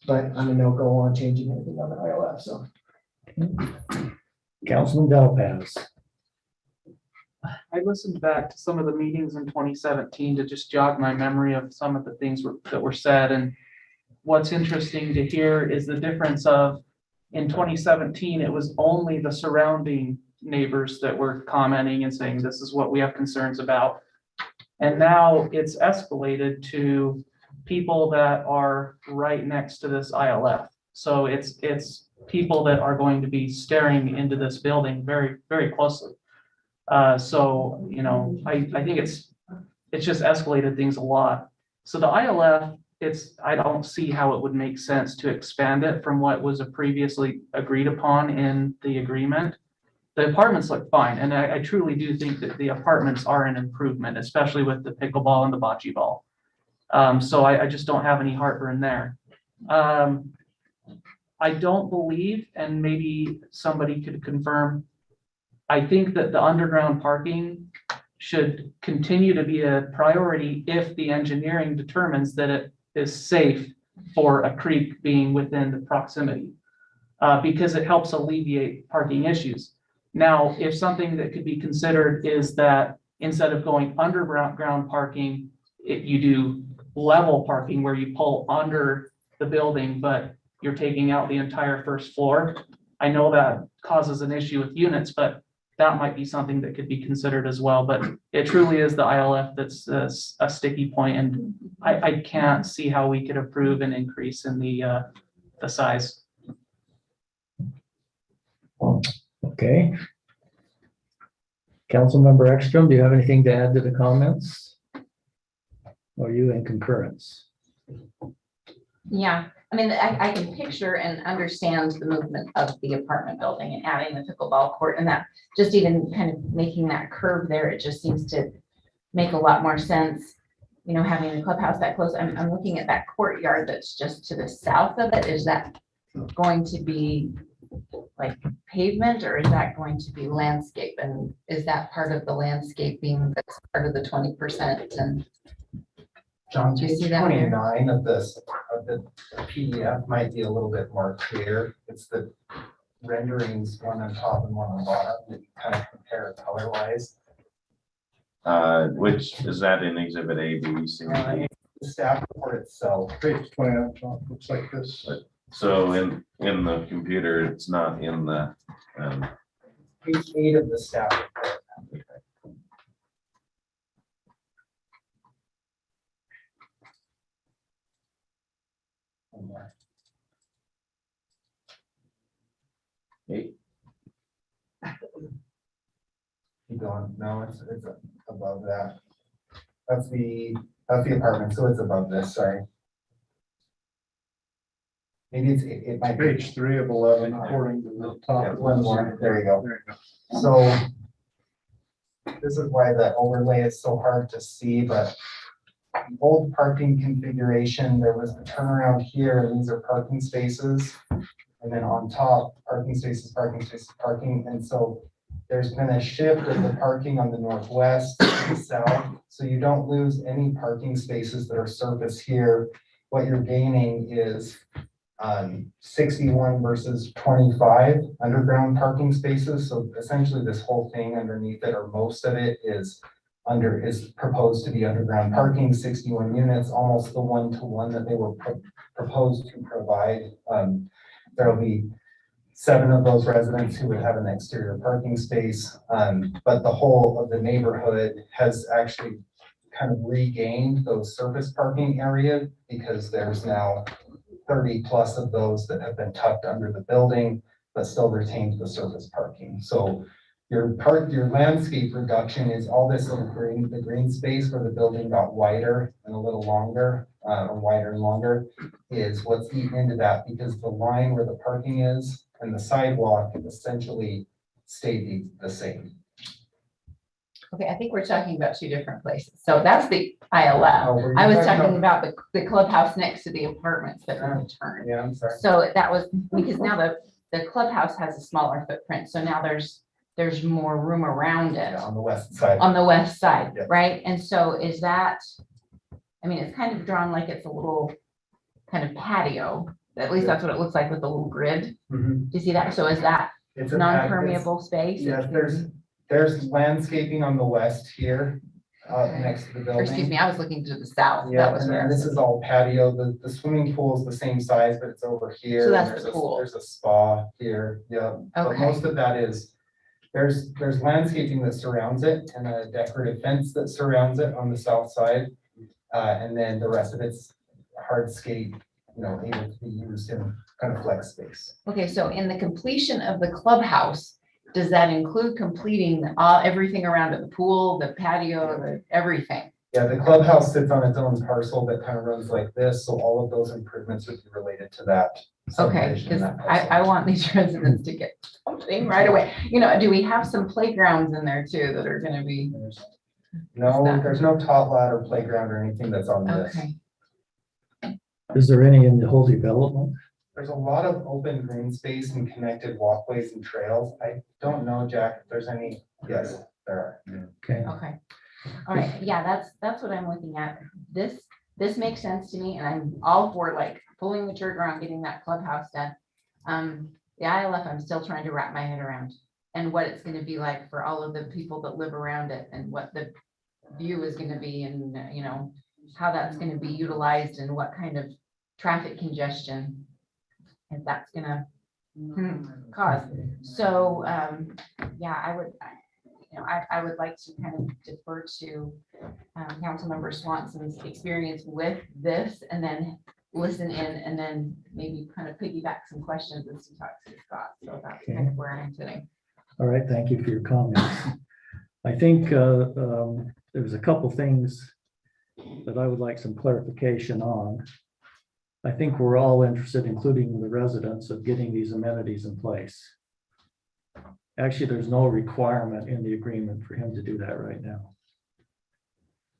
Speaker 5: But I'm a no-go on changing anything on the ILF. So,
Speaker 2: Councilman Delpaz.
Speaker 1: I listened back to some of the meetings in 2017 to just jog my memory of some of the things that were said. And what's interesting to hear is the difference of, in 2017, it was only the surrounding neighbors that were commenting and saying, this is what we have concerns about. And now it's escalated to people that are right next to this ILF. So it's people that are going to be staring into this building very, very closely. So, you know, I think it's just escalated things a lot. So the ILF, I don't see how it would make sense to expand it from what was previously agreed upon in the agreement. The apartments look fine, and I truly do think that the apartments are an improvement, especially with the pickleball and the bocce ball. So I just don't have any heartburn there. I don't believe, and maybe somebody could confirm, I think that the underground parking should continue to be a priority if the engineering determines that it is safe for a creek being within the proximity, because it helps alleviate parking issues. Now, if something that could be considered is that instead of going underground parking, you do level parking where you pull under the building, but you're taking out the entire first floor. I know that causes an issue with units, but that might be something that could be considered as well. But it truly is the ILF that's a sticky point, and I can't see how we could approve an increase in the size.
Speaker 2: Okay. Councilmember Ekstrom, do you have anything to add to the comments? Or are you in concurrence?
Speaker 9: Yeah, I mean, I can picture and understand the movement of the apartment building and adding the pickleball court, and that just even kind of making that curve there, it just seems to make a lot more sense. You know, having the clubhouse that close. I'm looking at that courtyard that's just to the south of it. Is that going to be like pavement, or is that going to be landscape? And is that part of the landscaping that's part of the 20%? And
Speaker 20: John,
Speaker 9: do you
Speaker 20: page
Speaker 9: see that here?
Speaker 20: 29 of the PDF might be a little bit more clear. It's the renderings, one on top and one on bottom, that you kind of compare color wise.
Speaker 22: Which is that in exhibit A, B, C?
Speaker 20: The staff report itself.
Speaker 21: Page 29, John, looks like this.
Speaker 22: So in the computer, it's not in the,
Speaker 20: Page 8 of the staff report.
Speaker 22: eight.
Speaker 20: Keep going. No, it's above that. That's the apartment, so it's above this, sorry. maybe it might be.
Speaker 21: Page 3 of 11, according to the top.
Speaker 20: Yeah, one more, there you go. So this is why the overlay is so hard to see, but old parking configuration, there was the turnaround here, and these are parking spaces. And then on top, parking spaces, parking spaces, parking. And so there's been a shift of the parking on the northwest to the south. So you don't lose any parking spaces that are surface here. What you're gaining is 61 versus 25 underground parking spaces. So essentially this whole thing underneath it, or most of it, is proposed to be underground parking, 61 units, almost the 1-to-1 that they were proposed to provide. There'll be 7 of those residents who would have an exterior parking space, but the whole of the neighborhood has actually kind of regained those surface parking areas, because there's now 30 plus of those that have been tucked under the building, but still retains the surface parking. So your landscape reduction is all this little green, the green space where the building got wider and a little longer, or wider and longer, is what's eaten into that, because the line where the parking is and the sidewalk essentially stayed the same.
Speaker 9: Okay, I think we're talking about 2 different places. So that's the ILF.
Speaker 20: Oh, were you
Speaker 9: I was
Speaker 20: talking
Speaker 9: talking about the clubhouse next to the apartments that were returned.
Speaker 20: Yeah, I'm sorry.
Speaker 9: So that was, because now the clubhouse has a smaller footprint, so now there's more room around it.
Speaker 20: Yeah, on the west side.
Speaker 9: On the west side,
Speaker 20: Yeah.
Speaker 9: right? And so is that, I mean, it's kind of drawn like it's a little kind of patio. At least that's what it looks like with the little grid.
Speaker 20: Mhm.
Speaker 9: Do you see that? So is that
Speaker 20: It's a
Speaker 9: non-permeable space?
Speaker 20: Yes, there's landscaping on the west here, next to the
Speaker 9: Or
Speaker 20: building.
Speaker 9: excuse me, I was looking to the south.
Speaker 20: Yeah,
Speaker 9: That was
Speaker 20: and
Speaker 9: where I
Speaker 20: then
Speaker 9: was
Speaker 20: this is all patio. The swimming pool is the same size, but it's over here.
Speaker 9: So
Speaker 20: and
Speaker 9: that's
Speaker 20: there's
Speaker 9: the
Speaker 20: a-
Speaker 9: pool.
Speaker 20: There's a spa here, yeah. But
Speaker 9: Okay.
Speaker 20: most of that is, there's landscaping that surrounds it and a decorative fence that surrounds it on the south side. And then the rest of it's hardscape, able to be used in kind of flex space.
Speaker 9: Okay, so in the completion of the clubhouse, does that include completing everything around it, the pool, the patio, everything?
Speaker 20: Yeah, the clubhouse sits on its own parcel that kind of runs like this, so all of those improvements would be related to that.
Speaker 9: Okay,
Speaker 20: subdivision,
Speaker 9: because
Speaker 20: that parcel.
Speaker 9: I want these residents to get something right away. Do we have some playgrounds in there too that are gonna be?
Speaker 20: No, there's no tot lot or playground or anything that's on this.
Speaker 9: Okay,
Speaker 2: Is there any in the whole development?
Speaker 20: There's a lot of open green space and connected walkways and trails. I don't know, Jack, if there's any. Yes, there are.
Speaker 2: Okay.
Speaker 9: okay. All right, yeah, that's what I'm looking at. This makes sense to me, and I'm all for like pulling the trigger on getting that clubhouse done. The ILF, I'm still trying to wrap my head around, and what it's gonna be like for all of the people that live around it, and what the view is gonna be, and how that's gonna be utilized, and what kind of traffic congestion and that's gonna cause. So, yeah, I would like to kind of defer to Councilmember Swanson's experience with this, and then listen in, and then maybe kind of piggyback some questions as he talks to Scott. So that's kind of where I'm sitting.
Speaker 2: All right, thank you for your comments. I think there's a couple things that I would like some clarification on. I think we're all interested, including the residents, of getting these amenities in place. Actually, there's no requirement in the agreement for him to do that right now.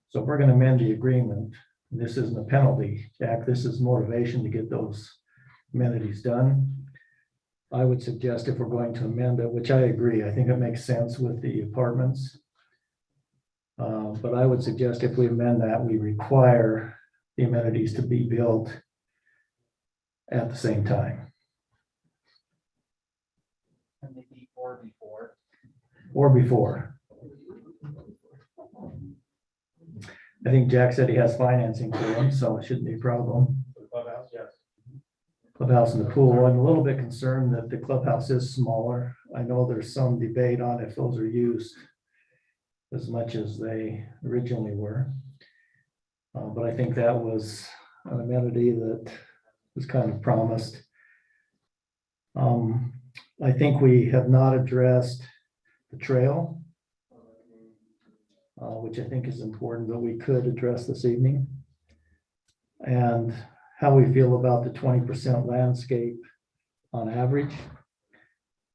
Speaker 2: So if we're going to amend the agreement, this isn't a penalty, Jack, this is motivation to get those amenities done. I would suggest if we're going to amend it, which I agree, I think it makes sense with the apartments. But I would suggest if we amend that, we require the amenities to be built at the same time.
Speaker 20: And maybe or before.
Speaker 2: Or before. I think Jack said he has financing for them, so it shouldn't be a problem.
Speaker 20: Clubhouse, yes.
Speaker 2: Clubhouse and the pool. I'm a little bit concerned that the clubhouse is smaller. I know there's some debate on if those are used as much as they originally were. But I think that was an amenity that was kind of promised. I think we have not addressed the trail, which I think is important, but we could address this evening. And how we feel about the 20% landscape on average.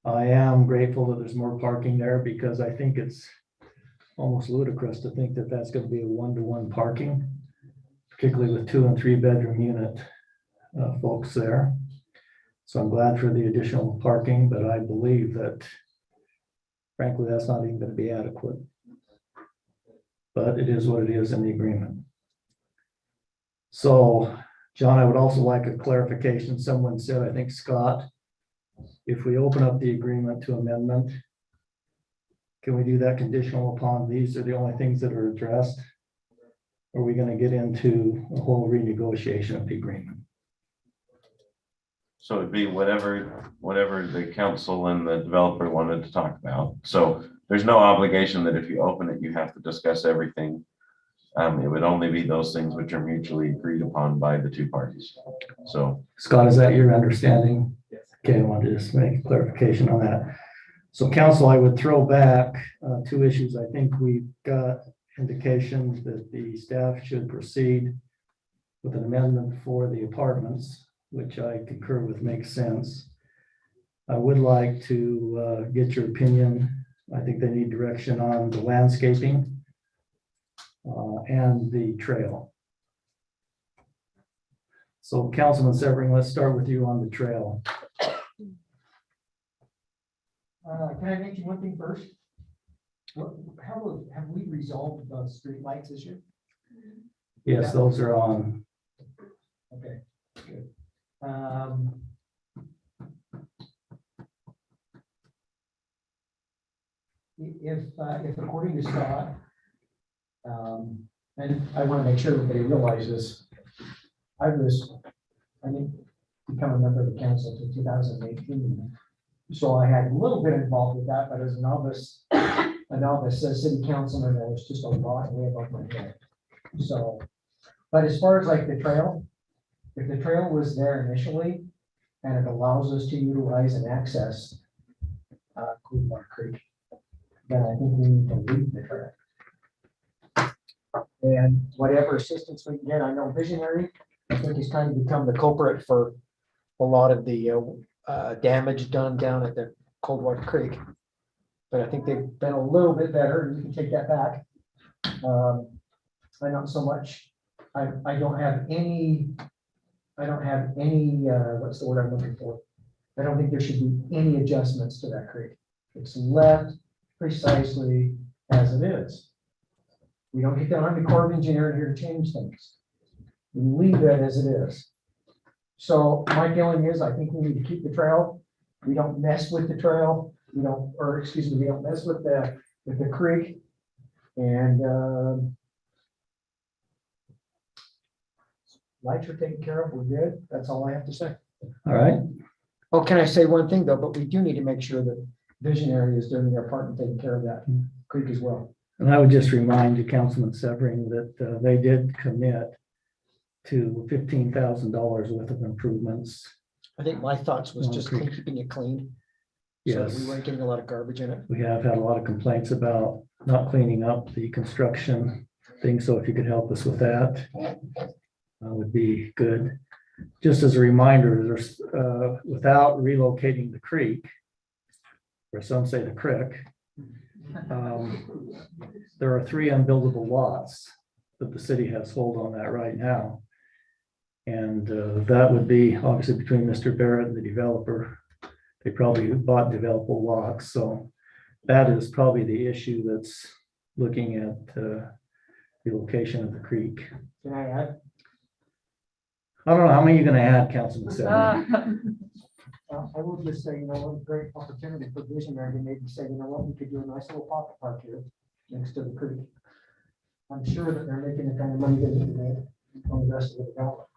Speaker 2: I am grateful that there's more parking there because I think it's almost ludicrous to think that that's going to be a 1-to-1 parking, particularly with 2 and 3 bedroom unit folks there. So I'm glad for the additional parking, but I believe that frankly, that's not even going to be adequate. But it is what it is in the agreement. So, John, I would also like a clarification. Someone said, I think Scott, if we open up the agreement to amendment, can we do that conditional upon these are the only things that are addressed? Or are we going to get into a whole renegotiation of the agreement?
Speaker 22: So it'd be whatever the council and the developer wanted to talk about. So there's no obligation that if you open it, you have to discuss everything. It would only be those things which are mutually agreed upon by the two parties. So
Speaker 2: Scott, is that your understanding? Yes. Okay, I wanted to just make clarification on that. So council, I would throw back 2 issues. I think we've got indications that the staff should proceed with an amendment for the apartments, which I concur with makes sense. I would like to get your opinion. I think they need direction on the landscaping and the trail. So Councilman Severing, let's start with you on the trail.
Speaker 5: Can I mention one thing first? How have we resolved the street lights this year?
Speaker 2: Yes, those are on.
Speaker 5: Okay, good. If according to Scott, and I want to make sure everybody realizes, I think, become a member of the council in 2018. So I had a little bit involved with that, but as a novice city councilman, I was just a lot way above my head. So, but as far as like the trail, if the trail was there initially, and it allows us to utilize and access Cougar Creek, then I think we need to leave the trail. And whatever assistance we can get, I know Visionary, I think has kind of become the culprit for a lot of the damage done down at the Coldwater Creek. But I think they've been a little bit better, and you can take that back. I not so much, I don't have any, what's the word I'm looking for? I don't think there should be any adjustments to that creek. It's left precisely as it is. We don't get the Army Corps of Engineers here to change things. We leave that as it is. So my feeling is, I think we need to keep the trail. We don't mess with the trail. We don't mess with the creek. And lights are taken care of. We're good. That's all I have to say.
Speaker 2: All right.
Speaker 5: Oh, can I say one thing though? But we do need to make sure that Visionary is doing their part and taking care of that creek as well.
Speaker 2: And I would just remind you, Councilman Severing, that they did commit to $15,000 worth of improvements.
Speaker 5: I think my thoughts was just keeping it clean. So
Speaker 2: Yes.
Speaker 5: we weren't getting a lot of garbage in it.
Speaker 2: We have had a lot of complaints about not cleaning up the construction thing. So if you could help us with that, would be good. Just as a reminder, there's without relocating the creek, or some say the crick, there are 3 unbuildable lots that the city has hold on that right now. And that would be obviously between Mr. Barrett and the developer. They probably bought developable lots. So that is probably the issue that's looking at the location of the creek.
Speaker 5: Can I add?
Speaker 2: I don't know, how many are you gonna add, Councilman Severing?
Speaker 5: I will just say, what a great opportunity for Visionary to maybe say, what, we could do a nice little pocket park here next to the creek. I'm sure that they're making the kind of money they need to make on the rest of the development.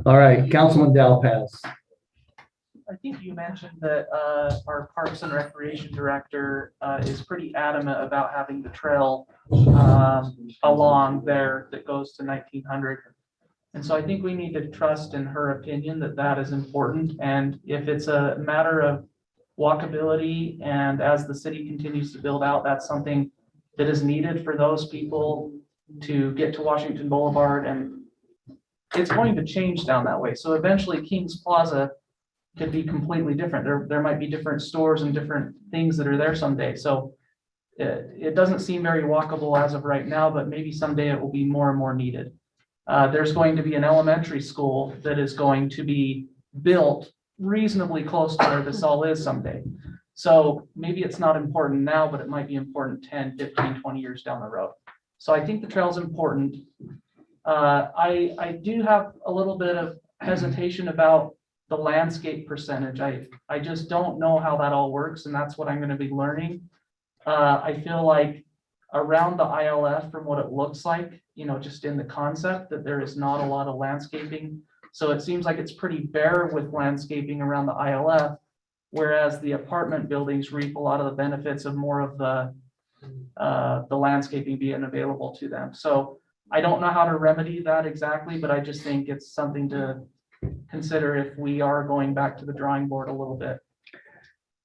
Speaker 2: All right, Councilman Dalpaz.
Speaker 1: I think you mentioned that our Parks and Recreation Director is pretty adamant about having the trail along there that goes to 1900. And so I think we need to trust in her opinion that that is important. And if it's a matter of walkability, and as the city continues to build out, that's something that is needed for those people to get to Washington Boulevard and it's going to change down that way. So eventually Kings Plaza could be completely different. There might be different stores and different things that are there someday. So it doesn't seem very walkable as of right now, but maybe someday it will be more and more needed. There's going to be an elementary school that is going to be built reasonably close to where this all is someday. So maybe it's not important now, but it might be important 10, 15, 20 years down the road. So I think the trail is important. I do have a little bit of hesitation about the landscape percentage. I just don't know how that all works, and that's what I'm going to be learning. I feel like around the ILF, from what it looks like, you know, just in the concept, that there is not a lot of landscaping. So it seems like it's pretty bare with landscaping around the ILF, whereas the apartment buildings reap a lot of the benefits of more of the landscaping being available to them. So I don't know how to remedy that exactly, but I just think it's something to consider if we are going back to the drawing board a little bit.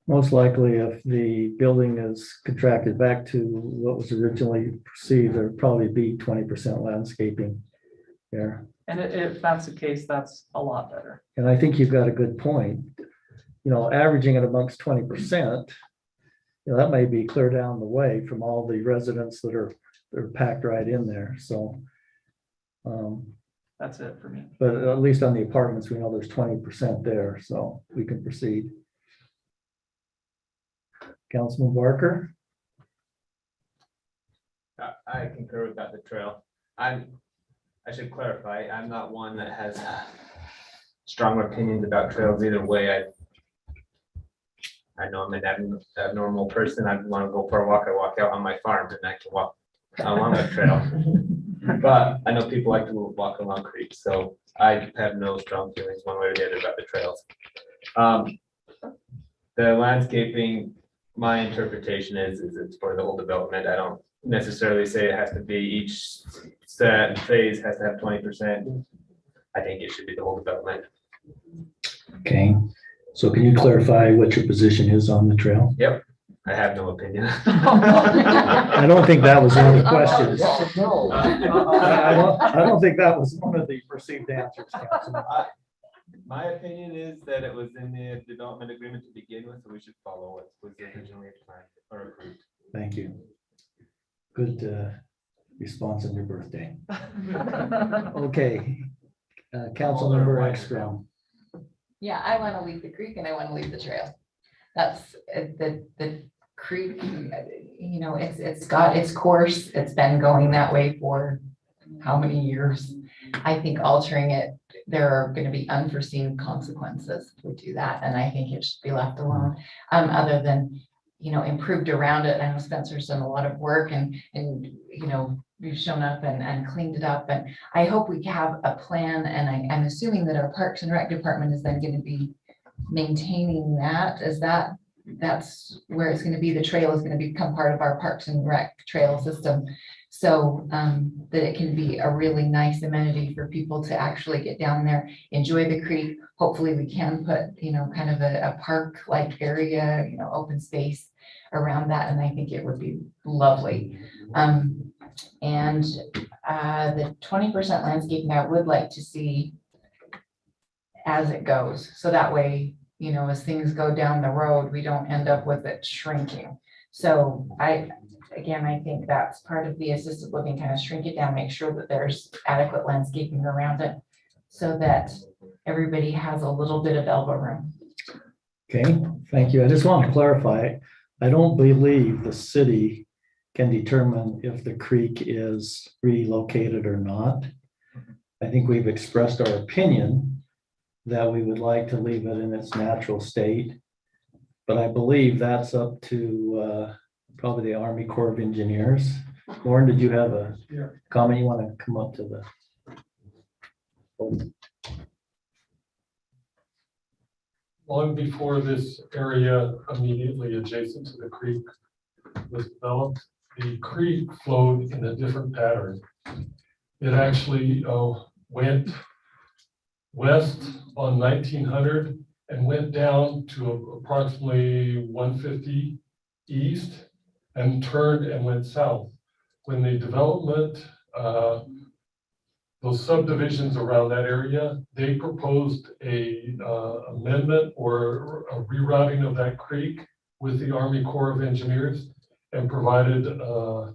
Speaker 2: Most likely, if the building is contracted back to what was originally perceived, there'd probably be 20% landscaping there.
Speaker 1: And if that's the case, that's a lot better.
Speaker 2: And I think you've got a good point. You know, averaging it amongst 20%, you know, that may be clear down the way from all the residents that are packed right in there. So
Speaker 1: that's it for me.
Speaker 2: But at least on the apartments, we know there's 20% there, so we can proceed. Councilman Barker?
Speaker 3: I concur with that, the trail. I should clarify, I'm not one that has strong opinions about trails either way. I know I'm an abnormal person. I want to go for a walk. I walk out on my farm and I can walk along a trail. But I know people like to walk along creeks, so I have no strong feelings one way or the other about the trails. The landscaping, my interpretation is it's for the whole development. I don't necessarily say it has to be each set phase has to have 20%. I think it should be the whole development.
Speaker 2: Okay, so can you clarify what your position is on the trail?
Speaker 3: Yep, I have no opinion.
Speaker 2: I don't think that was one of the questions.
Speaker 3: No.
Speaker 2: I don't think that was one of the perceived answers, Councilman.
Speaker 3: My opinion is that it was in the development agreement to begin with, so we should follow what was originally planned or approved.
Speaker 2: Thank you. Good response on your birthday. Okay, Councilmember Ekstrom.
Speaker 9: Yeah, I want to leave the creek and I want to leave the trail. That's the creek, you know, it's got its course. It's been going that way for how many years? I think altering it, there are going to be unforeseen consequences if we do that. And I think it should be left alone, other than, you know, improved around it. I know Spencer's done a lot of work and you know, we've shown up and cleaned it up. And I hope we have a plan. And I'm assuming that our Parks and Rec department is then going to be maintaining that. That's where it's going to be. The trail is going to become part of our Parks and Rec trail system. So that it can be a really nice amenity for people to actually get down there, enjoy the creek. Hopefully we can put, you know, kind of a park-like area, you know, open space around that. And I think it would be lovely. And the 20% landscaping I would like to see as it goes. So that way, you know, as things go down the road, we don't end up with it shrinking. So I think that's part of the assisted living, kind of shrink it down, make sure that there's adequate landscaping around it so that everybody has a little bit of elbow room.
Speaker 2: Okay, thank you. I just want to clarify, I don't believe the city can determine if the creek is relocated or not. I think we've expressed our opinion that we would like to leave it in its natural state, but I believe that's up to probably the Army Corps of Engineers. Lauren, did you have a comment you want to come up to the?
Speaker 7: Long before this area immediately adjacent to the creek was developed, the creek flowed in a different pattern. It actually went west on 1900 and went down to approximately 150 east and turned and went south. When the development those subdivisions around that area, they proposed a amendment or a rerouting of that creek with the Army Corps of Engineers and provided a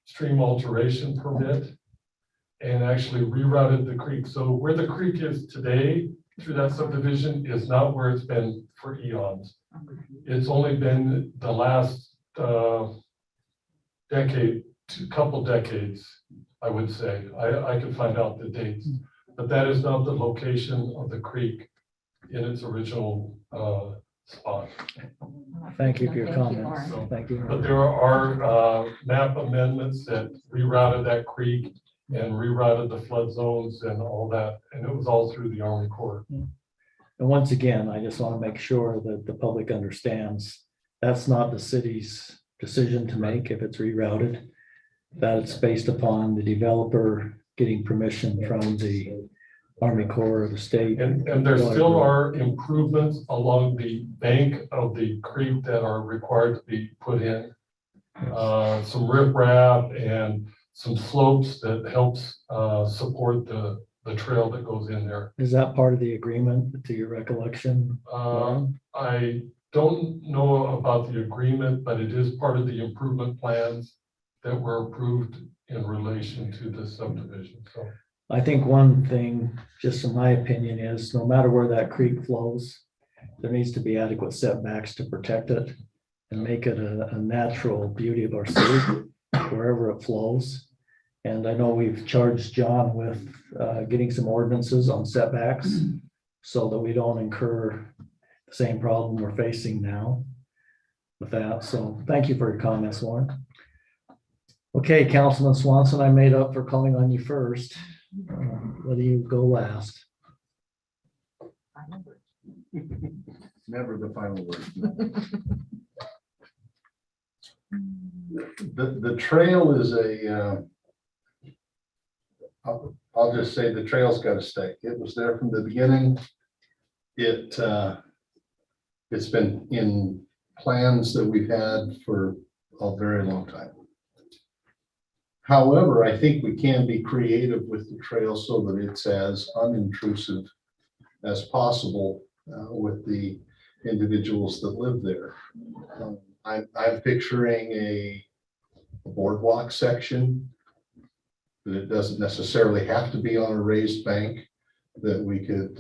Speaker 7: stream alteration permit and actually rerouted the creek. So where the creek is today through that subdivision is not where it's been for eons. It's only been the last decade, couple decades, I would say. I can find out the dates, but that is not the location of the creek in its original spot.
Speaker 2: Thank you for your
Speaker 9: Thank you,
Speaker 2: comments.
Speaker 9: Lauren.
Speaker 2: Thank you.
Speaker 7: But there are map amendments that rerouted that creek and rerouted the flood zones and all that, and it was all through the Army Corps.
Speaker 2: And once again, I just want to make sure that the public understands that's not the city's decision to make if it's rerouted. That it's based upon the developer getting permission from the Army Corps of the state.
Speaker 7: And there still are improvements along the bank of the creek that are required to be put in. Some riprap and some slopes that helps support the trail that goes in there.
Speaker 2: Is that part of the agreement to your recollection?
Speaker 7: I don't know about the agreement, but it is part of the improvement plans that were approved in relation to the subdivision. So
Speaker 2: I think one thing, just in my opinion, is no matter where that creek flows, there needs to be adequate setbacks to protect it and make it a natural beauty of our city wherever it flows. And I know we've charged John with getting some ordinances on setbacks so that we don't incur the same problem we're facing now with that. So thank you for your comments, Lauren. Okay, Councilman Swanson, I made up for calling on you first. Let you go last.
Speaker 21: Never the final word. The trail is I'll just say the trail's got to stay. It was there from the beginning. It's been in plans that we've had for a very long time. However, I think we can be creative with the trail so that it's as unintrusive as possible with the individuals that live there. I'm picturing a boardwalk section, but it doesn't necessarily have to be on a raised bank, that we could,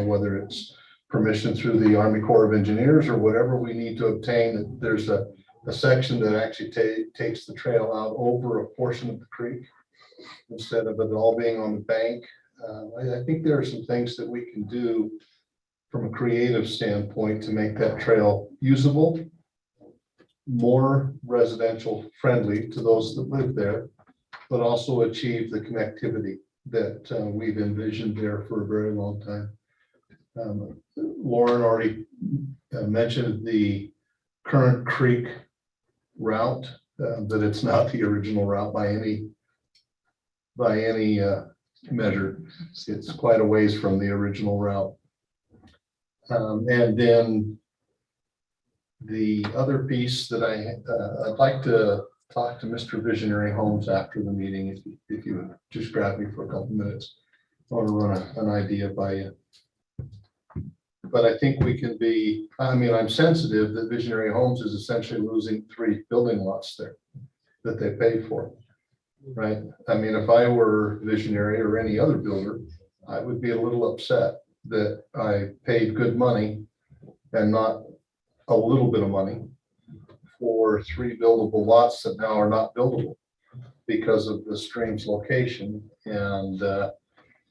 Speaker 21: whether it's permission through the Army Corps of Engineers or whatever we need to obtain, that there's a section that actually takes the trail out over a portion of the creek instead of it all being on the bank. I think there are some things that we can do from a creative standpoint to make that trail usable, more residential friendly to those that live there, but also achieve the connectivity that we've envisioned there for a very long time. Lauren already mentioned the current creek route, that it's not the original route by any measure. It's quite a ways from the original route. And then the other piece that I'd like to talk to Mr. Visionary Homes after the meeting, if you would just grab me for a couple minutes. I want to run an idea by you. But I think we can be, I'm sensitive that Visionary Homes is essentially losing 3 building lots there that they paid for, right? If I were Visionary or any other builder, I would be a little upset that I paid good money and not a little bit of money for 3 buildable lots that now are not buildable because of the stream's location. And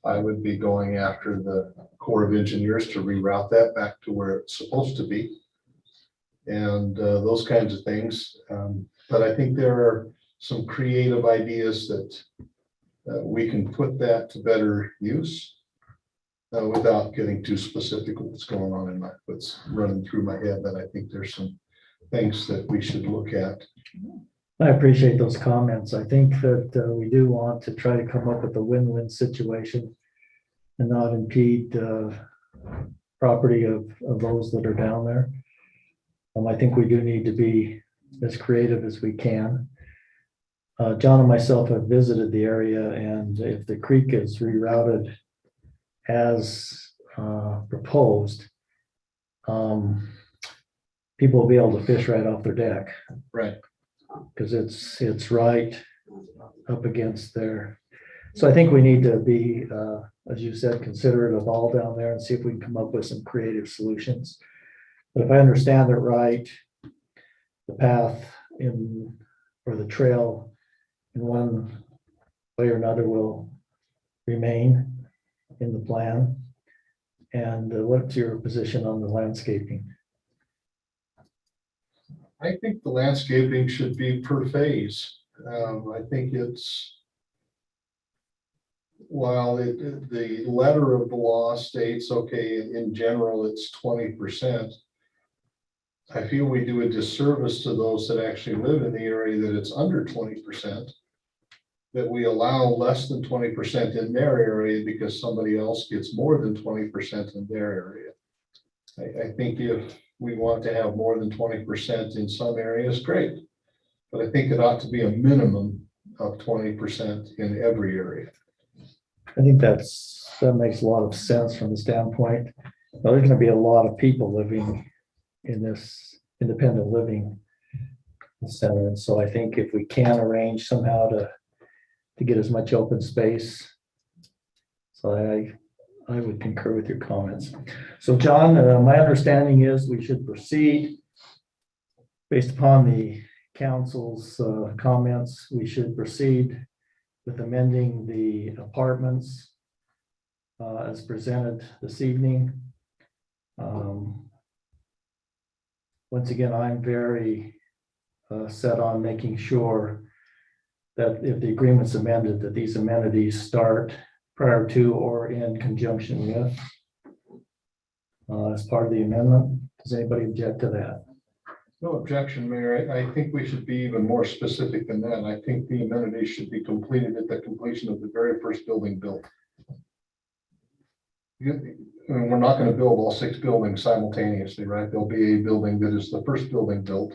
Speaker 21: I would be going after the Corps of Engineers to reroute that back to where it's supposed to be, and those kinds of things. But I think there are some creative ideas that we can put that to better use without getting too specific with what's going on in what's running through my head. But I think there's some things that we should look at.
Speaker 2: I appreciate those comments. I think that we do want to try to come up with a win-win situation and not impede property of those that are down there. I think we do need to be as creative as we can. John and myself have visited the area, and if the creek is rerouted as proposed, people will be able to fish right off their deck.
Speaker 21: Right.
Speaker 2: Because it's right up against there. So I think we need to be, as you said, considerate of all down there and see if we can come up with some creative solutions. But if I understand it right, the path or the trail in one way or another will remain in the plan. And what's your position on the landscaping?
Speaker 21: I think the landscaping should be per phase. I think while the letter of the law states, okay, in general, it's 20%. I feel we do a disservice to those that actually live in the area that it's under 20%. That we allow less than 20% in their area because somebody else gets more than 20% in their area. I think if we want to have more than 20% in some areas, great. But I think it ought to be a minimum of 20% in every area.
Speaker 2: I think that makes a lot of sense from the standpoint. Now, there's going to be a lot of people living in this independent living center. And so I think if we can arrange somehow to get as much open space. So I would concur with your comments. So John, my understanding is we should proceed based upon the council's comments. We should proceed with amending the apartments as presented this evening. Once again, I'm very set on making sure that if the agreement's amended, that these amenities start prior to or in conjunction with as part of the amendment. Does anybody object to that?
Speaker 21: No objection, Mayor. I think we should be even more specific than that. I think the amenities should be completed at the completion of the very first building built. And we're not going to build all 6 buildings simultaneously, right? There'll be a building that is the first building built.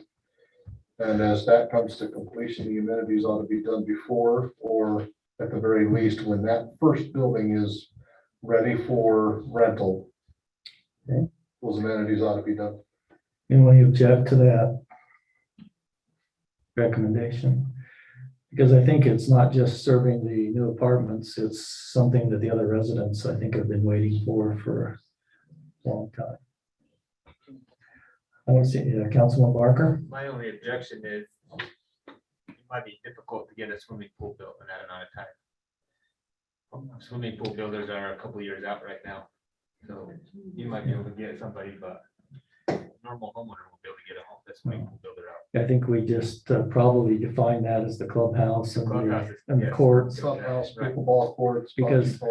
Speaker 21: And as that comes to completion, the amenities ought to be done before, or at the very least, when that first building is ready for rental.
Speaker 2: Okay.
Speaker 21: Those amenities ought to be done.
Speaker 2: Anyone object to that recommendation? Because I think it's not just serving the new apartments, it's something that the other residents, I think, have been waiting for a long time. I don't see, Councilman Barker.
Speaker 3: My only objection is it might be difficult to get a swimming pool built in that amount of time. Swimming pool builders are a couple years out right now. So you might be able to get somebody, but normal homeowner will be able to get a swimming pool builder out.
Speaker 2: I think we just probably define that as the clubhouse and the courts.
Speaker 21: Clubhouse, pickleball courts,
Speaker 2: Because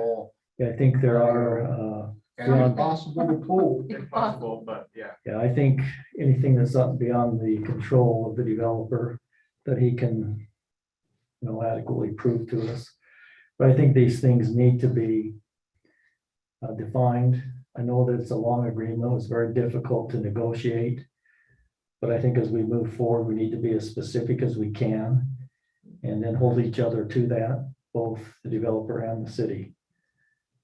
Speaker 2: I think there are.
Speaker 21: And it's possible to pool.
Speaker 3: It's possible, but yeah.
Speaker 2: Yeah, I think anything that's up beyond the control of the developer that he can, adequately prove to us. But I think these things need to be defined. I know that it's a long agreement. It's very difficult to negotiate. But I think as we move forward, we need to be as specific as we can and then hold each other to that, both the developer and the city.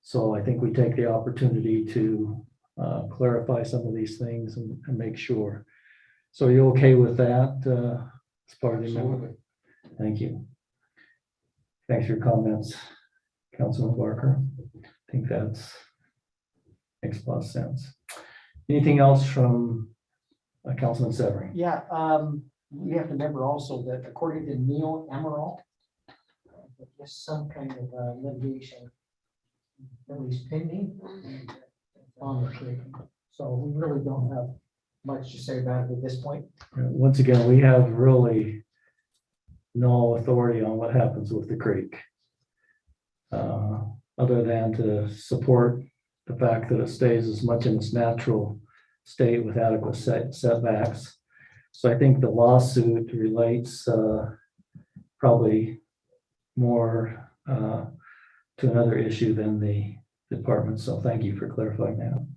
Speaker 2: So I think we take the opportunity to clarify some of these things and make sure. So are you okay with that as part of the amendment? Thank you. Thanks for your comments, Councilman Barker. I think that's makes a lot of sense. Anything else from Councilman Severing?
Speaker 5: Yeah, we have to remember also that according to Neil Emerald, there's some kind of litigation at least pending on the creek. So we really don't have much to say about it at this point.
Speaker 2: Once again, we have really no authority on what happens with the creek. Other than to support the fact that it stays as much in its natural state with adequate setbacks. So I think the lawsuit relates probably more to another issue than the department. So thank you for clarifying that.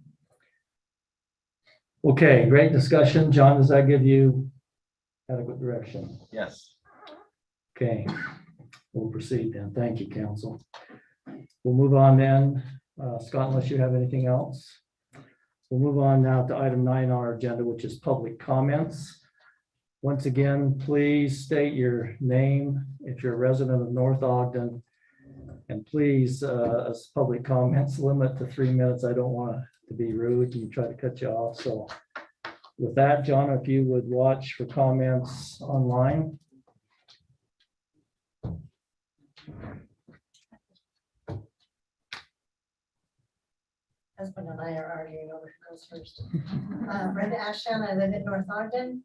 Speaker 2: Okay, great discussion. John, does that give you adequate direction?
Speaker 18: Yes.
Speaker 2: Okay, we'll proceed then. Thank you, council. We'll move on then. Scott, unless you have anything else. We'll move on now to item 9 on our agenda, which is public comments. Once again, please state your name if you're a resident of North Ogden. And please, as public comments, limit to 3 minutes. I don't want to be rude and try to cut you off. So with that, John, if you would watch for comments online.
Speaker 10: Husband and I are arguing over who goes first. Brenda Ashdown, I live in North Ogden.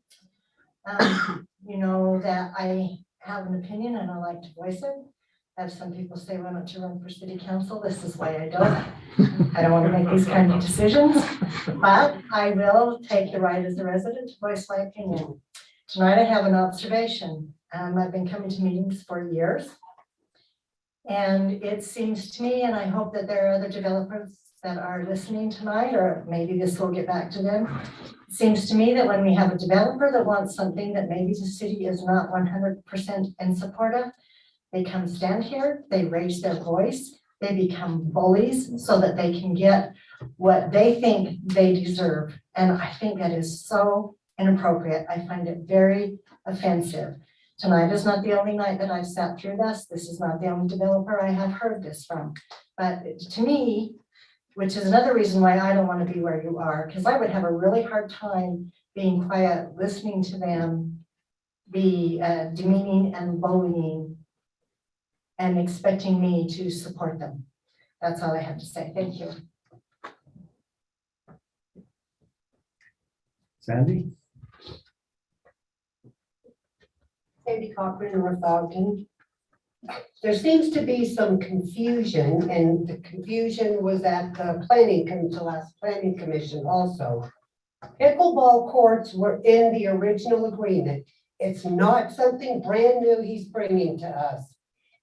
Speaker 10: You know that I have an opinion and I like to voice it. As some people say, why don't you run for city council? This is why I don't. I don't want to make these kind of decisions, but I will take the right as a resident to voice my opinion. Tonight I have an observation. I've been coming to meetings for years. And it seems to me, and I hope that there are other developers that are listening tonight, or maybe this will get back to them. It seems to me that when we have a developer that wants something that maybe the city is not 100% in support of, they come stand here, they raise their voice, they become bullies so that they can get what they think they deserve. And I think that is so inappropriate. I find it very offensive. Tonight is not the only night that I've sat through this. This is not the only developer I have heard this from. But to me, which is another reason why I don't want to be where you are, because I would have a really hard time being quiet, listening to them be demeaning and bullying and expecting me to support them. That's all I have to say. Thank you.
Speaker 2: Sandy?
Speaker 11: Sandy Cochran, North Ogden. There seems to be some confusion, and the confusion was at the last planning commission also. Pickleball courts were in the original agreement. It's not something brand new he's bringing to us.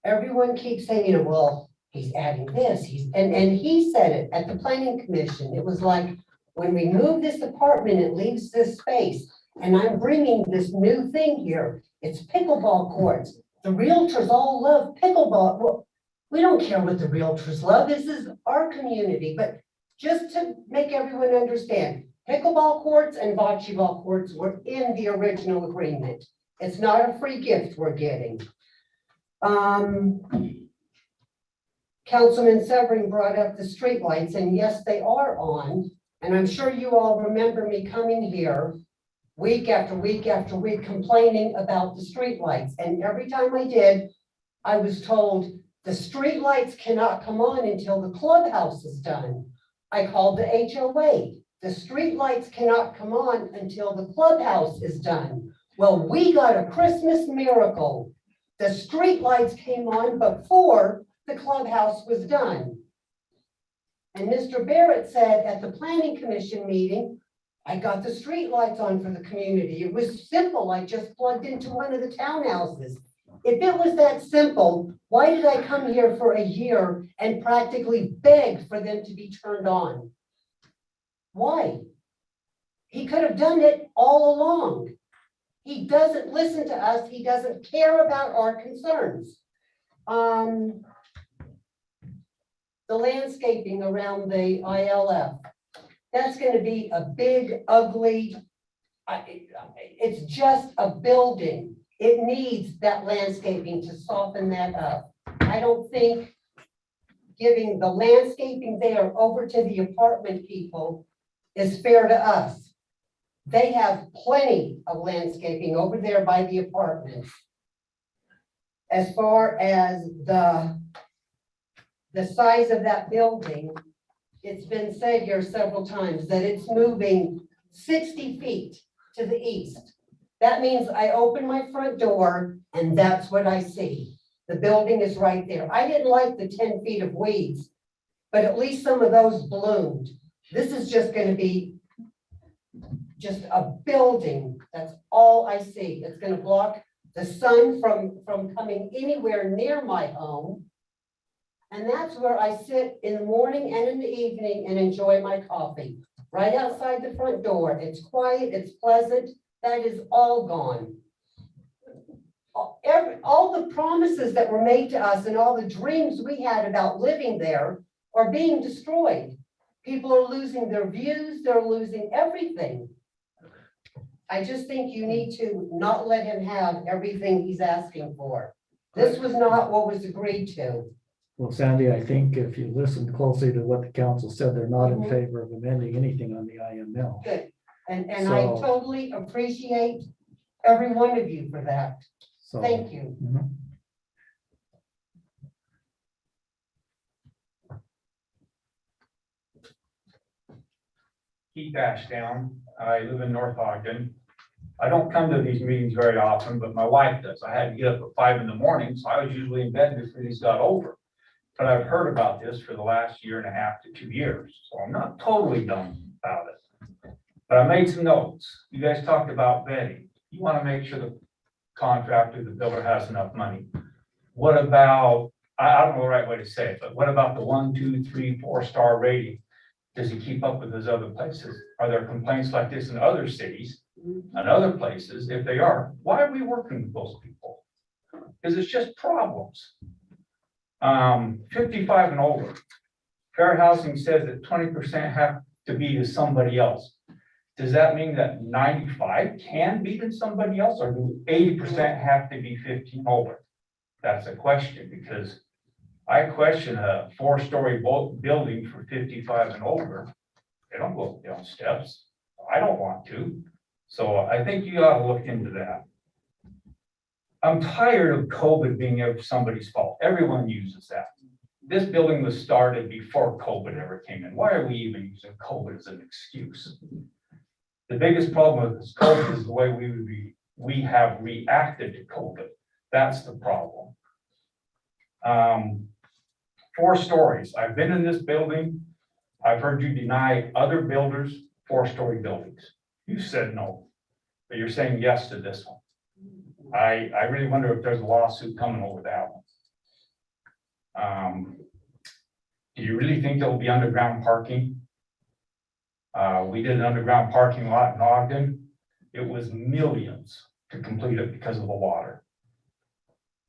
Speaker 11: Everyone keeps saying, you know, well, he's adding this, and he said it at the planning commission. It was like, when we move this apartment, it leaves this space, and I'm bringing this new thing here. It's pickleball courts. The realtors all love pickleball. Well, we don't care what the realtors love. This is our community. But just to make everyone understand, pickleball courts and bocce ball courts were in the original agreement. It's not a free gift we're getting. Councilman Severing brought up the streetlights, and yes, they are on. And I'm sure you all remember me coming here week after week after week complaining about the streetlights. And every time I did, I was told the streetlights cannot come on until the clubhouse is done. I called the HOA. The streetlights cannot come on until the clubhouse is done. Well, we got a Christmas miracle. The streetlights came on before the clubhouse was done. And Mr. Barrett said at the planning commission meeting, I got the street lights on for the community. It was simple. I just plugged into one of the townhouses. If it was that simple, why did I come here for a year and practically beg for them to be turned on? Why? He could have done it all along. He doesn't listen to us. He doesn't care about our concerns. The landscaping around the ILF. That's going to be a big, ugly, it's just a building. It needs that landscaping to soften that up. I don't think giving the landscaping there over to the apartment people is fair to us. They have plenty of landscaping over there by the apartments. As far as the size of that building, it's been said here several times that it's moving 60 feet to the east. That means I open my front door and that's what I see. The building is right there. I didn't like the 10 feet of weeds, but at least some of those bloomed. This is just going to be just a building. That's all I see. It's going to block the sun from coming anywhere near my home. And that's where I sit in the morning and in the evening and enjoy my coffee. Right outside the front door. It's quiet, it's pleasant. That is all gone. all the promises that were made to us and all the dreams we had about living there are being destroyed. People are losing their views, they're losing everything. I just think you need to not let him have everything he's asking for. This was not what was agreed to.
Speaker 2: Well, Sandy, I think if you listen closely to what the council said, they're not in
Speaker 11: Mhm.
Speaker 2: favor of amending anything on the IML.
Speaker 11: Good. And I
Speaker 2: So-
Speaker 11: totally appreciate every one of you for that.
Speaker 2: So-
Speaker 11: Thank you.
Speaker 2: Mhm.
Speaker 12: Keith Ashdown. I live in North Ogden. I don't come to these meetings very often, but my wife does. I had to get up at 5 a.m, so I was usually in bed before these got over. But I've heard about this for the last 1.5 to 2 years, so I'm not totally dumb about it. But I made some notes. You guys talked about vetting. You want to make sure the contractor, the builder has enough money. What about, I don't know the right way to say it, but what about the 1, 2, 3, 4-star rating? Does he keep up with his other places? Are there complaints like this in other cities and other places? If they are, why are we working with those people? Because it's just problems. 55 and older. Fair housing says that 20% have to be to somebody else. Does that mean that 95 can be to somebody else, or do 80% have to be 50 and older? That's a question, because I question a 4-story building for 55 and older. They don't go down steps. I don't want to. So I think you ought to look into that. I'm tired of COVID being somebody's fault. Everyone uses that. This building was started before COVID ever came in. Why are we even using COVID as an excuse? The biggest problem with this COVID is the way we have reacted to COVID. That's the problem. 4 stories. I've been in this building. I've heard you deny other builders 4-story buildings. You said no, but you're saying yes to this one. I really wonder if there's a lawsuit coming over that one. Do you really think there'll be underground parking? We did an underground parking lot in Ogden. It was millions to complete it because of the water.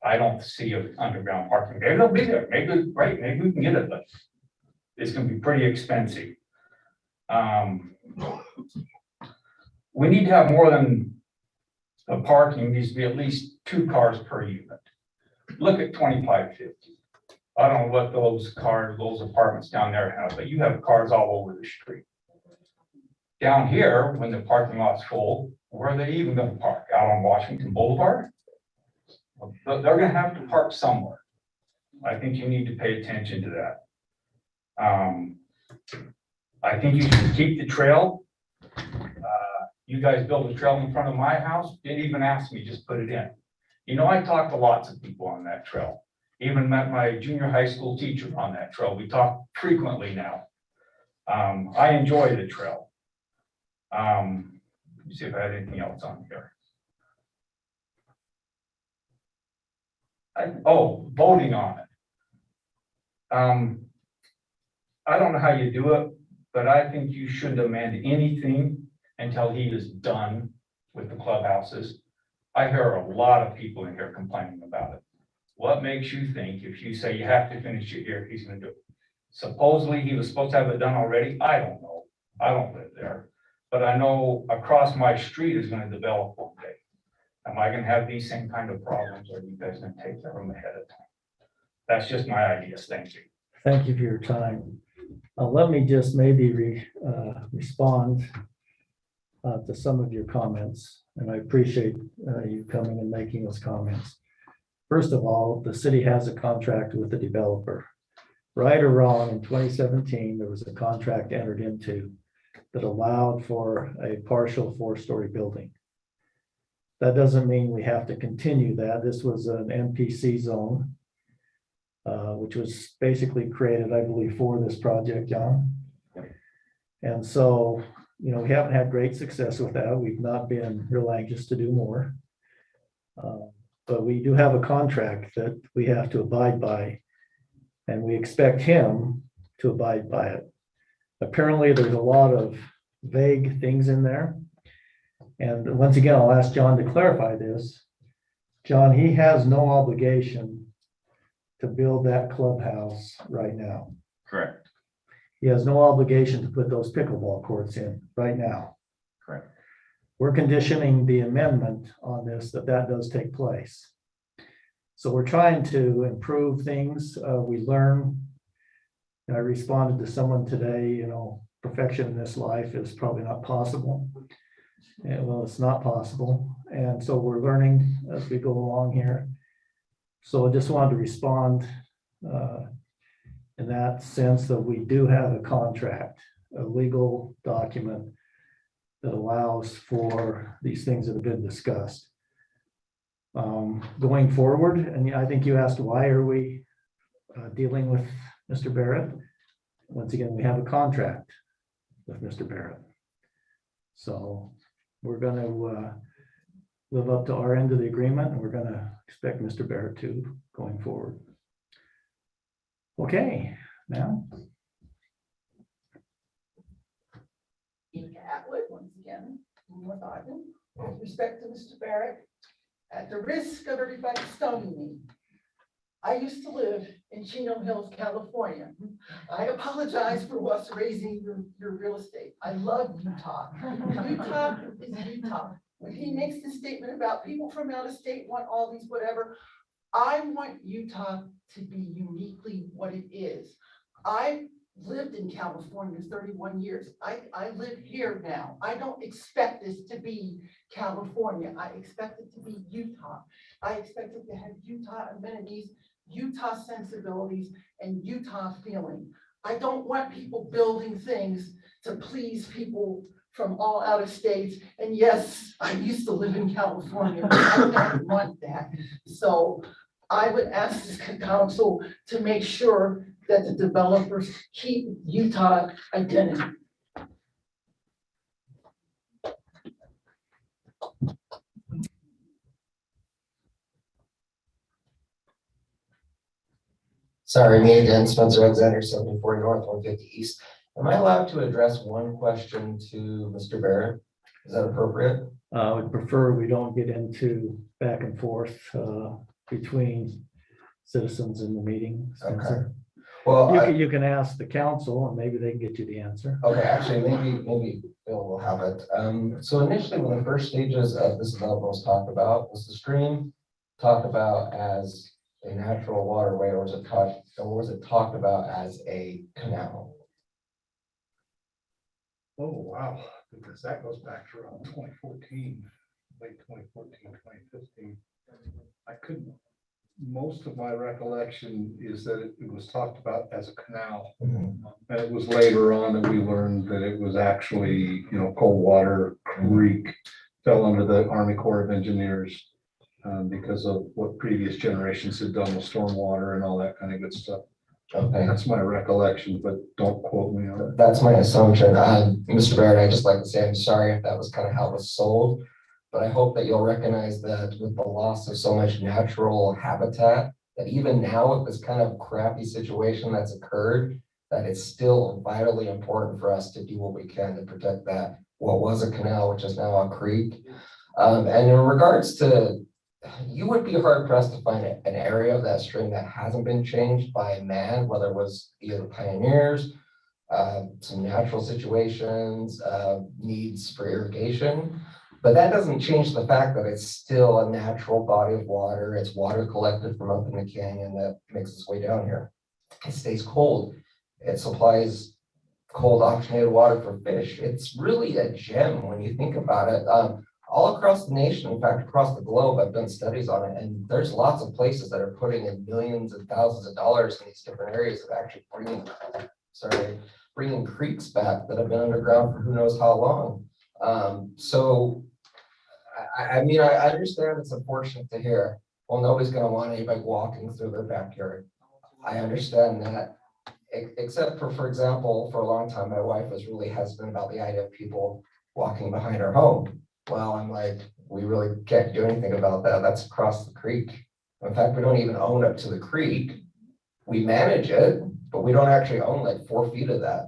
Speaker 12: I don't see an underground parking. Maybe it'll be there. Maybe, right, maybe we can get it, but it's gonna be pretty expensive. We need to have more than the parking. Needs to be at least 2 cars per unit. Look at 2550. I don't know what those apartments down there have, but you have cars all over the street. Down here, when the parking lot's full, where are they even gonna park? Out on Washington Boulevard? But they're gonna have to park somewhere. I think you need to pay attention to that. I think you should keep the trail. You guys built a trail in front of my house, didn't even ask me, just put it in. You know, I talked to lots of people on that trail. Even met my junior high school teacher on that trail. We talk frequently now. I enjoy the trail. Let me see if I had anything else on here. Voting on it. I don't know how you do it, but I think you shouldn't amend anything until he is done with the clubhouses. I hear a lot of people in here complaining about it. What makes you think if you say you have to finish it here, he's gonna do it? Supposedly he was supposed to have it done already. I don't know. I don't live there, but I know across my street is gonna develop one day. Am I gonna have these same kind of problems, or are you guys gonna take care of them ahead of time? That's just my ideas. Thank you.
Speaker 2: Thank you for your time. Let me just maybe respond to some of your comments, and I appreciate you coming and making those comments. First of all, the city has a contract with the developer. Right or wrong, in 2017, there was a contract entered into that allowed for a partial 4-story building. That doesn't mean we have to continue that. This was an MPC zone, which was basically created, I believe, for this project, John. And so, you know, we haven't had great success with that. We've not been real anxious to do more. But we do have a contract that we have to abide by, and we expect him to abide by it. Apparently, there's a lot of vague things in there. And once again, I'll ask John to clarify this, John, he has no obligation to build that clubhouse right now.
Speaker 22: Correct,
Speaker 2: He has no obligation to put those pickleball courts in right now.
Speaker 22: correct.
Speaker 2: We're conditioning the amendment on this, that does take place. So we're trying to improve things. We learn. I responded to someone today, perfection in this life is probably not possible. And well, it's not possible. And so we're learning as we go along here. So I just wanted to respond in that sense that we do have a contract, a legal document that allows for these things that have been discussed. Going forward, and I think you asked, why are we dealing with Mr. Barrett? Once again, we have a contract with Mr. Barrett. So we're going to live up to our end of the agreement, and we're going to expect Mr. Barrett to going forward. Okay, now.
Speaker 14: Atwood, once again, from North Ogden. With respect to Mr. Barrett, at the risk of everybody stoning me, I used to live in Chino Hills, California. I apologize for what's raising your real estate. I love Utah. Utah is Utah. When he makes this statement about people from out of state want all these whatever, I want Utah to be uniquely what it is. I lived in California 31 years. I live here now. I don't expect this to be California. I expect it to be Utah. I expect it to have Utah amenities, Utah sensibilities, and Utah feeling. I don't want people building things to please people from all out of states. And yes, I used to live in California, but I don't want that. So I would ask this council to make sure that the developers keep Utah identity.
Speaker 19: Sorry, me again, Spencer Alexander, 74 North, 150 East. Am I allowed to address one question to Mr. Barrett? Is that appropriate?
Speaker 2: I would prefer we don't get into back and forth between citizens in the meeting. Spencer.
Speaker 19: Well,
Speaker 2: you can ask the council and maybe they can get you the answer.
Speaker 19: Okay, actually, maybe Bill will have it. So initially, when the first stages of this development was talked about, was the stream talked about as a natural waterway, or was it talked about as a canal?
Speaker 21: Oh, wow, because that goes back to around 2014, late 2014, 2015. I couldn't, most of my recollection is that it was talked about as a canal. And it was later on that we learned that it was actually, Coldwater Creek fell under the Army Corps of Engineers because of what previous generations had done with stormwater and all that kind of good stuff.
Speaker 19: Okay.
Speaker 21: That's my recollection, but don't quote me on it.
Speaker 19: That's my assumption. Mr. Barrett, I just like to say, I'm sorry if that was kind of how it was sold, but I hope that you'll recognize that with the loss of so much natural habitat, that even now with this kind of crappy situation that's occurred, that it's still vitally important for us to do what we can to protect that, what was a canal, which is now a creek. And in regards to, you would be hard pressed to find an area of that stream that hasn't been changed by man, whether it was either the pioneers, some natural situations, needs for irrigation. But that doesn't change the fact that it's still a natural body of water. It's water collected from up in the canyon that makes its way down here. It stays cold. It supplies cold oxygenated water for fish. It's really a gem when you think about it. All across the nation, in fact, across the globe, I've done studies on it, and there's lots of places that are putting in millions and thousands of dollars in these different areas of actually bringing creeks back that have been underground for who knows how long. So, I mean, I understand it's unfortunate to hear, well, nobody's going to want anybody walking through their backyard. I understand that, except for example, for a long time, my wife was really hesitant about the idea of people walking behind our home. Well, I'm like, we really can't do anything about that. That's across the creek. In fact, we don't even own up to the creek. We manage it, but we don't actually own like 4 feet of that.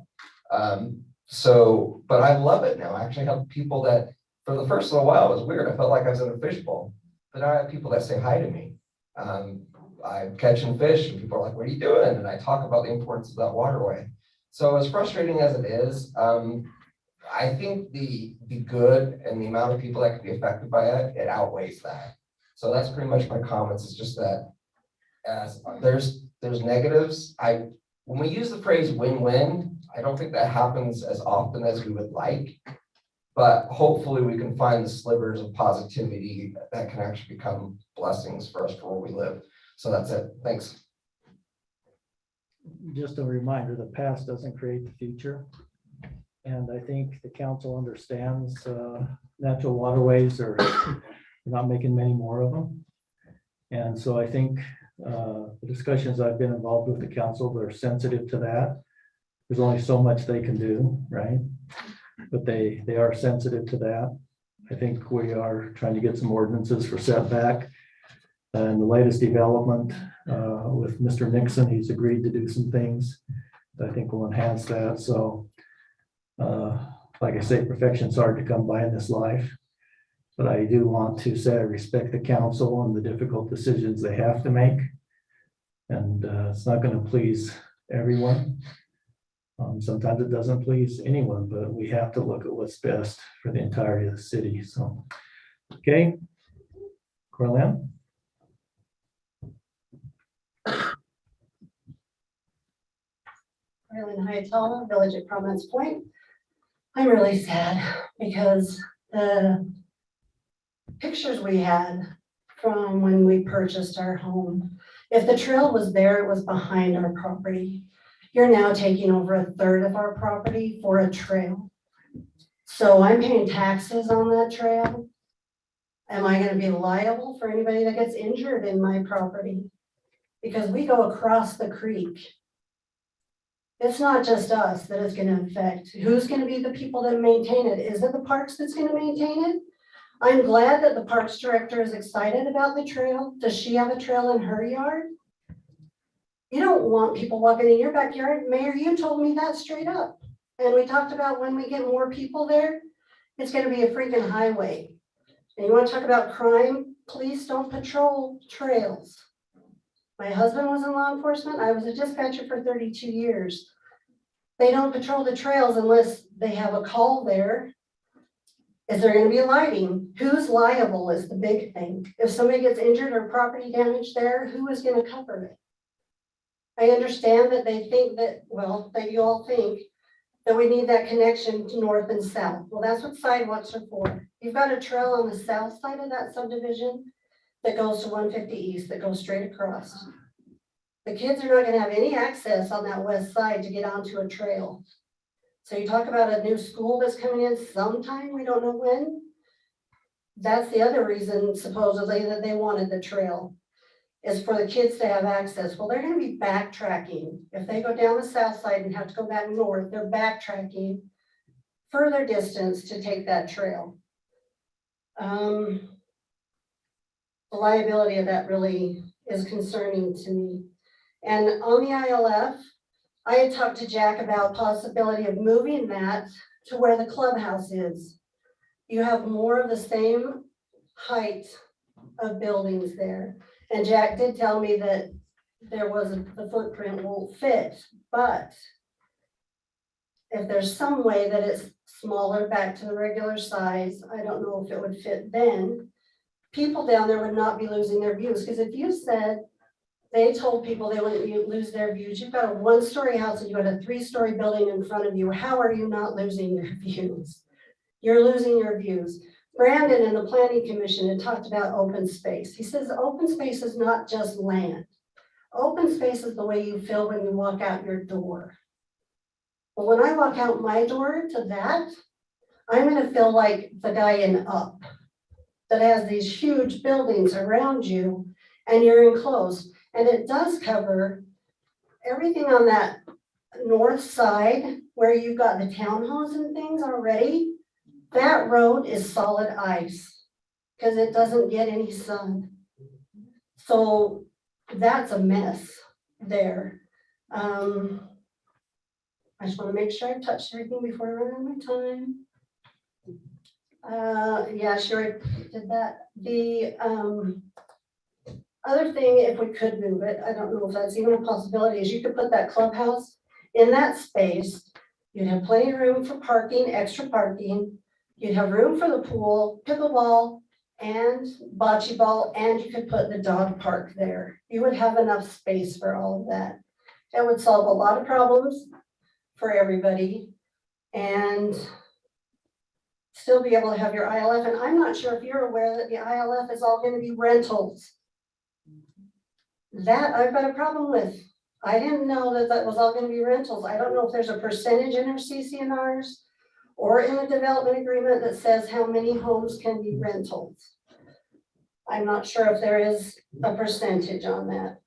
Speaker 19: But I love it now. I actually have people that, for the first little while, it was weird. I felt like I was in a fishbowl. but I have people that say hi to me. I'm catching fish and people are like, what are you doing? And I talk about the importance of that waterway. So as frustrating as it is, I think the good and the amount of people that can be affected by it outweighs that. So that's pretty much my comments. It's just that as there's negatives. When we use the phrase win-win, I don't think that happens as often as we would like, but hopefully we can find the slivers of positivity that can actually become blessings for us for where we live. So that's it. Thanks.
Speaker 2: Just a reminder, the past doesn't create the future. And I think the council understands natural waterways are not making many more of them. And so I think the discussions I've been involved with the council, they're sensitive to that. There's only so much they can do, right? But they are sensitive to that. I think we are trying to get some ordinances for setback. And the latest development with Mr. Nixon, he's agreed to do some things that I think will enhance that. So like I say, perfection's hard to come by in this life. But I do want to say I respect the council and the difficult decisions they have to make. And it's not going to please everyone. Sometimes it doesn't please anyone, but we have to look at what's best for the entirety of the city. So, okay, Corlin.
Speaker 10: Marilyn Hightower, Village at Prominence Point. I'm really sad because the pictures we had from when we purchased our home, if the trail was there, it was behind our property. You're now taking over a third of our property for a trail. So I'm paying taxes on that trail. Am I going to be liable for anybody that gets injured in my property? Because we go across the creek. It's not just us that it's going to affect. Who's going to be the people that maintain it? Is it the parks that's going to maintain it? I'm glad that the parks director is excited about the trail. Does she have a trail in her yard? You don't want people walking in your backyard. Mayor, you told me that straight up. And we talked about when we get more people there, it's going to be a freaking highway. And you want to talk about crime? Police don't patrol trails. My husband was in law enforcement. I was a dispatcher for 32 years. They don't patrol the trails unless they have a call there. Is there going to be lighting? Who's liable is the big thing. If somebody gets injured or property damage there, who is going to cover it? I understand that they think that, well, that you all think that we need that connection to north and south. Well, that's what sidewalks are for. You've got a trail on the south side of that subdivision that goes to 150 East, that goes straight across. The kids are not going to have any access on that west side to get onto a trail. So you talk about a new school that's coming in sometime, we don't know when. That's the other reason supposedly that they wanted the trail, is for the kids to have access. Well, they're going to be backtracking. If they go down the south side and have to go back north, they're backtracking further distance to take that trail. The liability of that really is concerning to me. And on the ILF, I had talked to Jack about possibility of moving that to where the clubhouse is. You have more of the same height of buildings there. And Jack did tell me that there wasn't, the footprint won't fit, but if there's some way that it's smaller back to the regular size, I don't know if it would fit then. People down there would not be losing their views, because if you said they told people they wouldn't lose their views, you've got a one-story house and you've got a three-story building in front of you, how are you not losing your views? You're losing your views. Brandon and the Planning Commission had talked about open space. He says open space is not just land. Open space is the way you feel when you walk out your door. Well, when I walk out my door to that, I'm going to feel like the guy in Up that has these huge buildings around you and you're enclosed. And it does cover everything on that north side where you've got the townhomes and things already. That road is solid ice because it doesn't get any sun. So that's a mess there. I just want to make sure I've touched everything before I run out of my time. Yeah, sure, did that. The, other thing, if we could move it, I don't know if that's even a possibility, is you could put that clubhouse in that space. You'd have plenty of room for parking, extra parking. You'd have room for the pool, pickleball, and bocce ball, and you could put the dog park there. You would have enough space for all of that. It would solve a lot of problems for everybody and still be able to have your ILF. And I'm not sure if you're aware that the ILF is all going to be rentals. That I've got a problem with. I didn't know that that was all going to be rentals. I don't know if there's a percentage in our CCNRs or in the development agreement that says how many homes can be rentals. I'm not sure if there is a percentage on that.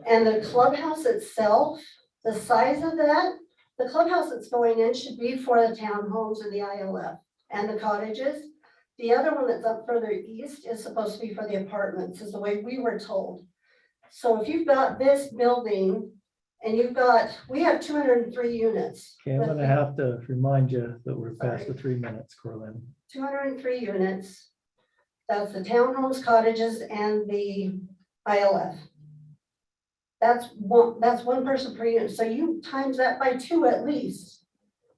Speaker 10: And the clubhouse itself, the size of that, the clubhouse that's going in should be for the townhomes and the ILF and the cottages. The other one that's up further east is supposed to be for the apartments, is the way we were told. So if you've got this building and you've got, we have 203 units.
Speaker 2: Okay, I'm gonna have to remind you that we're past the 3 minutes, Corlin.
Speaker 10: 203 units. That's the townhomes, cottages, and the ILF. That's one person per unit. So you times that by 2 at least.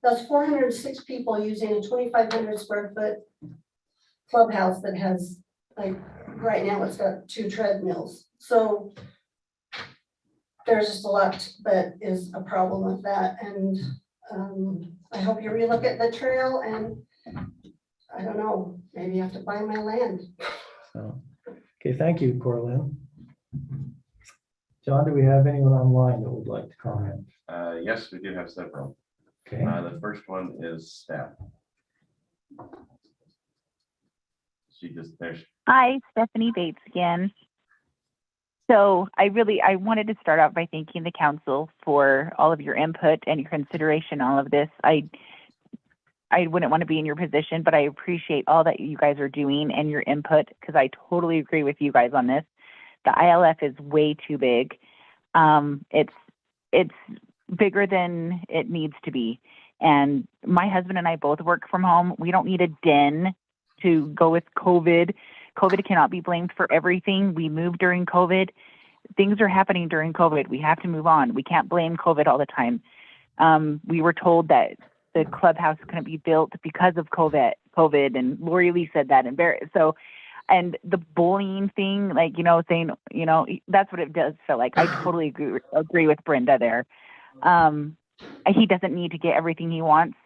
Speaker 10: That's 406 people using a 2,500 square foot clubhouse that has, like, right now it's got 2 treadmills. So there's just a lot that is a problem with that. And I hope you relook at the trail, and I don't know, maybe you have to buy my land.
Speaker 2: So, okay, thank you, Corlin. John, do we have anyone online that would like to comment?
Speaker 22: Yes, we do have several.
Speaker 2: Okay.
Speaker 22: The first one is staff. There's.
Speaker 15: Hi, Stephanie Bates again. So I wanted to start out by thanking the council for all of your input and your consideration on all of this. I wouldn't want to be in your position, but I appreciate all that you guys are doing and your input, because I totally agree with you guys on this. The ILF is way too big. It's bigger than it needs to be. And my husband and I both work from home. We don't need a den to go with COVID. COVID cannot be blamed for everything. We moved during COVID. Things are happening during COVID. We have to move on. We can't blame COVID all the time. We were told that the clubhouse couldn't be built because of COVID, and Lori Lee said that. And the bullying thing, like, saying, that's what it does feel like. I totally agree with Brenda there. He doesn't need to get everything he wants.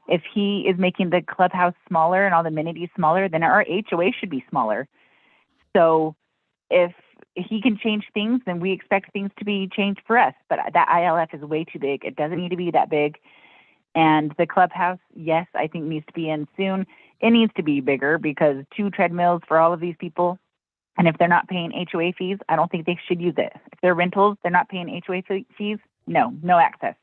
Speaker 15: If he is making the clubhouse smaller and all the amenities smaller, then our HOA should be smaller. So if he can change things, then we expect things to be changed for us. But that ILF is way too big. It doesn't need to be that big. And the clubhouse, yes, I think needs to be in soon. It needs to be bigger, because 2 treadmills for all of these people. And if they're not paying HOA fees, I don't think they should use it. If they're rentals, they're not paying HOA fees. No access.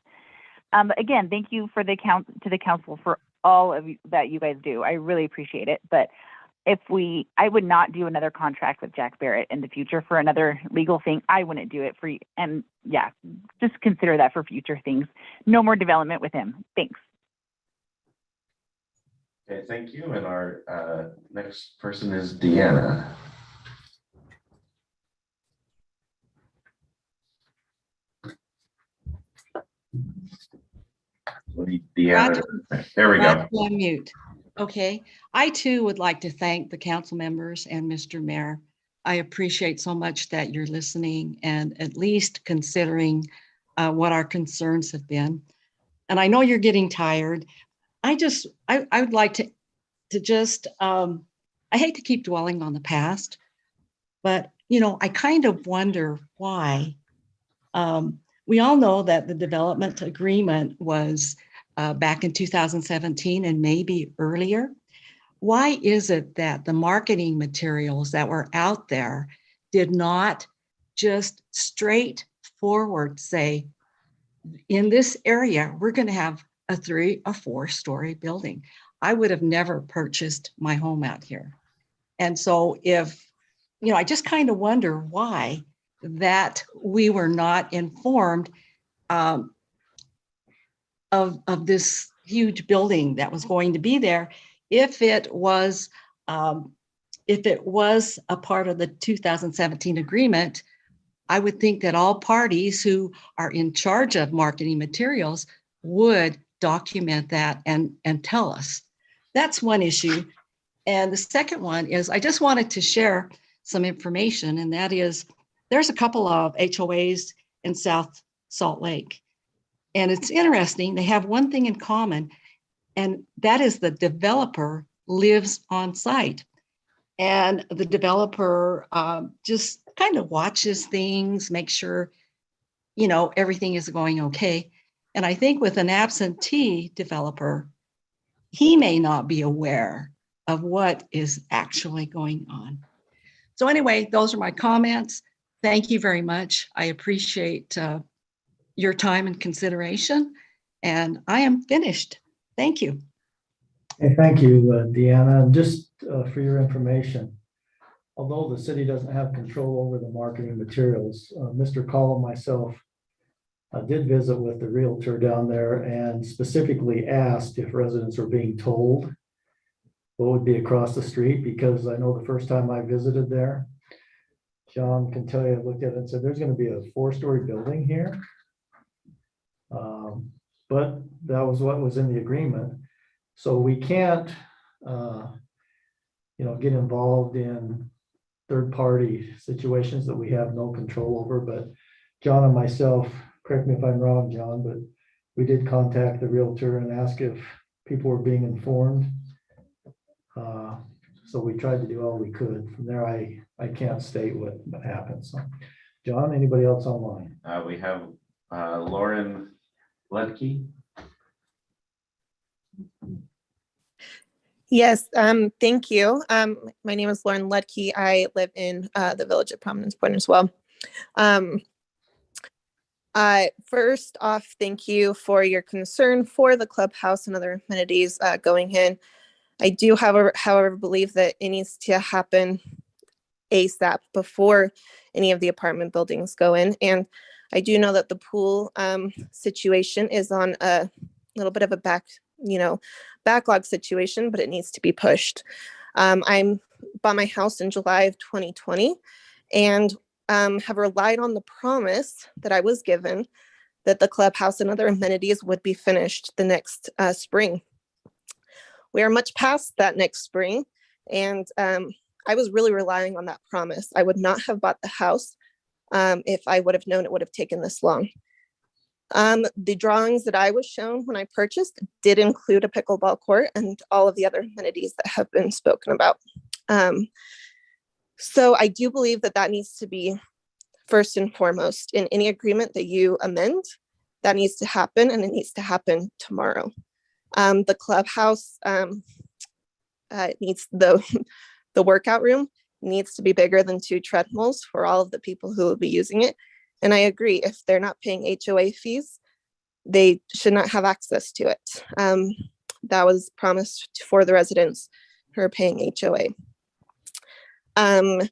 Speaker 15: But again, thank you to the council for all of that you guys do. I really appreciate it. But I would not do another contract with Jack Barrett in the future for another legal thing. I wouldn't do it for you. And yeah, just consider that for future things. No more development with him. Thanks.
Speaker 22: Okay, thank you. And our next person is Deanna. Deanna. There we go.
Speaker 16: Mute. Okay. I too would like to thank the council members and Mr. Mayor. I appreciate so much that you're listening and at least considering what our concerns have been. And I know you're getting tired. I would like to just, I hate to keep dwelling on the past, but I kind of wonder why. We all know that the development agreement was back in 2017 and maybe earlier. Why is it that the marketing materials that were out there did not just straightforward say, in this area, we're going to have a 3 or 4 story building? I would have never purchased my home out here. And so I just kind of wonder why that we were not informed of this huge building that was going to be there. if it was a part of the 2017 agreement, I would think that all parties who are in charge of marketing materials would document that and tell us. That's one issue. And the second one is I just wanted to share some information, and that is there's a couple of HOAs in South Salt Lake. And it's interesting, they have one thing in common, and that is the developer lives on site. And the developer just kind of watches things, make sure, everything is going okay. And I think with an absentee developer, he may not be aware of what is actually going on. So anyway, those are my comments. Thank you very much. I appreciate your time and consideration, and I am finished. Thank you.
Speaker 2: Hey, thank you, Deanna. And just for your information, although the city doesn't have control over the marketing materials, Mr. Call and myself did visit with the realtor down there and specifically asked if residents were being told what would be across the street, because I know the first time I visited there, John can tell you, I looked at it and said, there's going to be a 4-story building here. But that was what was in the agreement. So we can't, get involved in third-party situations that we have no control over. But John and myself, correct me if I'm wrong, John, but we did contact the realtor and ask if people were being informed. So we tried to do all we could. From there, I can't state what happened. So, John, anybody else online?
Speaker 22: We have Lauren Ledke.
Speaker 4: Yes, thank you. My name is Lauren Ledke. I live in the village of Prominence Point as well. First off, thank you for your concern for the clubhouse and other amenities going in. I do, however, believe that it needs to happen ASAP before any of the apartment buildings go in. And I do know that the pool situation is on a little bit of a backlog situation, but it needs to be pushed. I bought my house in July of 2020 and have relied on the promise that I was given that the clubhouse and other amenities would be finished the next spring. We are much past that next spring, and I was really relying on that promise. I would not have bought the house if I would have known it would have taken this long. The drawings that I was shown when I purchased did include a pickleball court and all of the other amenities that have been spoken about. So I do believe that that needs to be first and foremost in any agreement that you amend. That needs to happen, and it needs to happen tomorrow. The clubhouse needs the workout room needs to be bigger than 2 treadmills for all of the people who will be using it. And I agree, if they're not paying HOA fees, they should not have access to it. That was promised for the residents who are paying HOA. And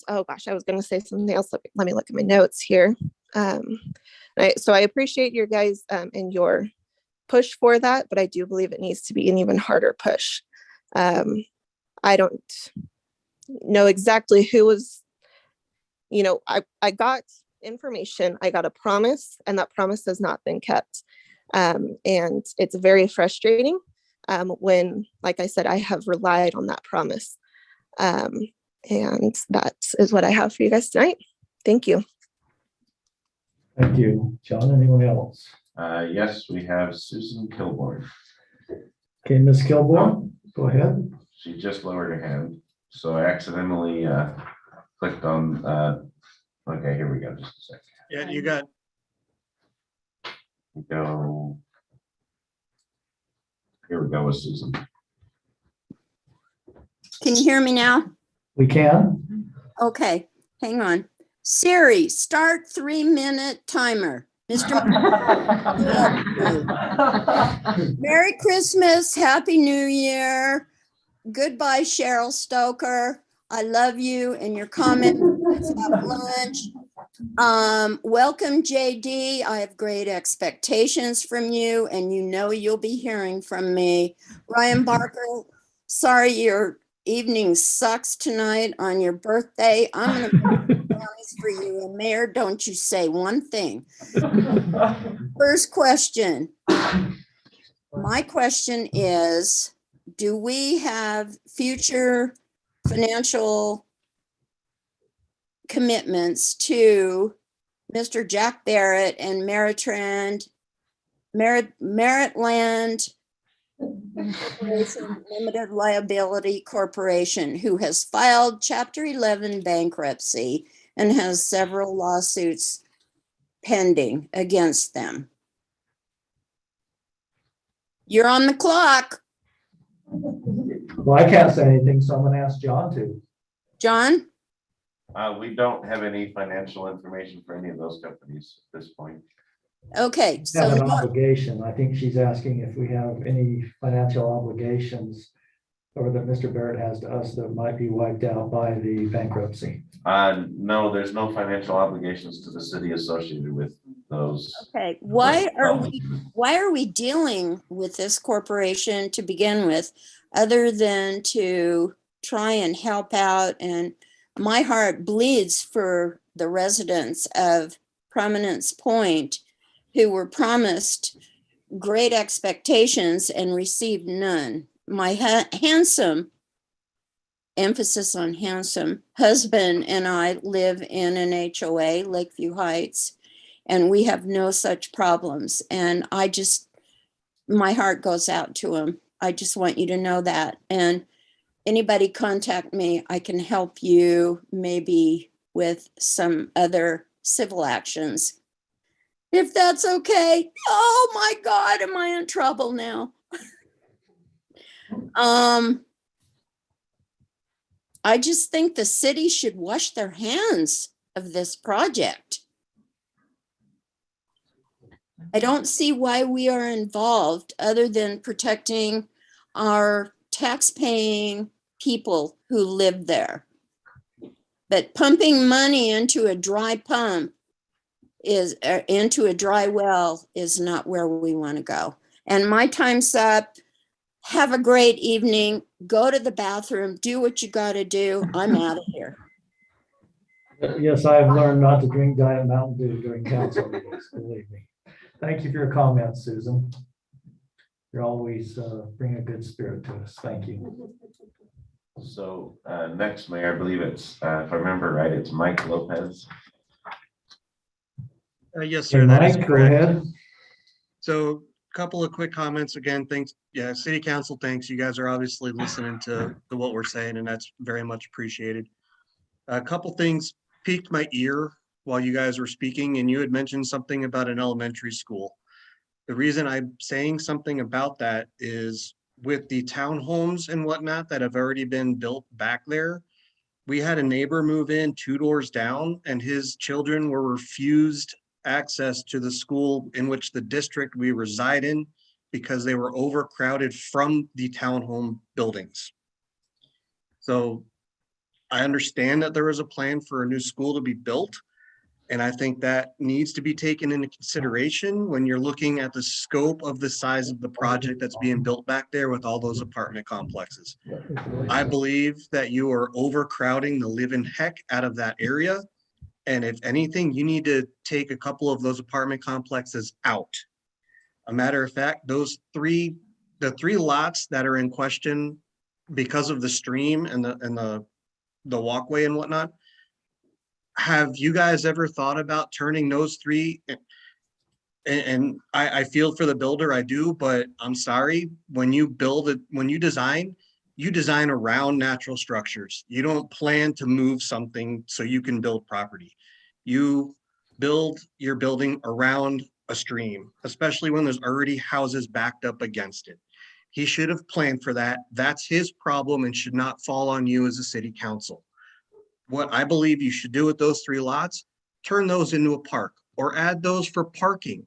Speaker 4: oh gosh, I was going to say something else. Let me look at my notes here. So I appreciate your guys and your push for that, but I do believe it needs to be an even harder push. I don't know exactly who was, I got information, I got a promise, and that promise has not been kept. And it's very frustrating when, like I said, I have relied on that promise. And that is what I have for you guys tonight. Thank you.
Speaker 2: Thank you. John, anyone else?
Speaker 22: Yes, we have Susan Kilborn.
Speaker 2: Okay, Ms. Kilborn, go ahead.
Speaker 22: She just lowered her hand, so I accidentally clicked on, okay, here we go, just a second.
Speaker 17: Yeah, you got.
Speaker 22: Here we go with Susan.
Speaker 23: Can you hear me now?
Speaker 2: We can.
Speaker 23: Okay, hang on. Siri, start 3-minute timer. Mr. Merry Christmas, Happy New Year. Goodbye, Cheryl Stoker. I love you and your comments. Let's have lunch. Welcome, JD. I have great expectations from you, and you know you'll be hearing from me. Ryan Barker, sorry your evening sucks tonight on your birthday. I'm gonna make brownies for you, and Mayor, don't you say one thing. First question. My question is, do we have future financial commitments to Mr. Jack Barrett and Meritland Corporation Limited Liability Corporation, who has filed Chapter 11 bankruptcy and has several lawsuits pending against them? You're on the clock.
Speaker 2: Well, I can't say anything, so I'm gonna ask John to.
Speaker 23: John?
Speaker 22: We don't have any financial information for any of those companies at this point.
Speaker 23: Okay,
Speaker 2: Have
Speaker 23: so
Speaker 2: an obligation. I think she's asking if we have any financial obligations or that Mr. Barrett has to us that might be wiped out by the bankruptcy.
Speaker 22: No, there's no financial obligations to the city associated with those.
Speaker 23: okay, why are we dealing with this corporation to begin with, other than to try and help out? And my heart bleeds for the residents of Prominence Point who were promised great expectations and received none. My handsome, emphasis on handsome, husband and I live in an HOA, Lakeview Heights, and we have no such problems. And my heart goes out to him. I just want you to know that. And anybody contact me, I can help you maybe with some other civil actions, if that's okay. Oh my God, am I in trouble now? I just think the city should wash their hands of this project. I don't see why we are involved other than protecting our tax-paying people who live there. But pumping money into a dry pump into a dry well is not where we want to go. And my time's up. Have a great evening. Go to the bathroom. Do what you got to do. I'm out of here.
Speaker 2: Yes, I've learned not to drink Diet Mountain Dew during council meetings, believe me. Thank you for your comments, Susan. You're always bring a good spirit to us. Thank you.
Speaker 22: So next, Mayor, I believe it's, if I remember right, it's Mike Lopez.
Speaker 6: Yes, sir. That is
Speaker 2: Mike,
Speaker 6: correct.
Speaker 2: go ahead.
Speaker 6: So a couple of quick comments. Again, thanks. Yeah, City Council, thanks. You guys are obviously listening to what we're saying, and that's very much appreciated. A couple things piqued my ear while you guys were speaking, and you had mentioned something about an elementary school. The reason I'm saying something about that is with the townhomes and whatnot that have already been built back there, we had a neighbor move in 2 doors down, and his children were refused access to the school in which the district we reside in because they were overcrowded from the townhome buildings. So I understand that there is a plan for a new school to be built, and I think that needs to be taken into consideration when you're looking at the scope of the size of the project that's being built back there with all those apartment complexes. I believe that you are overcrowding the living heck out of that area. And if anything, you need to take a couple of those apartment complexes out. A matter of fact, the three lots that are in question because of the stream and the walkway and whatnot, have you guys ever thought about turning those three? And I feel for the builder, I do, but I'm sorry, when you build it, when you design around natural structures. You don't plan to move something so you can build property. You build your building around a stream, especially when there's already houses backed up against it. He should have planned for that. That's his problem and should not fall on you as a city council. What I believe you should do with those 3 lots, turn those into a park or add those for parking.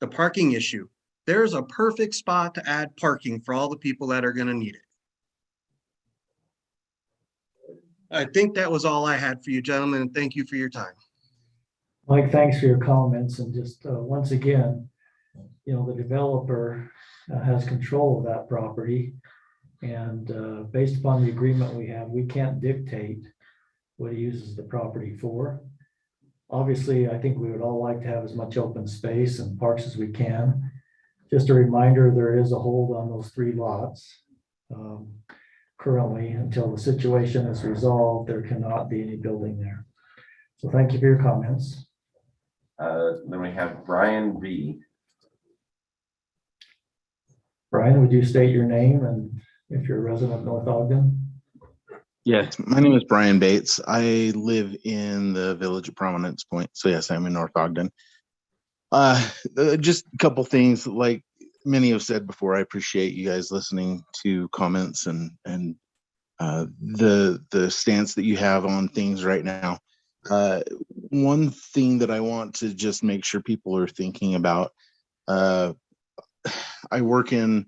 Speaker 6: The parking issue, there's a perfect spot to add parking for all the people that are going to need it. I think that was all I had for you, gentlemen, and thank you for your time.
Speaker 2: Mike, thanks for your comments, and just once again, you know, the developer has control of that property. And based upon the agreement we have, we can't dictate what he uses the property for. Obviously, I think we would all like to have as much open space and parks as we can. Just a reminder, there is a hold on those 3 lots. Currently, until the situation is resolved, there cannot be any building there. So thank you for your comments.
Speaker 22: Then we have Brian V.
Speaker 2: Brian, would you state your name and if you're a resident of North Ogden?
Speaker 18: Yes, my name is Brian Bates. I live in the village of Prominence Point. So yes, I'm in North Ogden. Just a couple things, like many have said before, I appreciate you guys listening to comments and the stance that you have on things right now. One thing that I want to just make sure people are thinking about, I work for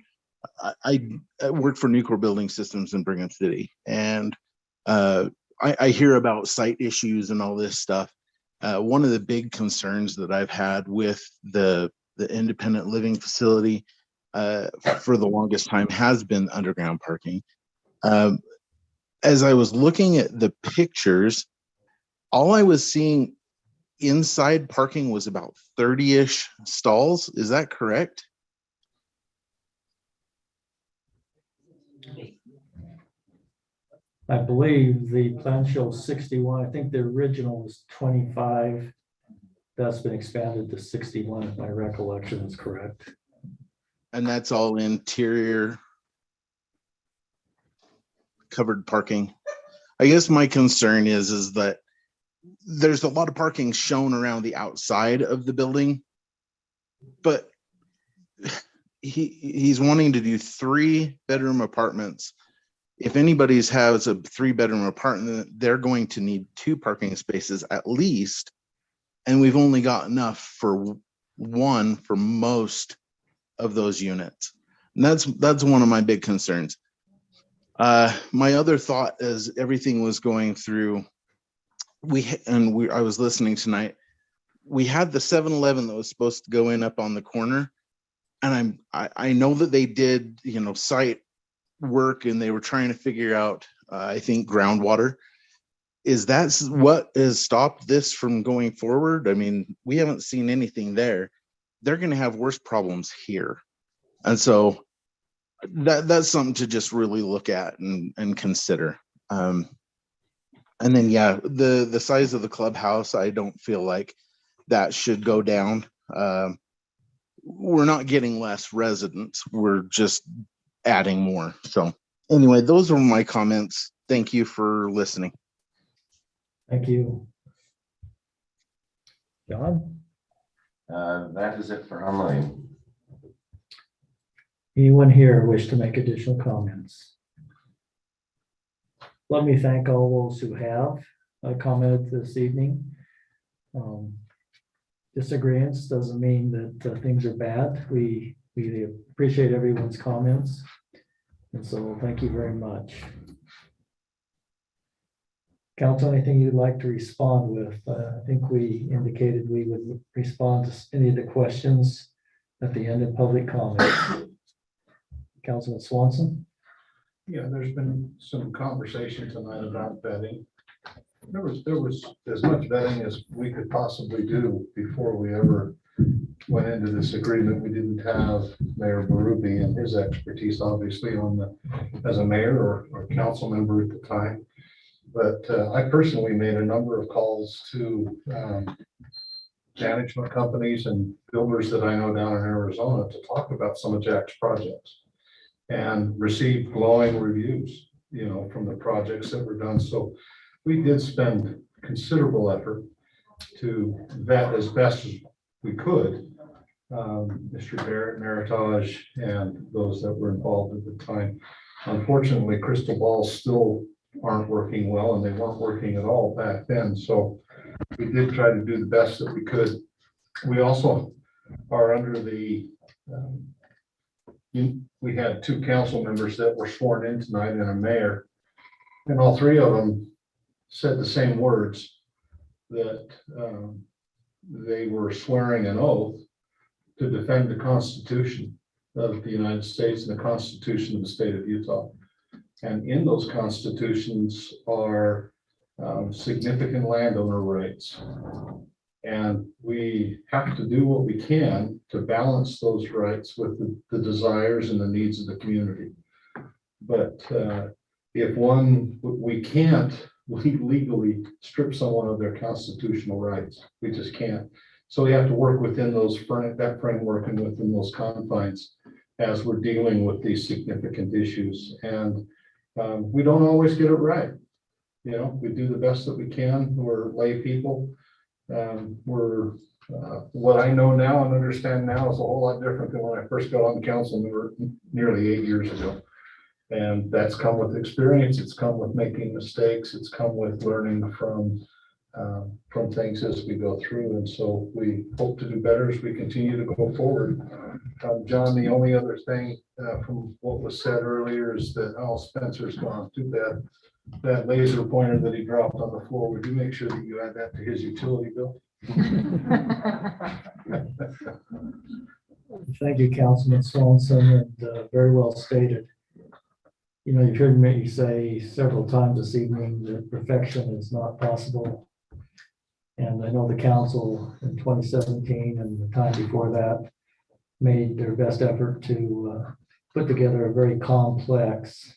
Speaker 18: Nucor Building Systems in Brigham City, and I hear about site issues and all this stuff. One of the big concerns that I've had with the independent living facility for the longest time has been underground parking. As I was looking at the pictures, all I was seeing inside parking was about 30-ish stalls. Is that correct?
Speaker 2: I believe the plan shows 61. I think the original was 25. That's been expanded to 61, if my recollection is correct.
Speaker 18: And that's all interior covered parking. I guess my concern is that there's a lot of parking shown around the outside of the building, but he's wanting to do 3-bedroom apartments. If anybody's has a 3-bedroom apartment, they're going to need 2 parking spaces at least. And we've only got enough for 1 for most of those units. And that's one of my big concerns. My other thought as everything was going through, I was listening tonight, we had the 7-Eleven that was supposed to go in up on the corner. And I know that they did, you know, site work and they were trying to figure out, I think, groundwater. Is that what has stopped this from going forward? I mean, we haven't seen anything there. They're going to have worse problems here. And so that's something to just really look at and consider. And then, yeah, the size of the clubhouse, I don't feel like that should go down. We're not getting less residents. We're just adding more. So anyway, those are my comments. Thank you for listening.
Speaker 2: Thank you. John?
Speaker 22: That is it for online.
Speaker 2: Anyone here wish to make additional comments? Let me thank all those who have commented this evening. Disagreements doesn't mean that things are bad. We appreciate everyone's comments. And so thank you very much. Council, anything you'd like to respond with? I think we indicated we would respond to any of the questions at the end of public comments. Councilman Swanson?
Speaker 21: Yeah, there's been some conversation tonight about vetting. There was as much vetting as we could possibly do before we ever went into this agreement. We didn't have Mayor Berube and his expertise, obviously, as a mayor or council member at the time. But I personally made a number of calls to management companies and builders that I know down in Arizona to talk about some of Jack's projects and received glowing reviews, you know, from the projects that were done. So we did spend considerable effort to vet as best as we could, Mr. Barrett, Meritage, and those that were involved at the time. Unfortunately, crystal balls still aren't working well, and they weren't working at all back then. So we did try to do the best that we could. We also are under the, we had 2 council members that were sworn in tonight and a mayor, and all 3 of them said the same words, that they were swearing an oath to defend the Constitution of the United States and the Constitution of the state of Utah. And in those constitutions are significant landowner rights. And we have to do what we can to balance those rights with the desires and the needs of the community. But if we can't legally strip someone of their constitutional rights. We just can't. So we have to work within that framework and within those confines as we're dealing with these significant issues. And we don't always get it right. You know, we do the best that we can. We're lay people. What I know now and understand now is a whole lot different than when I first got on council nearly 8 years ago. And that's come with experience. It's come with making mistakes. It's come with learning from things as we go through. And so we hope to do better as we continue to go forward. John, the only other thing from what was said earlier is that, oh, Spencer's gone. Too bad. That laser pointer that he dropped on the floor, would you make sure that you add that to his utility bill?
Speaker 2: Thank you, Councilman Swanson, and very well stated. You know, you've heard me say several times this evening that perfection is not possible. And I know the council in 2017 and the time before that made their best effort to put together a very complex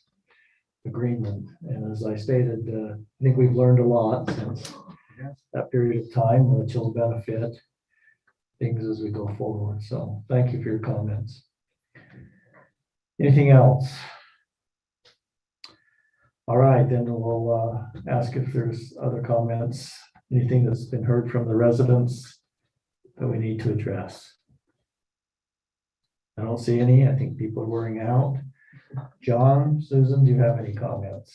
Speaker 2: agreement. And as I stated, I think we've learned a lot since that period of time, which will benefit things as we go forward. So thank you for your comments. Anything else? All right, then we'll ask if there's other comments, anything that's been heard from the residents that we need to address. I don't see any. I think people are wearing out. John, Susan, do you have any comments?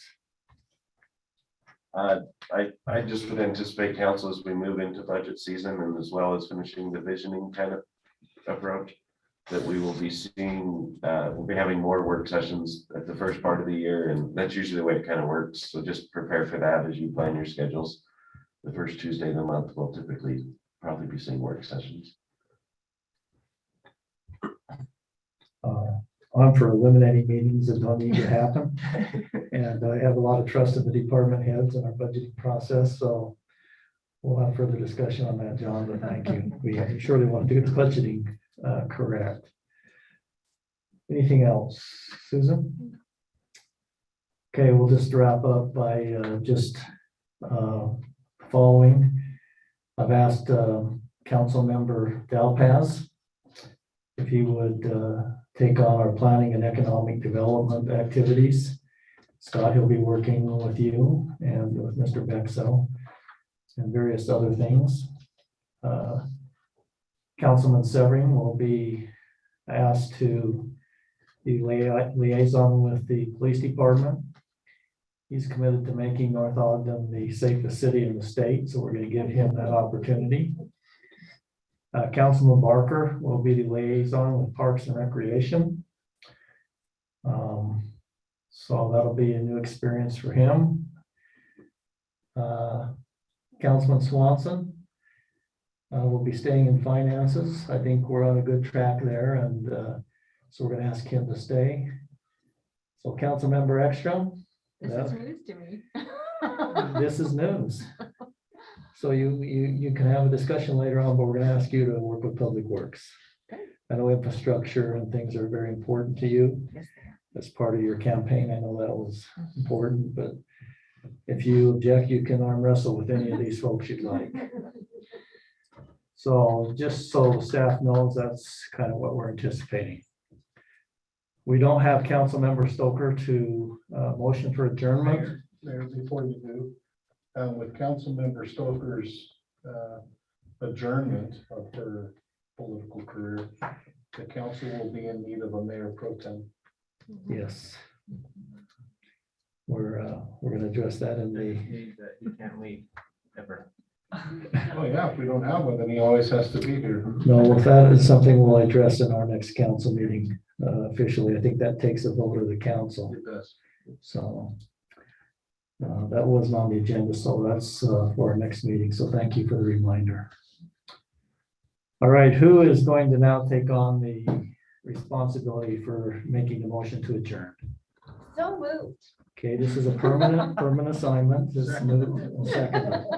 Speaker 22: I just would anticipate council as we move into budget season and as well as finishing the visioning kind of approach, that we will be seeing, we'll be having more work sessions at the first part of the year, and that's usually the way it kind of works. So just prepare for that as you plan your schedules. The first Tuesday of the month, we'll typically probably be seeing work sessions.
Speaker 2: I'm for eliminating meetings that don't need to happen. And I have a lot of trust in the department heads and our budgeting process. So we'll have further discussion on that, John, but thank you. We surely want to do the budgeting correct. Anything else, Susan? Okay, we'll just wrap up by following. I've asked Council Member Dalpaz if he would take on our planning and economic development activities. Scott, he'll be working with you and with Mr. Bexel and various other things. Councilman Severing will be asked to be liaison with the police department. He's committed to making North Ogden the safest city in the state, so we're going to give him that opportunity. Councilman Barker will be the liaison with Parks and Recreation. So that'll be a new experience for him. Councilman Swanson will be staying in finances. I think we're on a good track there, and so we're going to ask him to stay. So Councilmember Ekstrom.
Speaker 9: This is news to me.
Speaker 2: This is news. So you can have a discussion later on, but we're going to ask you to work with Public Works.
Speaker 9: Okay.
Speaker 2: I know infrastructure and things are very important to you.
Speaker 9: Yes,
Speaker 2: As part of your campaign, I know that was important, but if you object, you can arm wrestle with any of these folks you'd like. So just so the staff knows, that's kind of what we're anticipating. We don't have Councilmember Stoker to motion for adjournment.
Speaker 21: Mayor, before you do, with Councilmember Stoker's adjournment of her political career, the council will be in need of a mayor pro tem.
Speaker 2: Yes. We're going to address that in the.
Speaker 3: You can't leave ever.
Speaker 21: Oh yeah, if we don't have one, then he always has to be here.
Speaker 2: No, well, that is something we'll address in our next council meeting officially. I think that takes a vote of the council.
Speaker 21: It does.
Speaker 2: So that wasn't on the agenda, so that's for our next meeting. So thank you for the reminder. All right, who is going to now take on the responsibility for making the motion to adjourn?
Speaker 9: So moved.
Speaker 2: Okay, this is a permanent assignment. This is moved and seconded.